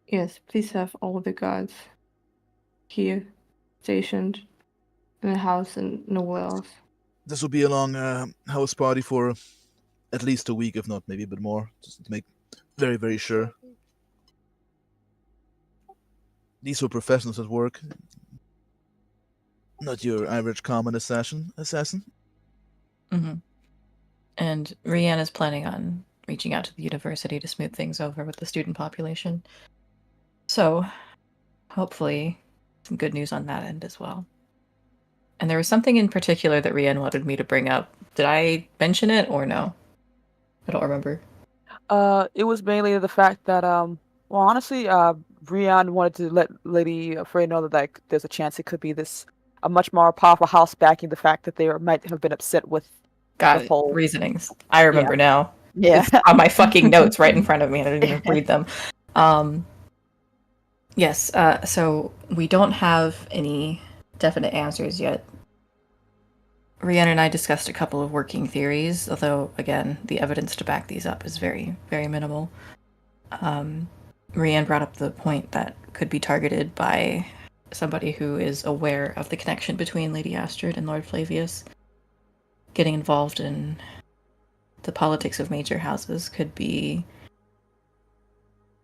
Yes, please have all the guards here stationed in the house and nowhere else. This will be a long house party for at least a week, if not maybe a bit more, just to make very, very sure. These were professionals at work, not your average common assassin. Mm-hmm. And Rianne is planning on reaching out to the university to smooth things over with the student population. So, hopefully, some good news on that end as well. And there was something in particular that Rianne wanted me to bring up. Did I mention it or no? I don't remember. It was mainly the fact that well, honestly, Brian wanted to let Lady Frey know that like there's a chance it could be a much more powerful house backing the fact that they might have been upset with Got the it. whole. Reasonings. I remember now. Yeah. It's on my fucking notes right in front of me. I didn't even read them. Yes, so we don't have any definite answers yet. Rhiannon and I discussed a couple of working theories, although, again, the evidence to back these up is very, very minimal. Rhiannon brought up the point that could be targeted by somebody who is aware of the connection between Lady Astrid and Lord Flavius. Getting involved in the politics of major houses could be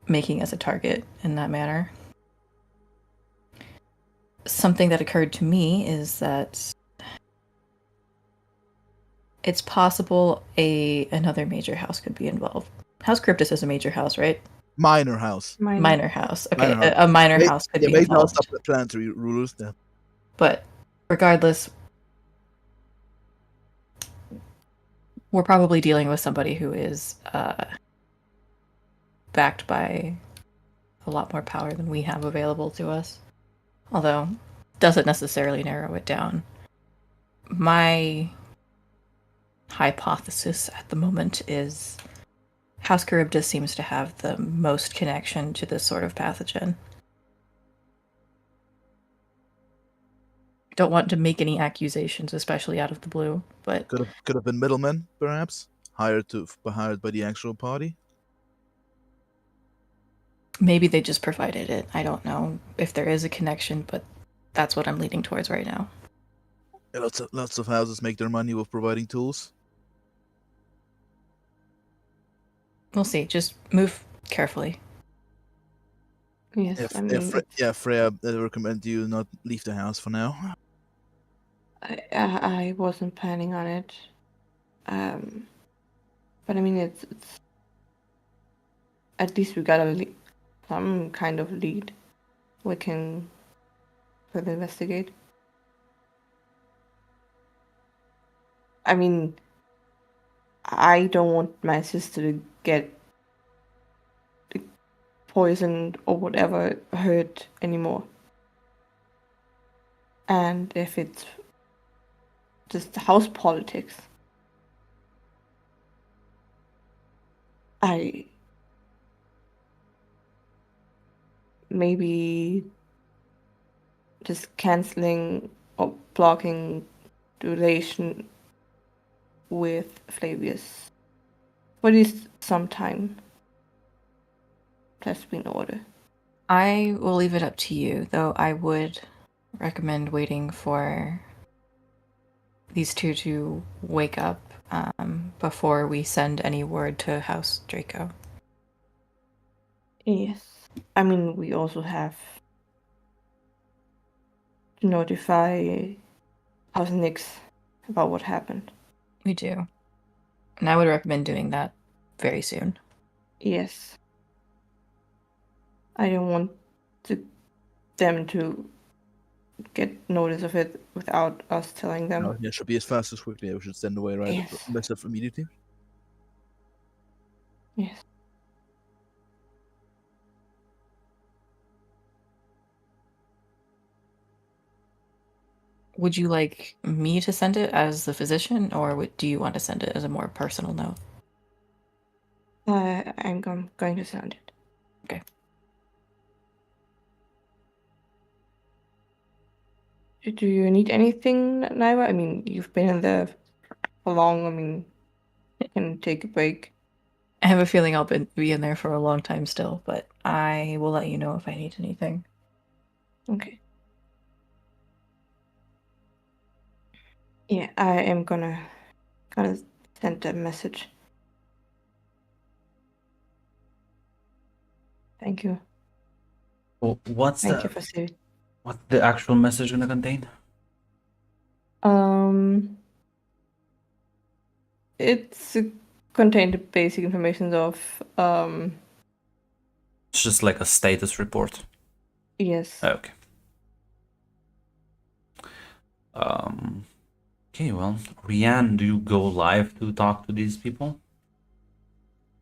making us a target in that manner. Something that occurred to me is that it's possible another major house could be involved. House Cryptus is a major house, right? Minor house. Minor house. Okay, Minor house. a minor house could be major house involved. up planetary rulers. Yeah. But regardless, we're probably dealing with somebody who is backed by a lot more power than we have available to us. Although, doesn't necessarily narrow it down. My hypothesis at the moment is House Charybdis seems to have the most connection to this sort of pathogen. Don't want to make any accusations, especially out of the blue, but Could have been middlemen, perhaps hired by the actual party. maybe they just provided it. I don't know if there is a connection, but that's what I'm leaning towards right now. Yeah, lots of houses make their money with providing tools. We'll see. Just move carefully. Yes, I mean, Freya, I recommend you not leave the house for now. I wasn't planning on it. But I mean, it's at least we got some kind of lead we can further investigate. I mean, I don't want my sister to get poisoned or whatever, hurt anymore. And if it's just house politics, I maybe just canceling or blocking the relation with Flavius for at least some time. That's been order. I will leave it up to you, though I would recommend waiting for these two to wake up before we send any word to House Draco. Yes. I mean, we also have to notify House Nix about what happened. We do. And I would recommend doing that very soon. Yes. I don't want them to get notice of it without us telling them. No, it should be as fast as quickly. We should send away right Yes. myself immediately. Yes. Would you like me to send it as the physician, or do you want to send it as a more personal note? I'm going to send it. Okay. Do you need anything, Naiva? I mean, you've been in there for long. I mean, you can take a break. I have a feeling I'll be in there for a long time still, but I will let you know if I need anything. Okay. Yeah, I am gonna send a message. Thank you. Well, what's Thank you for saving. what's the actual message gonna contain? It's contained the basic information of It's just like a status report. yes. Okay. Okay, well, Rianne, do you go live to talk to these people?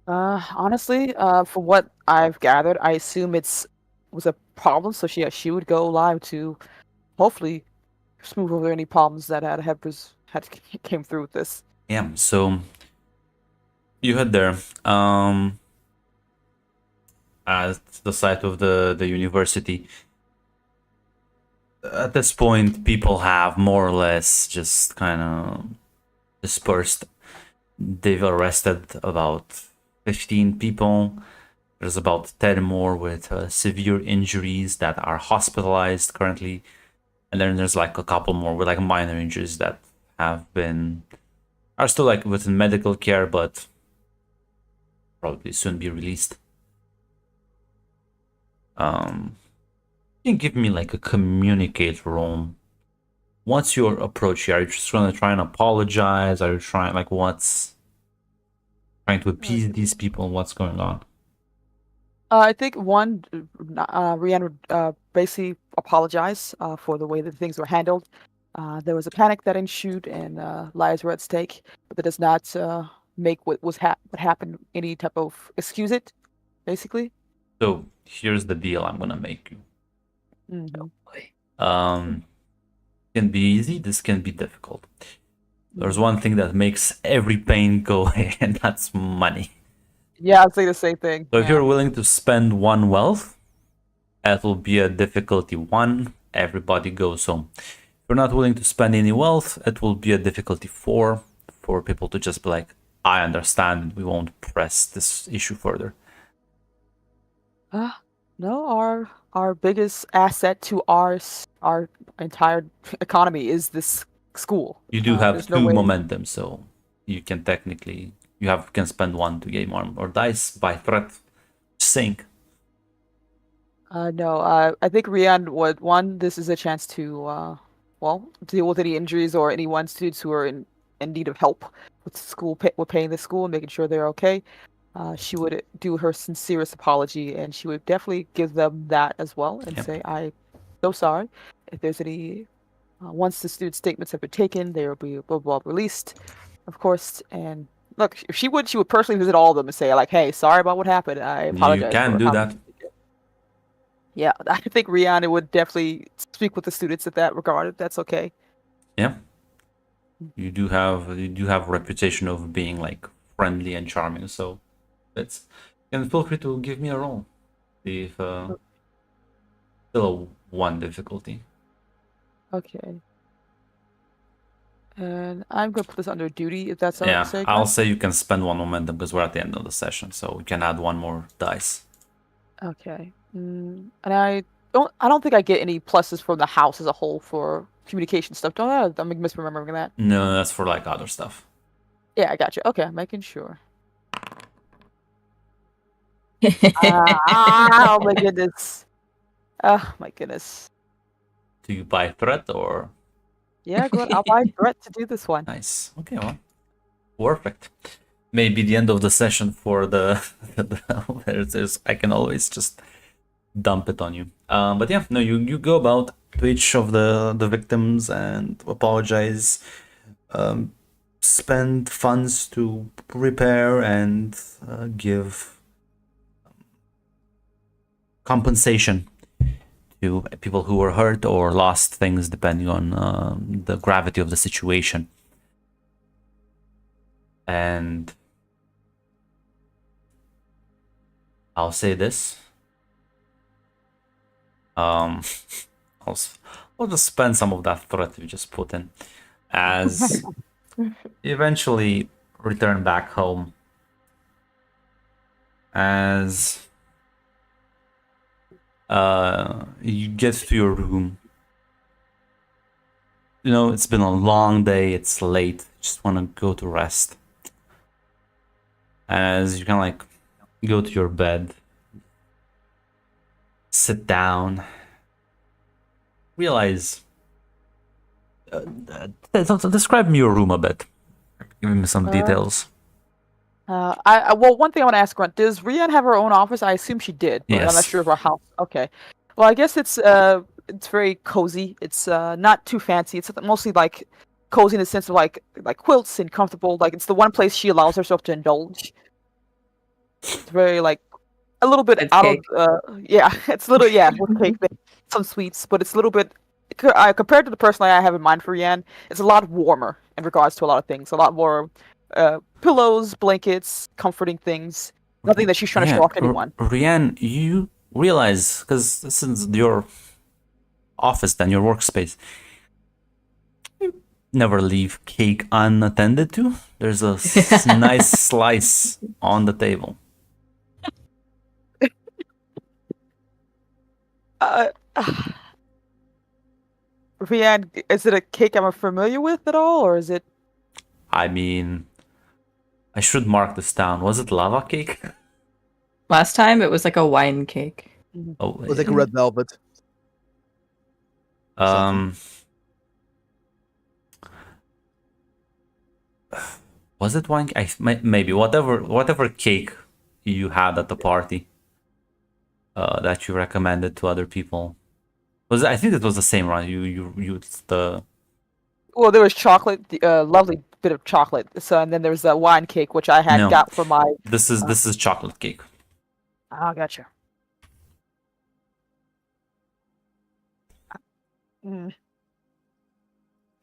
Honestly, from what I've gathered, I assume was a problem, so she would go live to hopefully smooth over any problems that came through with this. Yeah, so you head there. At the site of the university. At this point, people have more or less just kind of dispersed. They've arrested about 15 people. There's about 10 more with severe injuries that are hospitalized currently. And then there's like a couple more with like minor injuries that are still like within medical care, but probably soon be released. You can give me like a communicate roll. What's your approach here? Are you just gonna try and apologize? Are you trying what's trying to appease these people? What's going on? I think Rianne would basically apologize for the way that things were handled. There was a panic that ensued, and lives were at stake, but that does not make what happened any type of excuse it, basically. So here's the deal I'm gonna make you. Mm-hmm. Can be easy. This can be difficult. There's one thing that makes every pain go away, and that's money. Yeah, I'd say the same thing. So if you're willing to spend one wealth, that will be a difficulty 1. Everybody goes home. If you're not willing to spend any wealth, it will be a difficulty 4 for people to just be like, I understand, we won't press this issue further. No, our biggest asset to our entire economy is this school. You do have there's no 2 way- momentum, so you can technically can spend 1 to gain more dice by threat. Sink. No, I think Rian would this is a chance to deal with any injuries or any students who are in need of help with with paying the school and making sure they're okay. She would do her sincerest apology, and she would definitely give them that as well and Yep. say, "I'm so sorry. If there's any Once the student statements have been taken, they will be released, of course. And look, if she would personally visit all of them and say like, "Hey, sorry about what happened. I You apologize can for do how." that. Yeah, I think Rihanna would definitely speak with the students in that regard. If that's okay. Yeah. You do have a reputation of being like friendly and charming, so it's and feel free to give me a roll. See if still one difficulty. Okay. And I'm gonna put this under duty, if that's Yeah, okay. I'll Glenn? say you can spend one momentum because we're at the end of the session, so we can add one more dice. Okay. And I don't think I get any pluses from the house as a whole for communication stuff. Don't I? I'm misremembering that. No, that's for like other stuff. Yeah, I got you. Okay, I'm making sure. Oh my goodness. Oh my goodness. Do you buy threat or Yeah, good. I'll buy Brett to do this one. nice? Okay, well, perfect. Maybe the end of the session for the, there's I can always just dump it on you. But yeah, no, you go about to each of the victims and apologize. Spend funds to repair and give compensation to people who were hurt or lost things, depending on the gravity of the situation. And I'll say this. I'll just spend some of that threat you just put in as eventually return back home as you get to your room. You know, it's been a long day, it's late, just want to go to rest. As you kind of like go to your bed, sit down, realize describe me your room a bit. Give me some details. Well, one thing I want to ask, Grunt, does Rian have her own office? I assume she did, but I'm not Yes. sure of her house. Okay. Well, I guess it's very cozy. It's not too fancy. It's mostly like cozy in the sense of like quilts and comfortable. Like it's the one place she allows herself to indulge. It's very like a little bit With out cake. of yeah, it's a little with cake, some sweets, but it's a little bit compared to the person I have in mind for Rian, it's a lot warmer in regards to a lot of things. A lot more pillows, blankets, comforting things. Nothing that she's trying to show off to anyone. Rianne, you realize, because this is your office, then your workspace, you never leave cake unattended to. There's a nice slice on the table. Rian, is it a cake I'm familiar with at all, or is it? I mean, I should mark this down. Was it lava cake? Last time it was like a wine cake. Oh, It was like a red velvet. Was it wine? Maybe whatever cake you had at the party that you recommended to other people. I think it was the same, right? You the Well, there was chocolate, lovely bit of chocolate. So, and then there was a wine cake, which I had No. got for my. this is chocolate cake. Oh, gotcha.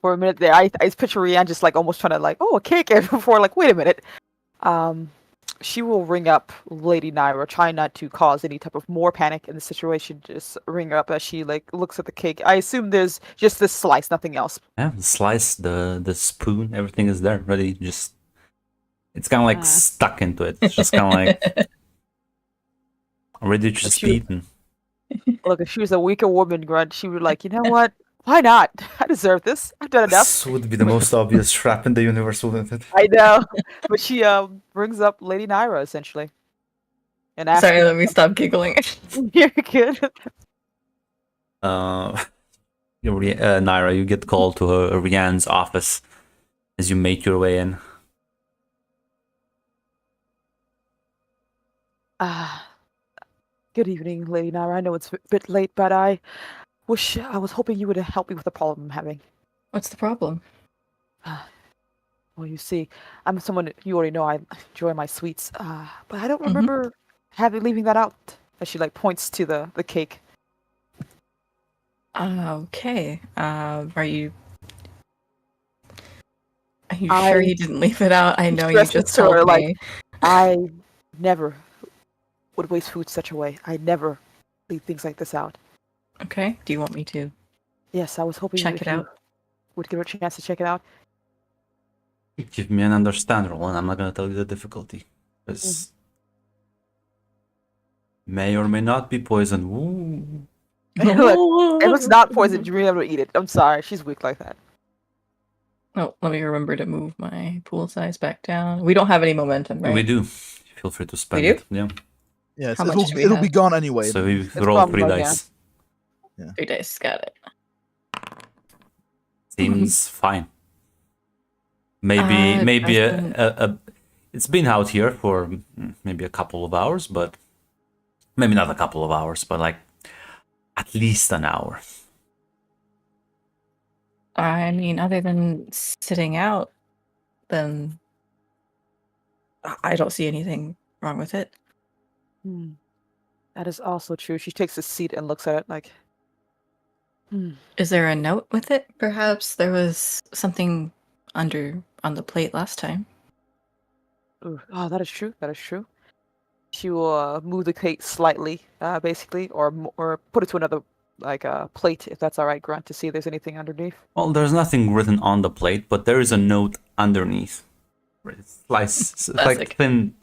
For a minute there, I picture Rianne just like almost trying to like, oh, a cake, and before like, wait a minute. She will ring up Lady Naira, trying not to cause any type of more panic in the situation. Just ring her up as she like looks at the cake. I assume there's just this slice, nothing else. Yeah, the slice, the spoon, everything is there, ready. Just it's kind of like stuck into it. It's just kind of like ready to just be eaten. Look, if she was a weaker woman, Grunt, she would like, you know what? Why not? I deserve this. I've done enough. This would be the most obvious trap in the universe, wouldn't it? I know, but she brings up Lady Naira essentially, and asks. Sorry, let me stop giggling. You're good. Naira, you get called to Rianne's office as you make your way in. Good evening, Lady Naira. I know it's a bit late, but I I was hoping you would help me with the problem I'm having. What's the problem? Well, you see, I'm someone you already know. I enjoy my sweets, but I don't Mhm. remember leaving that out. As she like points to the cake. Okay. Are you I sure you didn't leave it out? I know you stressed it just to told her like me. I never would waste food such a way. I never leave things like this out. Okay. Do you want me to Yes, I was hoping check if it you out? would give her a chance to check it out. Give me an understand roll, and I'm not gonna tell you the difficulty. Because may or may not be poison. Ooh. Look, if it's not poisoned, you'll be able to eat it. I'm sorry, she's weak like that. Oh, let me remember to move my pool size back down. We don't have any momentum, right? We do. Feel free to spend do? it. Yeah. Yes, How much do we it'll be have? gone anyway. So we It's roll from 3 Logan. dice. 3 dice. Got it. Seems fine. Maybe it's been out here for maybe a couple of hours, but maybe not a couple of hours, but like at least an hour. I mean, other than sitting out, then I don't see anything wrong with it. That is also true. She takes a seat and looks at it like, Is there a note with it? Perhaps there was something on the plate last time. ooh, oh, that is true. That is true. She will move the cake slightly, basically, or put it to another plate if that's all right, Grunt, to see if there's anything underneath. Well, there's nothing written on the plate, but there is a note underneath. It's like thin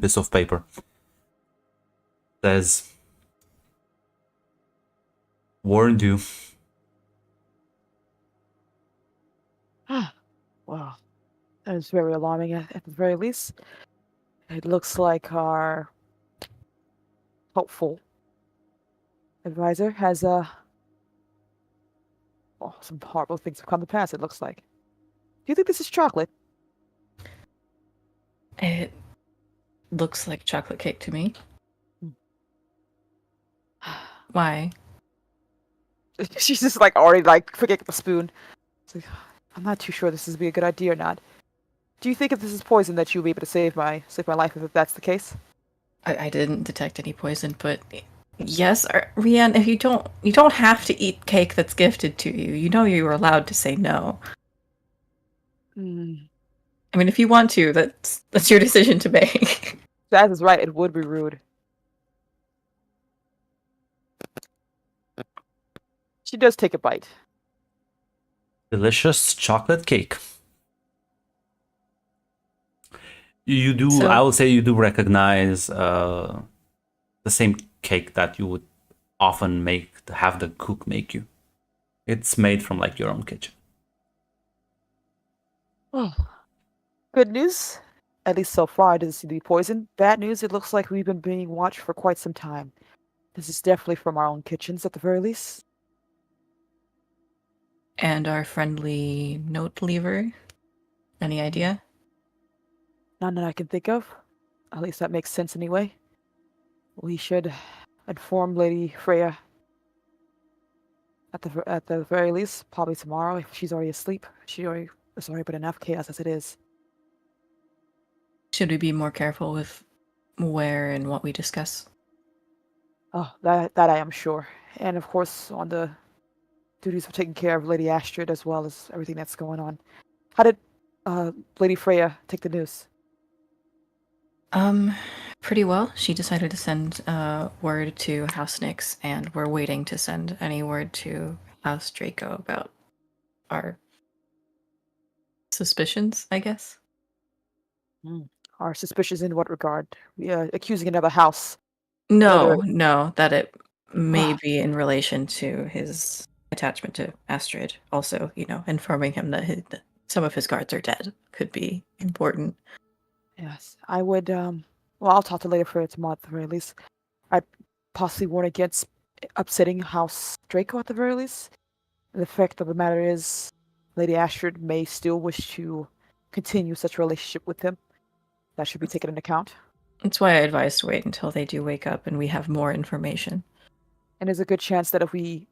piece of paper. Says, warned you. Wow, that is very alarming at the very least. It looks like our hopeful advisor has some horrible things have come to pass, it looks like. Do you think this is chocolate? It looks like chocolate cake to me. Why? She's just like already like forgetting the spoon. It's like, I'm not too sure this is be a good idea or not. Do you think if this is poison that you'll be able to save my life if that's the case? I didn't detect any poison, but yes, Rian, if you don't have to eat cake that's gifted to you. You know you were allowed to say no. I mean, if you want to, that's your decision to make. Jazz is right. It would be rude. She does take a bite. Delicious chocolate cake. You do, So- I would say you do recognize the same cake that you would often have the cook make you. It's made from like your own kitchen. Oh, good news. At least so far, it doesn't seem to be poison. Bad news, it looks like we've been being watched for quite some time. This is definitely from our own kitchens, at the very least. And our friendly note leaver. Any idea? None that I can think of. At least that makes sense anyway. We should inform Lady Freya at the very least, probably tomorrow if she's already asleep. There's already been enough chaos as it is. Should we be more careful with where and what we discuss? Oh, that I am sure. And of course, on the duties of taking care of Lady Astrid as well as everything that's going on. How did Lady Freya take the news? Pretty well. She decided to send word to House Nix, and we're waiting to send any word to House Draco about our suspicions, I guess. Are suspicious in what regard? We accusing another house. No, that it may be in relation to his attachment to Astrid. Also, informing him that some of his guards are dead could be important. Yes, I would. Well, I'll talk to Lady Freya tomorrow at the very least. I'd possibly warn against upsetting House Draco at the very least. The fact of the matter is, Lady Astrid may still wish to continue such a relationship with him. That should be taken into account. That's why I advised to wait until they do wake up and we have more information. And there's a good chance that if we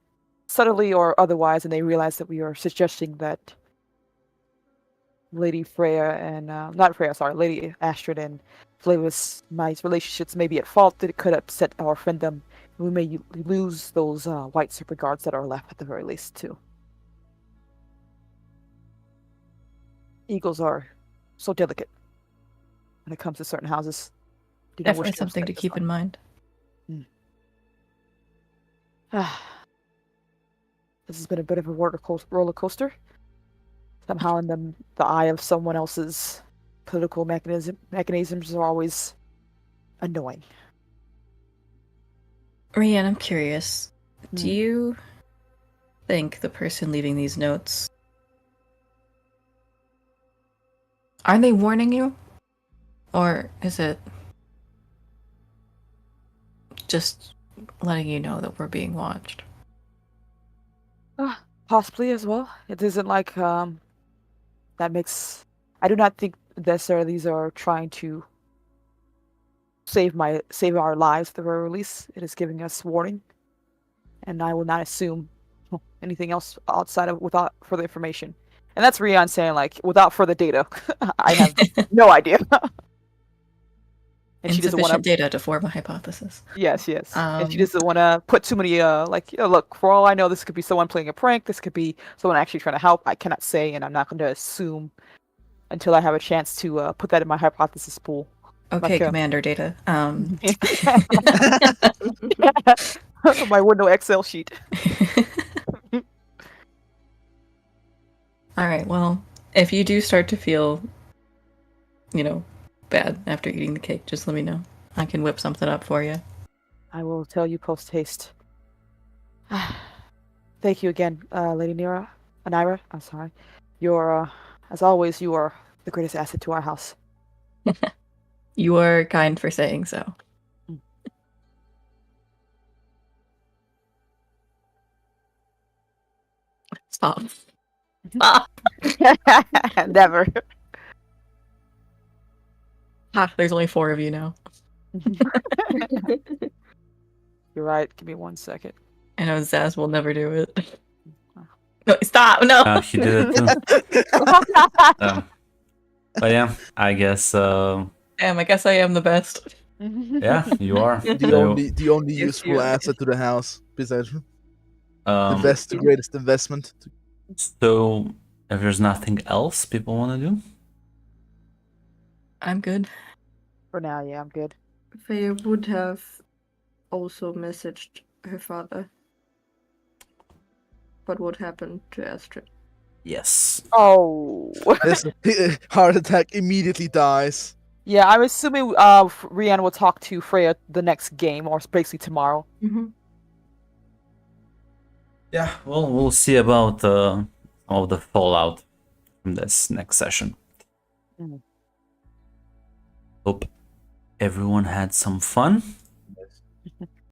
subtly or otherwise, and they realize that we are suggesting that Lady Freya and not Freya, sorry, Lady Astrid and Flavius Mai's relationships may be at fault, that it could upset our friendom. We may lose those white super guards that are left at the very least too. Eagles are so delicate when it comes to certain houses. Do not wish Definitely something to upset keep this in mind. one. This has been a bit of a roller coaster. Somehow, in the eye of someone else's political mechanisms are always annoying. Rian, I'm curious. Do Hmm. you think the person leaving these notes, are they warning you? Or is it just letting you know that we're being watched? Possibly as well. It isn't like that makes. I do not think necessarily these are trying to save our lives at the very least. It is giving us warning, and I will not assume anything else outside of without further information. And that's Rian saying like without further data. I have no idea. And she doesn't want Insufficient to. data to form a hypothesis. Yes, yes. And she Um, doesn't want to put too many look, for all I know, this could be someone playing a prank. This could be someone actually trying to help. I cannot say, and I'm not going to assume until I have a chance to put that in my hypothesis pool. Okay, Like, Commander Data. my window Excel sheet. All right, well, if you do start to feel, bad after eating the cake, just let me know. I can whip something up for you. I will tell you post haste. Thank you again, Lady Anira. I'm sorry. You're, as always, you are the greatest asset to our house. You are kind for saying so. Stop. Stop. Never. Ha, there's only 4 of you now. You're right. Give me 1 second. I know Zaz will never do it. No, stop! No! She did it too. But yeah, I guess. Damn, I guess I am the best. Yeah, you are. The only Yes, useful you are. asset to the house, besides the Um, greatest investment. so, if there's nothing else people want to do, I'm good. For now, yeah, I'm good. Faye would have also messaged her father. But what happened to Astrid? yes. Oh. This heart attack immediately dies. Yeah, I'm assuming Rian will talk to Freya the next game, or basically tomorrow. Mm-hmm. Yeah, well, we'll see about some of the fallout from this next session. Mhm. Hope everyone had some fun.